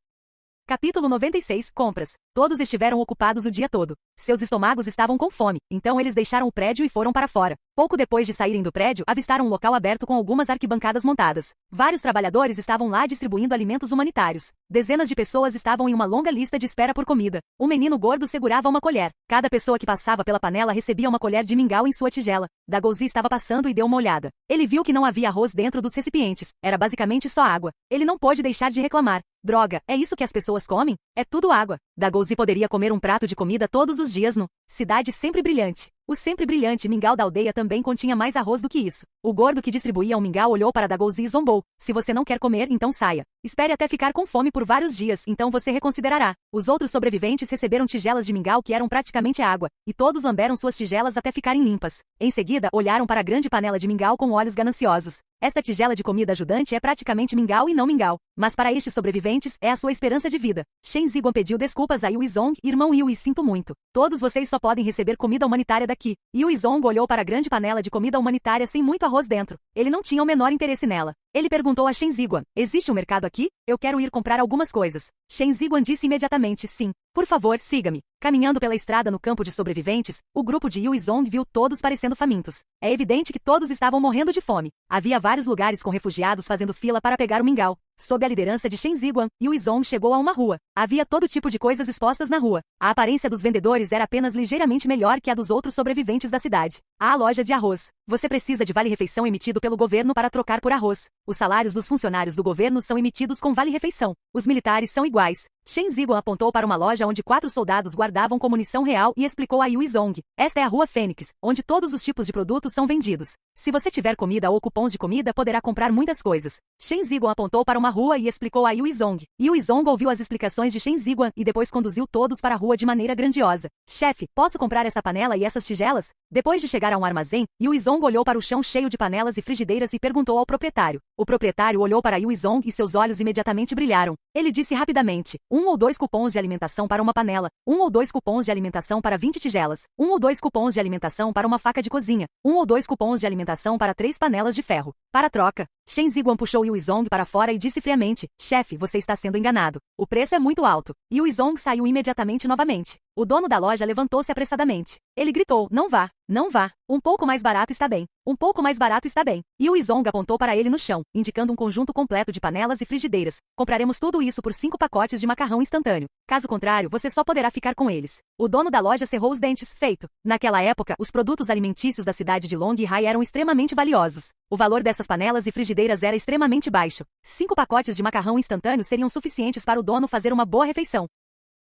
A: Capítulo 96 Compras. Todos estiveram ocupados o dia todo. Seus estômagos estavam com fome, então eles deixaram o prédio e foram para fora. Pouco depois de saírem do prédio, avistaram um local aberto com algumas arquibancadas montadas. Vários trabalhadores estavam lá distribuindo alimentos humanitários. Dezenas de pessoas estavam em uma longa lista de espera por comida. Um menino gordo segurava uma colher. Cada pessoa que passava pela panela recebia uma colher de mingau em sua tigela. Dagozi estava passando e deu uma olhada. Ele viu que não havia arroz dentro dos recipientes. Era basicamente só água. Ele não pôde deixar de reclamar. Droga, é isso que as pessoas comem? É tudo água. Dagozi poderia comer um prato de comida todos os dias no Cidade Sempre Brilhante. O sempre brilhante mingau da aldeia também continha mais arroz do que isso. O gordo que distribuía o mingau olhou para Dagozi e zombou. "Se você não quer comer, então saia. Espere até ficar com fome por vários dias, então você reconsiderará." Os outros sobreviventes receberam tigelas de mingau que eram praticamente água, e todos lamberam suas tigelas até ficarem limpas. Em seguida, olharam para a grande panela de mingau com olhos gananciosos. Esta tigela de comida ajudante é praticamente mingau e não mingau, mas para estes sobreviventes é a sua esperança de vida. Shen Ziguan pediu desculpas a Yui Zong: "Irmão Yui, sinto muito. Todos vocês só podem receber comida humanitária daqui." Yui Zong olhou para a grande panela de comida humanitária sem muito arroz dentro. Ele não tinha o menor interesse nela. Ele perguntou a Shen Ziguan: "Existe um mercado aqui? Eu quero ir comprar algumas coisas." Shen Ziguan disse imediatamente: "Sim. Por favor, siga-me." Caminhando pela estrada no campo de sobreviventes, o grupo de Yui Zong viu todos parecendo famintos. É evidente que todos estavam morrendo de fome. Havia vários lugares com refugiados fazendo fila para pegar o mingau. Sob a liderança de Shen Ziguan, Yui Zong chegou a uma rua. Havia todo tipo de coisas expostas na rua. A aparência dos vendedores era apenas ligeiramente melhor que a dos outros sobreviventes da cidade. Há a loja de arroz. Você precisa de vale-refeição emitido pelo governo para trocar por arroz. Os salários dos funcionários do governo são emitidos com vale-refeição. Os militares são iguais. Shen Ziguan apontou para uma loja onde 4 soldados guardavam com munição real e explicou a Yui Zong: "Esta é a Rua Fênix, onde todos os tipos de produtos são vendidos. Se você tiver comida ou cupons de comida, poderá comprar muitas coisas." Shen Ziguan apontou para uma rua e explicou a Yui Zong. Yui Zong ouviu as explicações de Shen Ziguan e depois conduziu todos para a rua de maneira grandiosa. "Chefe, posso comprar essa panela e essas tigelas?" Depois de chegar a um armazém, Yui Zong olhou para o chão cheio de panelas e frigideiras e perguntou ao proprietário. O proprietário olhou para Yui Zong e seus olhos imediatamente brilharam. Ele disse rapidamente: 1 ou 2 cupons de alimentação para uma panela, 1 ou 2 cupons de alimentação para 20 tigelas, 1 ou 2 cupons de alimentação para uma faca de cozinha, 1 ou 2 cupons de alimentação para 3 panelas de ferro. Para troca." Shen Ziguan puxou Yui Zong para fora e disse friamente: "Chefe, você está sendo enganado. O preço é muito alto." Yui Zong saiu imediatamente novamente. O dono da loja levantou-se apressadamente. Ele gritou: "Não vá, não vá. Um pouco mais barato está bem. Um pouco mais barato está bem." Yui Zong apontou para ele no chão, indicando um conjunto completo de panelas e frigideiras. "Compraremos tudo isso por 5 pacotes de macarrão instantâneo. Caso contrário, você só poderá ficar com eles." O dono da loja cerrou os dentes. Feito. Naquela época, os produtos alimentícios da cidade de Longhai eram extremamente valiosos. O valor dessas panelas e frigideiras era extremamente baixo. 5 pacotes de macarrão instantâneo seriam suficientes para o dono fazer uma boa refeição.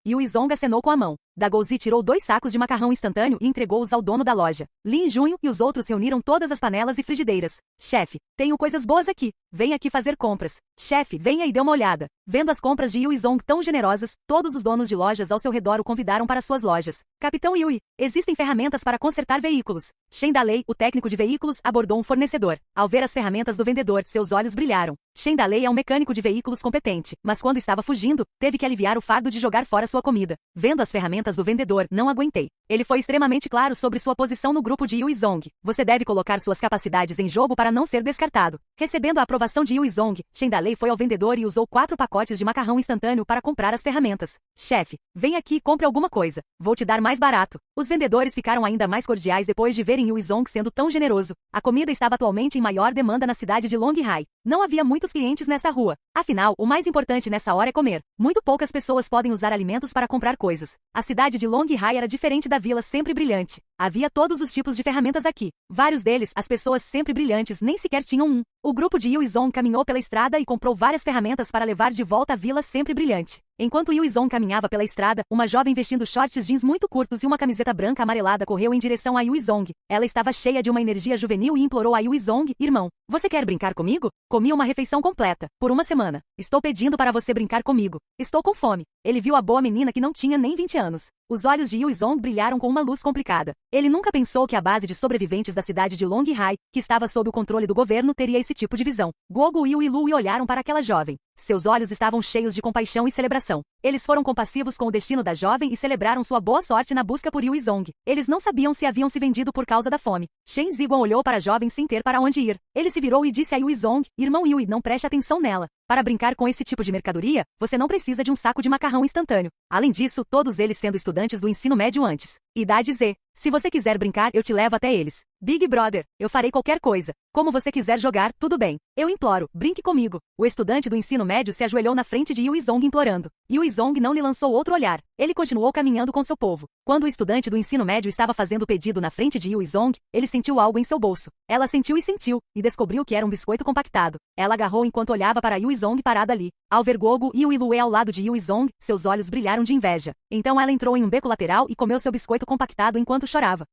A: Yui Zong acenou com a mão. Dagozi tirou 2 sacos de macarrão instantâneo e entregou-os ao dono da loja. Lin Junho e os outros reuniram todas as panelas e frigideiras. "Chefe, tenho coisas boas aqui. Venha aqui fazer compras." "Chefe, venha e dê uma olhada." Vendo as compras de Yui Zong tão generosas, todos os donos de lojas ao seu redor o convidaram para suas lojas. "Capitão Yui, existem ferramentas para consertar veículos." Shen Dalei, o técnico de veículos, abordou um fornecedor. Ao ver as ferramentas do vendedor, seus olhos brilharam. Shen Dalei é um mecânico de veículos competente, mas quando estava fugindo, teve que aliviar o fardo de jogar fora sua comida. Vendo as ferramentas do vendedor, não aguentei. Ele foi extremamente claro sobre sua posição no grupo de Yui Zong. Você deve colocar suas capacidades em jogo para não ser descartado. Recebendo a aprovação de Yui Zong, Shen Dalei foi ao vendedor e usou 4 pacotes de macarrão instantâneo para comprar as ferramentas. "Chefe, vem aqui e compre alguma coisa. Vou te dar mais barato." Os vendedores ficaram ainda mais cordiais depois de verem Yui Zong sendo tão generoso. A comida estava atualmente em maior demanda na cidade de Longhai. Não havia muitos clientes nessa rua. Afinal, o mais importante nessa hora é comer. Muito poucas pessoas podem usar alimentos para comprar coisas. A cidade de Longhai era diferente da vila sempre brilhante. Havia todos os tipos de ferramentas aqui. Vários deles, as pessoas sempre brilhantes, nem sequer tinham um. O grupo de Yuizong caminhou pela estrada e comprou várias ferramentas para levar de volta à vila sempre brilhante. Enquanto Yuizong caminhava pela estrada, uma jovem vestindo shorts jeans muito curtos e uma camiseta branca amarelada correu em direção a Yuizong. Ela estava cheia de uma energia juvenil e implorou a Yuizong: irmão, você quer brincar comigo? Comi uma refeição completa, por uma semana. Estou pedindo para você brincar comigo. Estou com fome. Ele viu a boa menina que não tinha nem 20 anos. Os olhos de Yuizong brilharam com uma luz complicada. Ele nunca pensou que a base de sobreviventes da cidade de Longhai, que estava sob o controle do governo, teria esse tipo de visão. Guogu e Lui olharam para aquela jovem. Seus olhos estavam cheios de compaixão e celebração. Eles foram compassivos com o destino da jovem e celebraram sua boa sorte na busca por Yuizong. Eles não sabiam se haviam se vendido por causa da fome. Shen Ziguan olhou para a jovem sem ter para onde ir. Ele se virou e disse a Yuizong: irmão Yui, não preste atenção nela. Para brincar com esse tipo de mercadoria, você não precisa de um saco de macarrão instantâneo. Além disso, todos eles sendo estudantes do ensino médio antes. Idade Z. Se você quiser brincar, eu te levo até eles. Big Brother, eu farei qualquer coisa. Como você quiser jogar, tudo bem. Eu imploro, brinque comigo. O estudante do ensino médio se ajoelhou na frente de Yuizong implorando. Yuizong não lhe lançou outro olhar. Ele continuou caminhando com seu povo. Quando o estudante do ensino médio estava fazendo o pedido na frente de Yuizong, ele sentiu algo em seu bolso. Ela sentiu, e descobriu que era um biscoito compactado. Ela agarrou enquanto olhava para Yuizong parada ali. Ao ver Guogu e Lue ao lado de Yuizong, seus olhos brilharam de inveja. Então ela entrou em um beco lateral e comeu seu biscoito compactado enquanto chorava.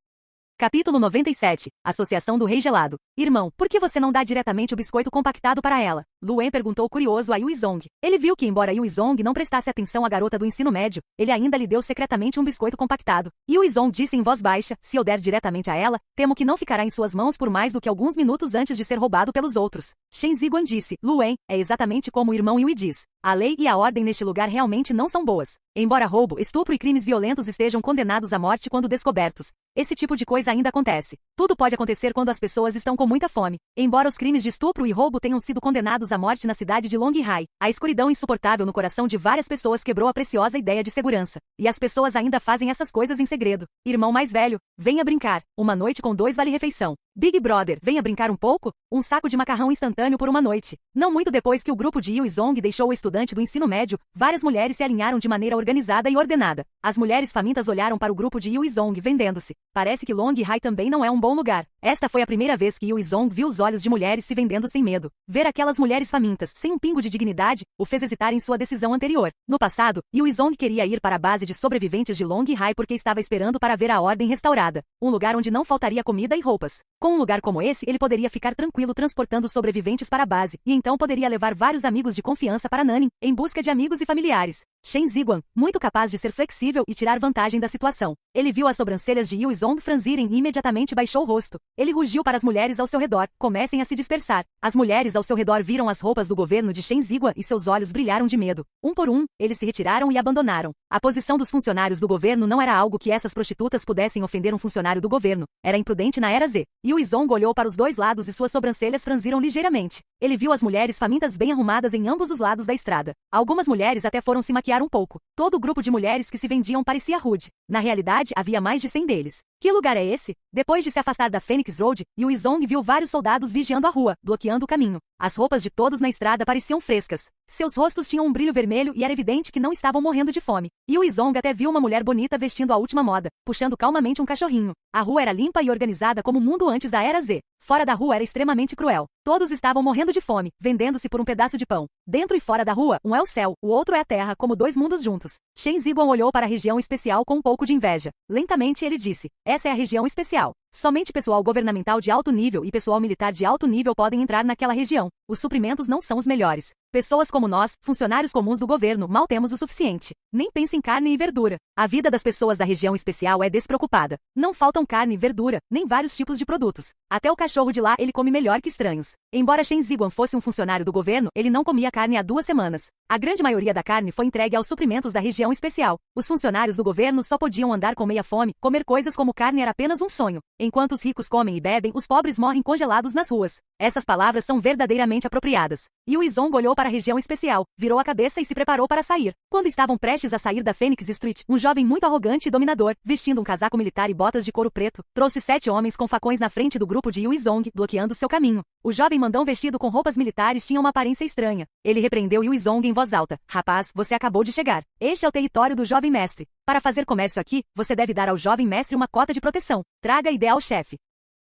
A: Capítulo 97. Associação do Rei Gelado. Irmão, por que você não dá diretamente o biscoito compactado para ela? Luen perguntou curioso a Yuizong. Ele viu que embora Yuizong não prestasse atenção à garota do ensino médio, ele ainda lhe deu secretamente um biscoito compactado. Yuizong disse em voz baixa: se eu der diretamente a ela, temo que não ficará em suas mãos por mais do que alguns minutos antes de ser roubado pelos outros. Shen Ziguan disse: Luen, é exatamente como o irmão Yui diz. A lei e a ordem neste lugar realmente não são boas. Embora roubo, estupro e crimes violentos estejam condenados à morte quando descobertos, esse tipo de coisa ainda acontece. Tudo pode acontecer quando as pessoas estão com muita fome. Embora os crimes de estupro e roubo tenham sido condenados à morte na cidade de Longhai, a escuridão insuportável no coração de várias pessoas quebrou a preciosa ideia de segurança. E as pessoas ainda fazem essas coisas em segredo. Irmão mais velho, venha brincar. Uma noite com 2 vale-refeição. Big Brother, venha brincar um pouco? Um saco de macarrão instantâneo por uma noite. Não muito depois que o grupo de Yuizong deixou o estudante do ensino médio, várias mulheres se alinharam de maneira organizada e ordenada. As mulheres famintas olharam para o grupo de Yuizong vendendo-se. Parece que Longhai também não é um bom lugar. Esta foi a primeira vez que Yuizong viu os olhos de mulheres se vendendo sem medo. Ver aquelas mulheres famintas, sem um pingo de dignidade, o fez hesitar em sua decisão anterior. No passado, Yuizong queria ir para a base de sobreviventes de Longhai porque estava esperando para ver a ordem restaurada. Um lugar onde não faltaria comida e roupas. Com um lugar como esse, ele poderia ficar tranquilo transportando sobreviventes para a base, e então poderia levar vários amigos de confiança para Nanning, em busca de amigos e familiares. Shen Ziguan, muito capaz de ser flexível e tirar vantagem da situação. Ele viu as sobrancelhas de Yuizong franzirem e imediatamente baixou o rosto. Ele rugiu para as mulheres ao seu redor: comecem a se dispersar. As mulheres ao seu redor viram as roupas do governo de Shen Ziguan e seus olhos brilharam de medo. Um por um, eles se retiraram e abandonaram. A posição dos funcionários do governo não era algo que essas prostitutas pudessem ofender um funcionário do governo. Era imprudente na era Z. Yuizong olhou para os dois lados e suas sobrancelhas franziram ligeiramente. Ele viu as mulheres famintas bem arrumadas em ambos os lados da estrada. Algumas mulheres até foram se maquiar um pouco. Todo o grupo de mulheres que se vendiam parecia rude. Na realidade, havia mais de 100 deles. Que lugar é esse? Depois de se afastar da Phoenix Road, Yuizong viu vários soldados vigiando a rua, bloqueando o caminho. As roupas de todos na estrada pareciam frescas. Seus rostos tinham um brilho vermelho e era evidente que não estavam morrendo de fome. Yuizong até viu uma mulher bonita vestindo a última moda, puxando calmamente um cachorrinho. A rua era limpa e organizada como o mundo antes da Era Z. Fora da rua era extremamente cruel. Todos estavam morrendo de fome, vendendo-se por um pedaço de pão. Dentro e fora da rua, um é o céu, o outro é a terra, como dois mundos juntos. Shen Ziguan olhou para a região especial com um pouco de inveja. Lentamente ele disse: essa é a região especial. Somente pessoal governamental de alto nível e pessoal militar de alto nível podem entrar naquela região. Os suprimentos não são os melhores. Pessoas como nós, funcionários comuns do governo, mal temos o suficiente. Nem pense em carne e verdura. A vida das pessoas da região especial é despreocupada. Não faltam carne, verdura, nem vários tipos de produtos. Até o cachorro de lá ele come melhor que estranhos. Embora Shen Ziguan fosse um funcionário do governo, ele não comia carne há 2 semanas. A grande maioria da carne foi entregue aos suprimentos da região especial. Os funcionários do governo só podiam andar com meia fome, comer coisas como carne era apenas um sonho. Enquanto os ricos comem e bebem, os pobres morrem congelados nas ruas. Essas palavras são verdadeiramente apropriadas. Yui Zong olhou para a região especial, virou a cabeça e se preparou para sair. Quando estavam prestes a sair da Phoenix Street, um jovem muito arrogante e dominador, vestindo um casaco militar e botas de couro preto, trouxe 7 homens com facões na frente do grupo de Yui Zong, bloqueando seu caminho. O jovem mandão vestido com roupas militares tinha uma aparência estranha. Ele repreendeu Yui Zong em voz alta. Rapaz, você acabou de chegar. Este é o território do jovem mestre. Para fazer comércio aqui, você deve dar ao jovem mestre uma cota de proteção. Traga a ideia ao chefe.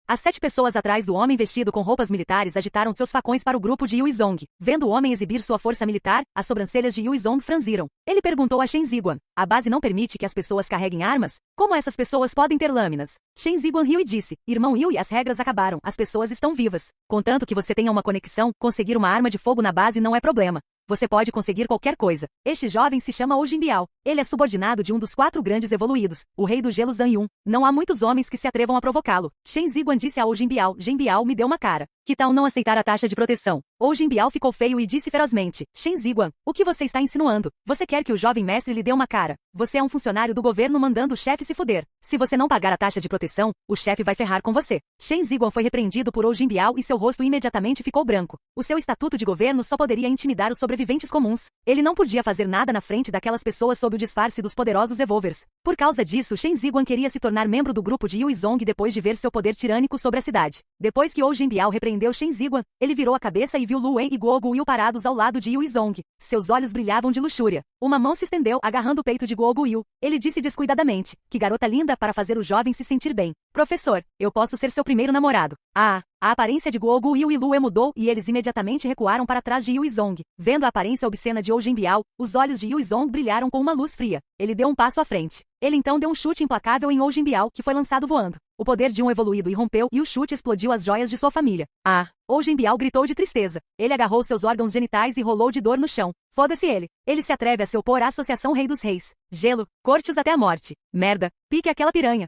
A: As 7 pessoas atrás do homem vestido com roupas militares agitaram seus facões para o grupo de Yui Zong. Vendo o homem exibir sua força militar, as sobrancelhas de Yui Zong franziram. Ele perguntou a Shen Ziguan. A base não permite que as pessoas carreguem armas? Como essas pessoas podem ter lâminas? Shen Ziguan riu e disse. Irmão Yui, as regras acabaram. As pessoas estão vivas. Contanto que você tenha uma conexão, conseguir uma arma de fogo na base não é problema. Você pode conseguir qualquer coisa. Este jovem se chama Ojin Biao. Ele é subordinado de um dos 4 grandes evoluídos, o rei do gelo Zhang Yun. Não há muitos homens que se atrevam a provocá-lo. Shen Ziguan disse a Ojin Biao. Shen Biao me deu uma cara. Que tal não aceitar a taxa de proteção? Ojin Biao ficou feio e disse ferozmente. Shen Ziguan, o que você está insinuando? Você quer que o jovem mestre lhe dê uma cara? Você é um funcionário do governo mandando o chefe se fuder. Se você não pagar a taxa de proteção, o chefe vai ferrar com você. Shen Ziguan foi repreendido por Ojin Biao e seu rosto imediatamente ficou branco. O seu estatuto de governo só poderia intimidar os sobreviventes comuns. Ele não podia fazer nada na frente daquelas pessoas sob o disfarce dos poderosos Evolvers. Por causa disso, Shen Ziguan queria se tornar membro do grupo de Yui Zong depois de ver seu poder tirânico sobre a cidade. Depois que Ojin Biao repreendeu Shen Ziguan, ele virou a cabeça e viu Lu Wen e Guo Guil parados ao lado de Yui Zong. Seus olhos brilhavam de luxúria. Uma mão se estendeu, agarrando o peito de Guo Guil. Ele disse descuidadamente, que garota linda para fazer o jovem se sentir bem. Professor, eu posso ser seu primeiro namorado. Ah, a aparência de Guo Guil e Lu Wen mudou e eles imediatamente recuaram para trás de Yui Zong. Vendo a aparência obscena de Ojin Biao, os olhos de Yui Zong brilharam com uma luz fria. Ele deu um passo à frente. Ele então deu um chute implacável em Ojin Biao, que foi lançado voando. O poder de um evoluído irrompeu e o chute explodiu as joias de sua família. Ah! Ojin Biao gritou de tristeza. Ele agarrou seus órgãos genitais e rolou de dor no chão. Foda-se ele. Ele se atreve a se opor à Associação Rei dos Reis. Gelo, cortes até a morte. Merda, pique aquela piranha.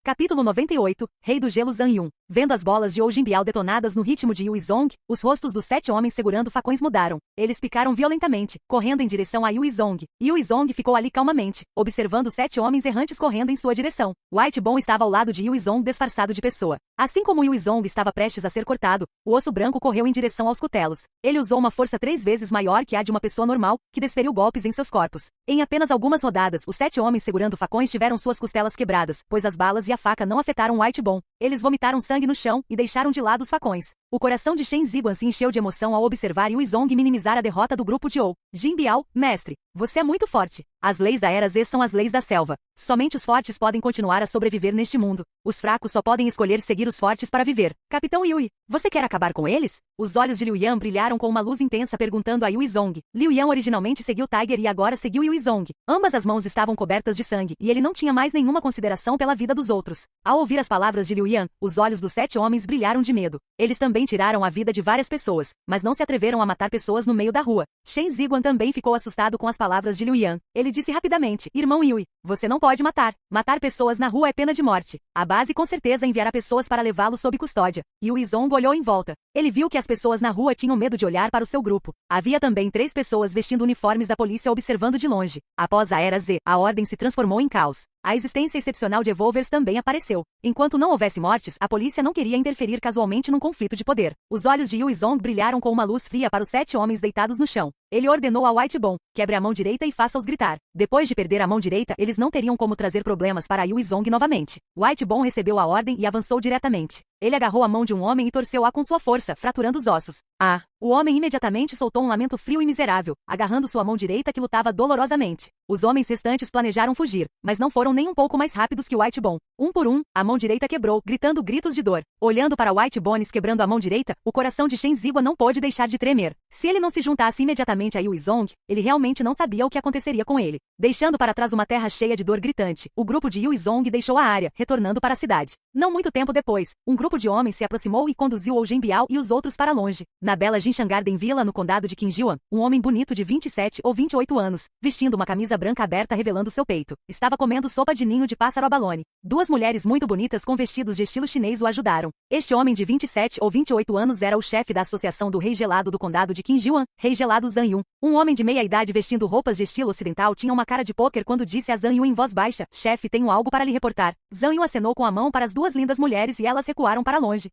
A: Capítulo 98, Rei do Gelo Zhang Yun. Vendo as bolas de Ojin Biao detonadas no ritmo de Yui Zong, os rostos dos 7 homens segurando facões mudaram. Eles picaram violentamente, correndo em direção a Yui Zong. Yui Zong ficou ali calmamente, observando os 7 homens errantes correndo em sua direção. White Bone estava ao lado de Yui Zong disfarçado de pessoa. Assim como Yui Zong estava prestes a ser cortado, o osso branco correu em direção aos cutelos. Ele usou uma força 3 vezes maior que a de uma pessoa normal, que desferiu golpes em seus corpos. Em apenas algumas rodadas, os 7 homens segurando facões tiveram suas costelas quebradas, pois as balas e a faca não afetaram White Bone. Eles vomitaram sangue no chão e deixaram de lado os facões. O coração de Shen Ziguan se encheu de emoção ao observar Yui Zong minimizar a derrota do grupo de Ou. Jin Biao, mestre, você é muito forte. As leis da Era Z são as leis da selva. Somente os fortes podem continuar a sobreviver neste mundo. Os fracos só podem escolher seguir os fortes para viver. Capitão Yui, você quer acabar com eles? Os olhos de Liu Yan brilharam com uma luz intensa perguntando a Yui Zong. Liu Yan originalmente seguiu Tiger e agora seguiu Yui Zong. Ambas as mãos estavam cobertas de sangue e ele não tinha mais nenhuma consideração pela vida dos outros. Ao ouvir as palavras de Liu Yan, os olhos dos 7 homens brilharam de medo. Eles também tiraram a vida de várias pessoas, mas não se atreveram a matar pessoas no meio da rua. Shen Ziguan também ficou assustado com as palavras de Liu Yan. Ele disse rapidamente, irmão Yui, você não pode matar. Matar pessoas na rua é pena de morte. A base com certeza enviará pessoas para levá-lo sob custódia. Yui Zong olhou em volta. Ele viu que as pessoas na rua tinham medo de olhar para o seu grupo. Havia também 3 pessoas vestindo uniformes da polícia observando de longe. Após a Era Z, a ordem se transformou em caos. A existência excepcional de Evolvers também apareceu. Enquanto não houvesse mortes, a polícia não queria interferir casualmente num conflito de poder. Os olhos de Yui Zong brilharam com uma luz fria para os 7 homens deitados no chão. Ele ordenou a White Bone, quebre a mão direita e faça-os gritar. Depois de perder a mão direita, eles não teriam como trazer problemas para Yui Zong novamente. White Bone recebeu a ordem e avançou diretamente. Ele agarrou a mão de um homem e torceu-a com sua força, fraturando os ossos. Ah! O homem imediatamente soltou um lamento frio e miserável, agarrando sua mão direita que lutava dolorosamente. Os homens restantes planejaram fugir, mas não foram nem um pouco mais rápidos que White Bone. Um por um, a mão direita quebrou, gritando gritos de dor. Olhando para White Bones quebrando a mão direita, o coração de Shen Ziguan não pôde deixar de tremer. Se ele não se juntasse imediatamente a Yui Zong, ele realmente não sabia o que aconteceria com ele. Deixando para trás uma terra cheia de dor gritante, o grupo de Yui Zong deixou a área, retornando para a cidade. Não muito tempo depois, um grupo de homens se aproximou e conduziu Ojin Biao e os outros para longe. Na bela Jinshan Garden Villa no condado de Qinjiuan, um homem bonito de 27 ou 28 anos, vestindo uma camisa branca aberta revelando seu peito, estava comendo sopa de ninho de pássaro abalone. Duas mulheres muito bonitas com vestidos de estilo chinês o ajudaram. Este homem de 27 ou 28 anos era o chefe da Associação do Rei Gelado do condado de Qinjiuan, Rei Gelado Zhang Yun. Um homem de meia idade vestindo roupas de estilo ocidental tinha uma cara de pôquer quando disse a Zhang Yun em voz baixa: chefe, tenho algo para lhe reportar. Zhang Yun acenou com a mão para as duas lindas mulheres e elas recuaram para longe.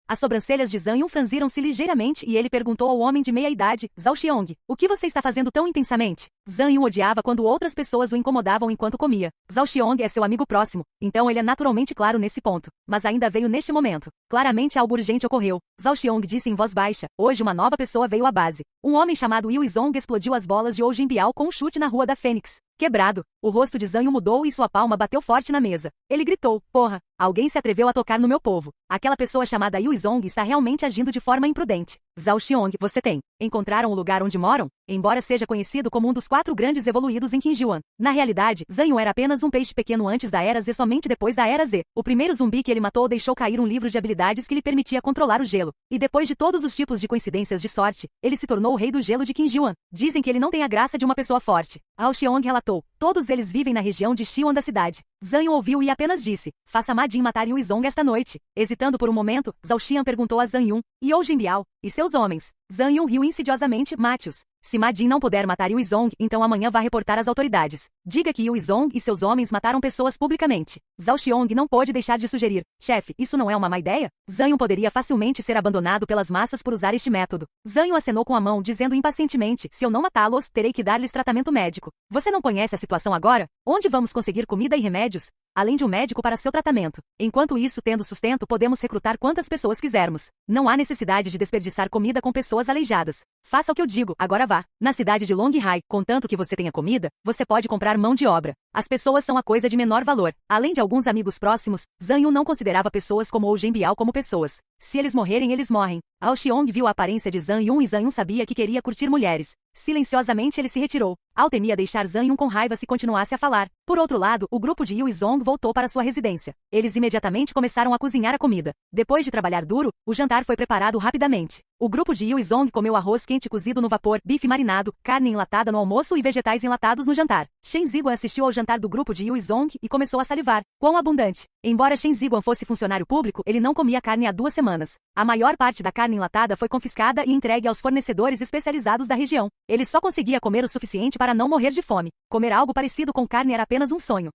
A: As sobrancelhas de Zhang Yun franziram-se ligeiramente e ele perguntou ao homem de meia idade: Zhao Xiong, o que você está fazendo tão intensamente? Zhang Yun odiava quando outras pessoas o incomodavam enquanto comia. Zhao Xiong é seu amigo próximo, então ele é naturalmente claro nesse ponto. Mas ainda veio neste momento. Claramente algo urgente ocorreu. Zhao Xiong disse em voz baixa: hoje uma nova pessoa veio à base. Um homem chamado Yu Zong explodiu as bolas de Ou Jinbiao com um chute na Rua da Fênix. Quebrado, o rosto de Zhang Yun mudou e sua palma bateu forte na mesa. Ele gritou: porra, alguém se atreveu a tocar no meu povo. Aquela pessoa chamada Yu Zong está realmente agindo de forma imprudente. Zhao Xiong, você tem. Encontraram o lugar onde moram? Embora seja conhecido como um dos 4 grandes evoluídos em Qinjiuan. Na realidade, Zhang Yun era apenas um peixe pequeno antes da Era Z, somente depois da Era Z. O primeiro zumbi que ele matou deixou cair um livro de habilidades que lhe permitia controlar o gelo. E depois de todos os tipos de coincidências de sorte, ele se tornou o rei do gelo de Qinjiuan. Dizem que ele não tem a graça de uma pessoa forte. Ao Xiong relatou: todos eles vivem na região de Xiwan da cidade. Zhang Yun ouviu e apenas disse: faça Ma Jin matar Yu Zong esta noite. Hesitando por um momento, Zhao Xian perguntou a Zhang Yun: e Ou Jinbiao? E seus homens? Zhang Yun riu insidiosamente: mate-os. Se Ma Jin não puder matar Yu Zong, então amanhã vá reportar às autoridades. Diga que Yu Zong e seus homens mataram pessoas publicamente. Zhao Xiong não pôde deixar de sugerir: chefe, isso não é uma má ideia? Zhang Yun poderia facilmente ser abandonado pelas massas por usar este método. Zhang Yun acenou com a mão, dizendo impacientemente: se eu não matá-los, terei que dar-lhes tratamento médico. Você não conhece a situação agora? Onde vamos conseguir comida e remédios? Além de um médico para seu tratamento. Enquanto isso, tendo sustento, podemos recrutar quantas pessoas quisermos. Não há necessidade de desperdiçar comida com pessoas aleijadas. Faça o que eu digo, agora vá. Na cidade de Longhai, contanto que você tenha comida, você pode comprar mão de obra. As pessoas são a coisa de menor valor. Além de alguns amigos próximos, Zhang Yun não considerava pessoas como Ou Jinbiao como pessoas. Se eles morrerem, eles morrem. Ao Xiong viu a aparência de Zhang Yun e Zhang Yun sabia que queria curtir mulheres. Silenciosamente ele se retirou. Ao temia deixar Zhang Yun com raiva se continuasse a falar. Por outro lado, o grupo de Yu Zong voltou para sua residência. Eles imediatamente começaram a cozinhar a comida. Depois de trabalhar duro, o jantar foi preparado rapidamente. O grupo de Yu Zong comeu arroz quente cozido no vapor, bife marinado, carne enlatada no almoço e vegetais enlatados no jantar. Shen Ziguan assistiu ao jantar do grupo de Yu Zong e começou a salivar. Quão abundante! Embora Shen Ziguan fosse funcionário público, ele não comia carne há 2 semanas. A maior parte da carne enlatada foi confiscada e entregue aos fornecedores especializados da região. Ele só conseguia comer o suficiente para não morrer de fome. Comer algo parecido com carne era apenas um sonho.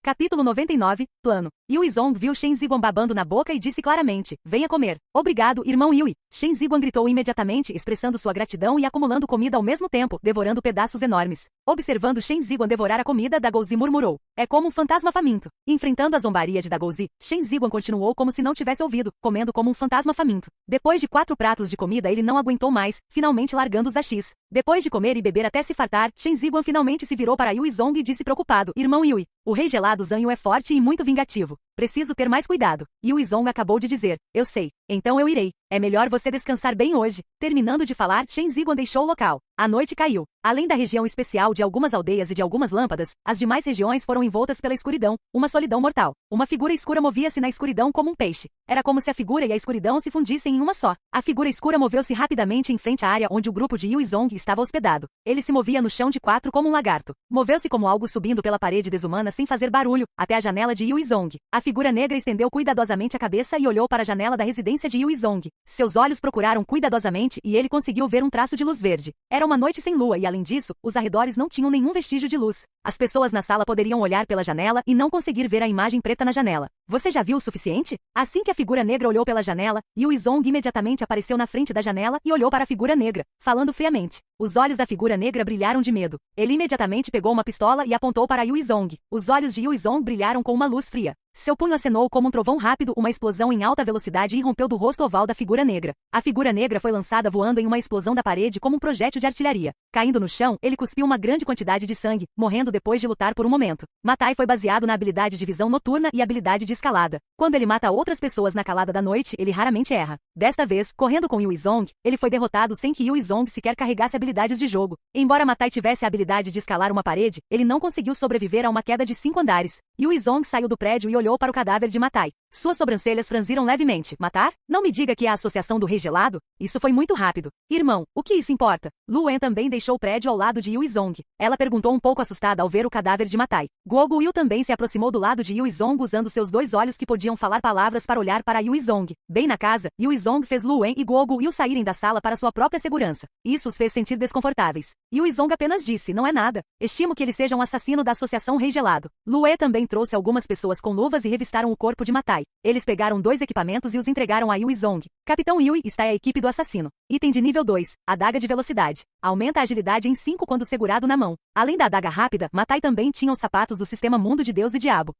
A: Capítulo 99, Plano. Yu Zong viu Shen Ziguan babando na boca e disse claramente: venha comer. Obrigado, irmão Yui. Shen Ziguan gritou imediatamente, expressando sua gratidão e acumulando comida ao mesmo tempo, devorando pedaços enormes. Observando Shen Ziguan devorar a comida, Dagouzi murmurou: é como um fantasma faminto. Enfrentando a zombaria de Dagouzi, Shen Ziguan continuou como se não tivesse ouvido, comendo como um fantasma faminto. Depois de 4 pratos de comida ele não aguentou mais, finalmente largando os achis. Depois de comer e beber até se fartar, Shen Ziguan finalmente se virou para Yu Zong e disse preocupado: irmão Yui, o rei gelado Zhang Yun é forte e muito vingativo. Preciso ter mais cuidado. Yu Zong acabou de dizer: eu sei. Então eu irei. É melhor você descansar bem hoje. Terminando de falar, Shen Ziguan deixou o local. A noite caiu. Além da região especial de algumas aldeias e de algumas lâmpadas, as demais regiões foram envoltas pela escuridão, uma solidão mortal. Uma figura escura movia-se na escuridão como um peixe. Era como se a figura e a escuridão se fundissem em uma só. A figura escura moveu-se rapidamente em frente à área onde o grupo de Yu Zong estava hospedado. Ele se movia no chão de 4 como um lagarto. Moveu-se como algo subindo pela parede desumana sem fazer barulho, até a janela de Yu Zong. A figura negra estendeu cuidadosamente a cabeça e olhou para a janela da residência de Yu Zong. Seus olhos procuraram cuidadosamente e ele conseguiu ver um traço de luz verde. Era uma noite sem lua e, além disso, os arredores não tinham nenhum vestígio de luz. As pessoas na sala poderiam olhar pela janela e não conseguir ver a imagem preta na janela. Você já viu o suficiente? Assim que a figura negra olhou pela janela, Yu Zong imediatamente apareceu na frente da janela e olhou para a figura negra, falando friamente. Os olhos da figura negra brilharam de medo. Ele imediatamente pegou uma pistola e apontou para Yu Zong. Os olhos de Yu Zong brilharam com uma luz fria. Seu punho acenou como um trovão rápido, uma explosão em alta velocidade irrompeu do rosto oval da figura negra. A figura negra foi lançada voando em uma explosão da parede como um projétil de artilharia. Caindo no chão, ele cuspiu uma grande quantidade de sangue, morrendo depois de lutar por um momento. Matai foi baseado na habilidade de visão noturna e habilidade de escalada. Quando ele mata outras pessoas na calada da noite, ele raramente erra. Desta vez, correndo com Yu Zong, ele foi derrotado sem que Yu Zong sequer carregasse habilidades de jogo. Embora Matai tivesse a habilidade de escalar uma parede, ele não conseguiu sobreviver a uma queda de 5 andares. Yui Zong saiu do prédio e olhou para o cadáver de Matai. Suas sobrancelhas franziram levemente. Matar? Não me diga que é a associação do Rei Gelado? Isso foi muito rápido. Irmão, o que isso importa? Lu Wen também deixou o prédio ao lado de Yui Zong. Ela perguntou um pouco assustada ao ver o cadáver de Matai. Guo Guiu também se aproximou do lado de Yui Zong usando seus dois olhos que podiam falar palavras para olhar para Yui Zong. Bem na casa, Yui Zong fez Lu Wen e Guo Guiu saírem da sala para sua própria segurança. Isso os fez sentir desconfortáveis. Yui Zong apenas disse, não é nada. Estimo que ele seja um assassino da Associação Rei Gelado. Lu Wen também trouxe algumas pessoas com luvas e revistaram o corpo de Matai. Eles pegaram 2 equipamentos e os entregaram a Yui Zong. Capitão Yui, está a equipe do assassino. Item de nível 2, adaga de velocidade. Aumenta a agilidade em 5 quando segurado na mão. Além da adaga rápida, Matai também tinha os sapatos do sistema Mundo de Deus e Diabo.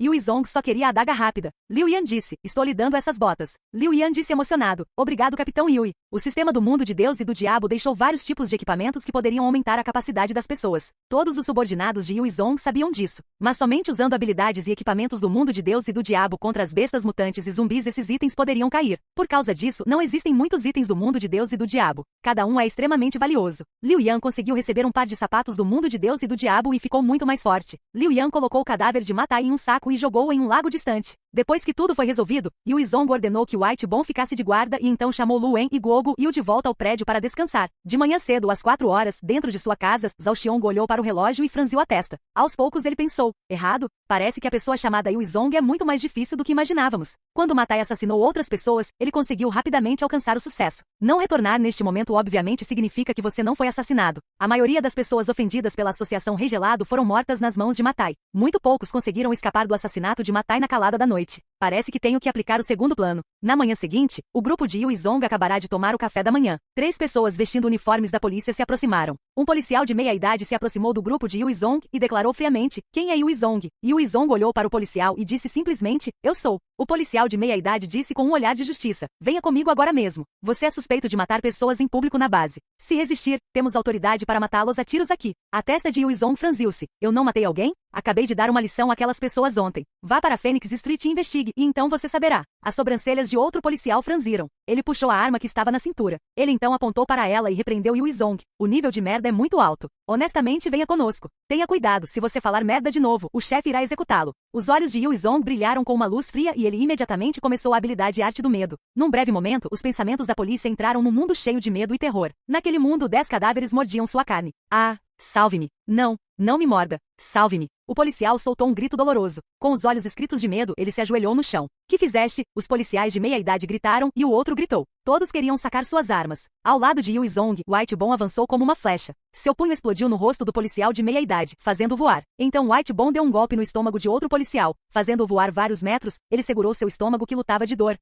A: Yui Zong só queria a adaga rápida. Liu Yan disse, estou lhe dando essas botas. Liu Yan disse emocionado, obrigado Capitão Yui. O sistema do mundo de Deus e do diabo deixou vários tipos de equipamentos que poderiam aumentar a capacidade das pessoas. Todos os subordinados de Yui Zong sabiam disso. Mas somente usando habilidades e equipamentos do mundo de Deus e do diabo contra as bestas mutantes e zumbis esses itens poderiam cair. Por causa disso, não existem muitos itens do mundo de Deus e do diabo. Cada um é extremamente valioso. Liu Yan conseguiu receber um par de sapatos do mundo de Deus e do diabo e ficou muito mais forte. Liu Yan colocou o cadáver de Matai em um saco e jogou-o em um lago distante. Depois que tudo foi resolvido, Yui Zong ordenou que White Bon ficasse de guarda e então chamou Lu Wen e Guo Guiu de volta ao prédio para descansar. De manhã cedo, às 4 horas, dentro de sua casa, Zhao Xiong olhou para o relógio e franziu a testa. Aos poucos ele pensou, errado? Parece que a pessoa chamada Yui Zong é muito mais difícil do que imaginávamos. Quando Matai assassinou outras pessoas, ele conseguiu rapidamente alcançar o sucesso. Não retornar neste momento obviamente significa que você não foi assassinado. A maioria das pessoas ofendidas pela Associação Rei Gelado foram mortas nas mãos de Matai. Muito poucos conseguiram escapar do assassinato de Matai na calada da noite. Parece que tenho que aplicar o segundo plano. Na manhã seguinte, o grupo de Yui Zong acabará de tomar o café da manhã. 3 pessoas vestindo uniformes da polícia se aproximaram. Um policial de meia-idade se aproximou do grupo de Yui Zong e declarou friamente, quem é Yui Zong? Yui Zong olhou para o policial e disse simplesmente, eu sou. O policial de meia-idade disse com um olhar de justiça, venha comigo agora mesmo. Você é suspeito de matar pessoas em público na base. Se resistir, temos autoridade para matá-los a tiros aqui. A testa de Yui Zong franziu-se. Eu não matei alguém? Acabei de dar uma lição àquelas pessoas ontem. Vá para Phoenix Street e investigue, e então você saberá. As sobrancelhas de outro policial franziram. Ele puxou a arma que estava na cintura. Ele então apontou para ela e repreendeu Yui Zong. O nível de merda é muito alto. Honestamente, venha conosco. Tenha cuidado, se você falar merda de novo, o chefe irá executá-lo. Os olhos de Yui Zong brilharam com uma luz fria e ele imediatamente começou a habilidade Arte do Medo. Num breve momento, os pensamentos da polícia entraram num mundo cheio de medo e terror. Naquele mundo, 10 cadáveres mordiam sua carne. Ah, salve-me. Não, não me morda. Salve-me. O policial soltou um grito doloroso. Com os olhos escritos de medo, ele se ajoelhou no chão. Que fizeste? Os policiais de meia-idade gritaram e o outro gritou. Todos queriam sacar suas armas. Ao lado de Yui Zong, White Bon avançou como uma flecha. Seu punho explodiu no rosto do policial de meia-idade, fazendo-o voar. Então White Bon deu um golpe no estômago de outro policial. Fazendo-o voar vários metros, ele segurou seu estômago que lutava de dor.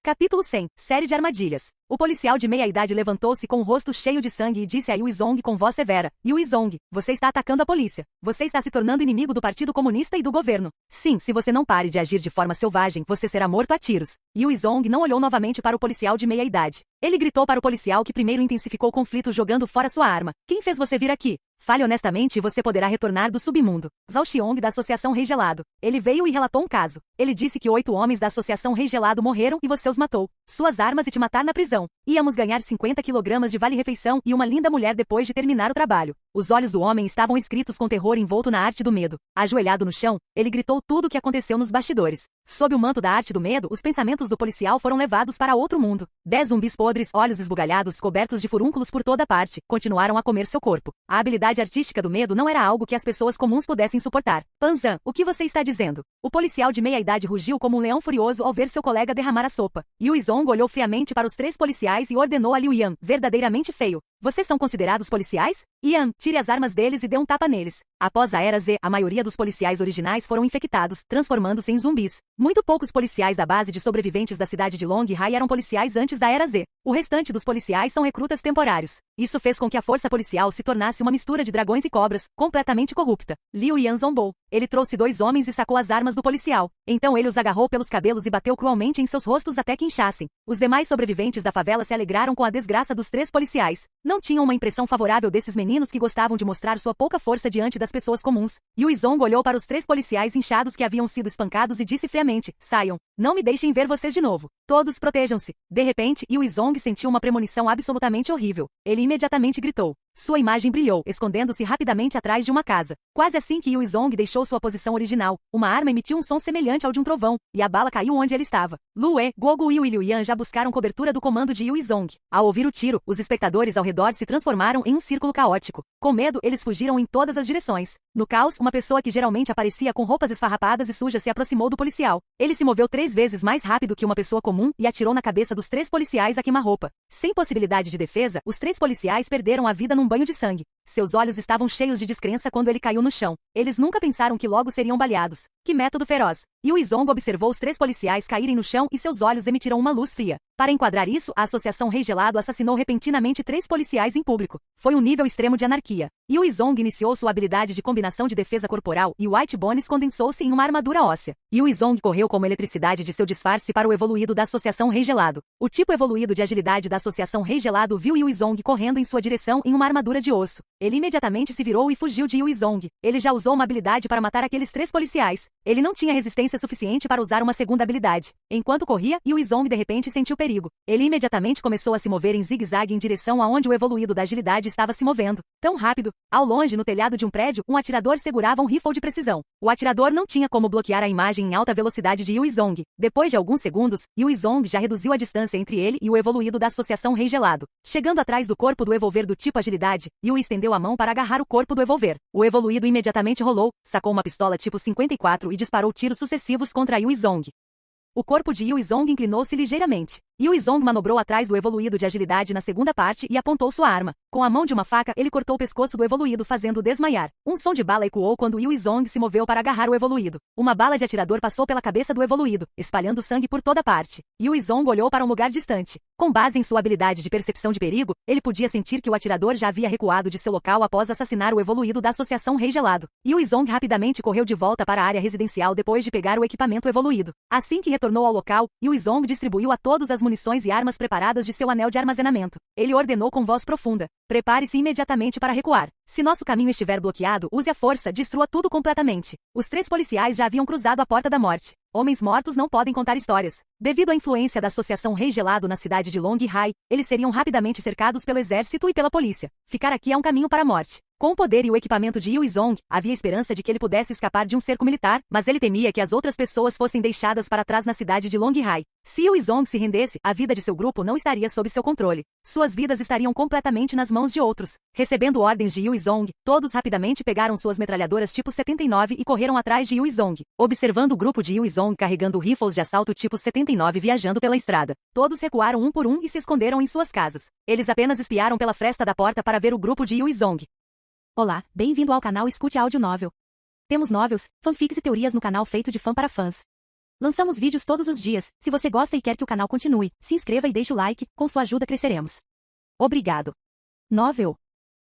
A: Capítulo 100. Série de armadilhas. O policial de meia-idade levantou-se com o rosto cheio de sangue e disse a Yui Zong com voz severa. Yui Zong, você está atacando a polícia. Você está se tornando inimigo do Partido Comunista e do governo. Sim, se você não pare de agir de forma selvagem, você será morto a tiros. Yui Zong não olhou novamente para o policial de meia-idade. Ele gritou para o policial que primeiro intensificou o conflito jogando fora sua arma. Quem fez você vir aqui? Fale honestamente e você poderá retornar do submundo. Zhao Xiong da Associação Rei Gelado. Ele veio e relatou um caso. Ele disse que 8 homens da Associação Rei Gelado morreram e você os matou. Suas armas e te matar na prisão. Íamos ganhar 50 quilogramas de vale-refeição e uma linda mulher depois de terminar o trabalho. Os olhos do homem estavam escritos com terror envolto na arte do medo. Ajoelhado no chão, ele gritou tudo o que aconteceu nos bastidores. Sob o manto da arte do medo, os pensamentos do policial foram levados para outro mundo. 10 zumbis podres, olhos esbugalhados, cobertos de furúnculos por toda parte, continuaram a comer seu corpo. A habilidade artística do medo não era algo que as pessoas comuns pudessem suportar. Panzan, o que você está dizendo? O policial de meia-idade rugiu como um leão furioso ao ver seu colega derramar a sopa. Yui Zong olhou friamente para os 3 policiais e ordenou a Liu Yan, verdadeiramente feio. Vocês são considerados policiais? Yan, tire as armas deles e dê um tapa neles. Após a Era Z, a maioria dos policiais originais foram infectados, transformando-se em zumbis. Muito poucos policiais da base de sobreviventes da cidade de Long Hai eram policiais antes da Era Z. O restante dos policiais são recrutas temporários. Isso fez com que a força policial se tornasse uma mistura de dragões e cobras, completamente corrupta. Liu Yan zombou. Ele trouxe 2 homens e sacou as armas do policial. Então ele os agarrou pelos cabelos e bateu cruelmente em seus rostos até que inchassem. Os demais sobreviventes da favela se alegraram com a desgraça dos 3 policiais. Não tinham uma impressão favorável desses meninos que gostavam de mostrar sua pouca força diante das pessoas comuns. Yui Zong olhou para os 3 policiais inchados que haviam sido espancados e disse friamente, saiam. Não me deixem ver vocês de novo. Todos protejam-se. De repente, Yui Zong sentiu uma premonição absolutamente horrível. Ele imediatamente gritou. Sua imagem brilhou, escondendo-se rapidamente atrás de uma casa. Quase assim que Yu Zong deixou sua posição original, uma arma emitiu um som semelhante ao de um trovão, e a bala caiu onde ele estava. Lu E, Gogo Yu e Liu Yan já buscaram cobertura do comando de Yu Zong. Ao ouvir o tiro, os espectadores ao redor se transformaram em um círculo caótico. Com medo, eles fugiram em todas as direções. No caos, uma pessoa que geralmente aparecia com roupas esfarrapadas e sujas se aproximou do policial. Ele se moveu 3 vezes mais rápido que uma pessoa comum e atirou na cabeça dos 3 policiais a queima-roupa. Sem possibilidade de defesa, os 3 policiais perderam a vida num banho de sangue. Seus olhos estavam cheios de descrença quando ele caiu no chão. Eles nunca pensaram que logo seriam baleados. Que método feroz! Yu Zong observou os 3 policiais caírem no chão e seus olhos emitiram uma luz fria. Para enquadrar isso, a Associação Rei Gelado assassinou repentinamente 3 policiais em público. Foi um nível extremo de anarquia. Yu Zong iniciou sua habilidade de combinação de defesa corporal e White Bones condensou-se em uma armadura óssea. Yu Zong correu como eletricidade de seu disfarce para o evoluído da Associação Rei Gelado. O tipo evoluído de agilidade da Associação Rei Gelado viu Yu Zong correndo em sua direção em uma armadura de osso. Ele imediatamente se virou e fugiu de Yu Zong. Ele já usou uma habilidade para matar aqueles 3 policiais. Ele não tinha resistência suficiente para usar uma segunda habilidade. Enquanto corria, Yu Zong de repente sentiu perigo. Ele imediatamente começou a se mover em zigue-zague em direção aonde o evoluído da agilidade estava se movendo. Tão rápido! Ao longe, no telhado de um prédio, um atirador segurava um rifle de precisão. O atirador não tinha como bloquear a imagem em alta velocidade de Yu Zong. Depois de alguns segundos, Yu Zong já reduziu a distância entre ele e o evoluído da Associação Rei Gelado. Chegando atrás do corpo do evolver do tipo agilidade, Yu estendeu a mão para agarrar o corpo do evolver. O evoluído imediatamente rolou, sacou uma pistola tipo 54 e disparou tiros sucessivos contra Yu Zong. O corpo de Yu Zong inclinou-se ligeiramente. Yu Zong manobrou atrás do evoluído de agilidade na segunda parte e apontou sua arma. Com a mão de uma faca, ele cortou o pescoço do evoluído fazendo-o desmaiar. Um som de bala ecoou quando Yu Zong se moveu para agarrar o evoluído. Uma bala de atirador passou pela cabeça do evoluído, espalhando sangue por toda parte. Yu Zong olhou para um lugar distante. Com base em sua habilidade de percepção de perigo, ele podia sentir que o atirador já havia recuado de seu local após assassinar o evoluído da Associação Rei Gelado. Yu Zong rapidamente correu de volta para a área residencial depois de pegar o equipamento evoluído. Assim que retornou ao local, Yu Zong distribuiu a todos as munições e armas preparadas de seu anel de armazenamento. Ele ordenou com voz profunda: prepare-se imediatamente para recuar. Se nosso caminho estiver bloqueado, use a força, destrua tudo completamente. Os 3 policiais já haviam cruzado a porta da morte. Homens mortos não podem contar histórias. Devido à influência da Associação Rei Gelado na cidade de Long Hai, eles seriam rapidamente cercados pelo exército e pela polícia. Ficar aqui é um caminho para a morte. Com o poder e o equipamento de Yu Zong, havia esperança de que ele pudesse escapar de um cerco militar, mas ele temia que as outras pessoas fossem deixadas para trás na cidade de Long Hai. Se Yu Zong se rendesse, a vida de seu grupo não estaria sob seu controle. Suas vidas estariam completamente nas mãos de outros. Recebendo ordens de Yu Zong, todos rapidamente pegaram suas metralhadoras tipo 79 e correram atrás de Yu Zong. Observando o grupo de Yu Zong carregando rifles de assalto tipo 79 viajando pela estrada, todos recuaram um por um e se esconderam em suas casas. Eles apenas espiaram pela fresta da porta para ver o grupo de Yu Zong. Olá, bem-vindo ao canal Escute Áudio Novel. Temos novels, fanfics e teorias no canal feito de fã para fãs. Lançamos vídeos todos os dias. Se você gosta e quer que o canal continue, se inscreva e deixe o like, com sua ajuda cresceremos. Obrigado. Novel.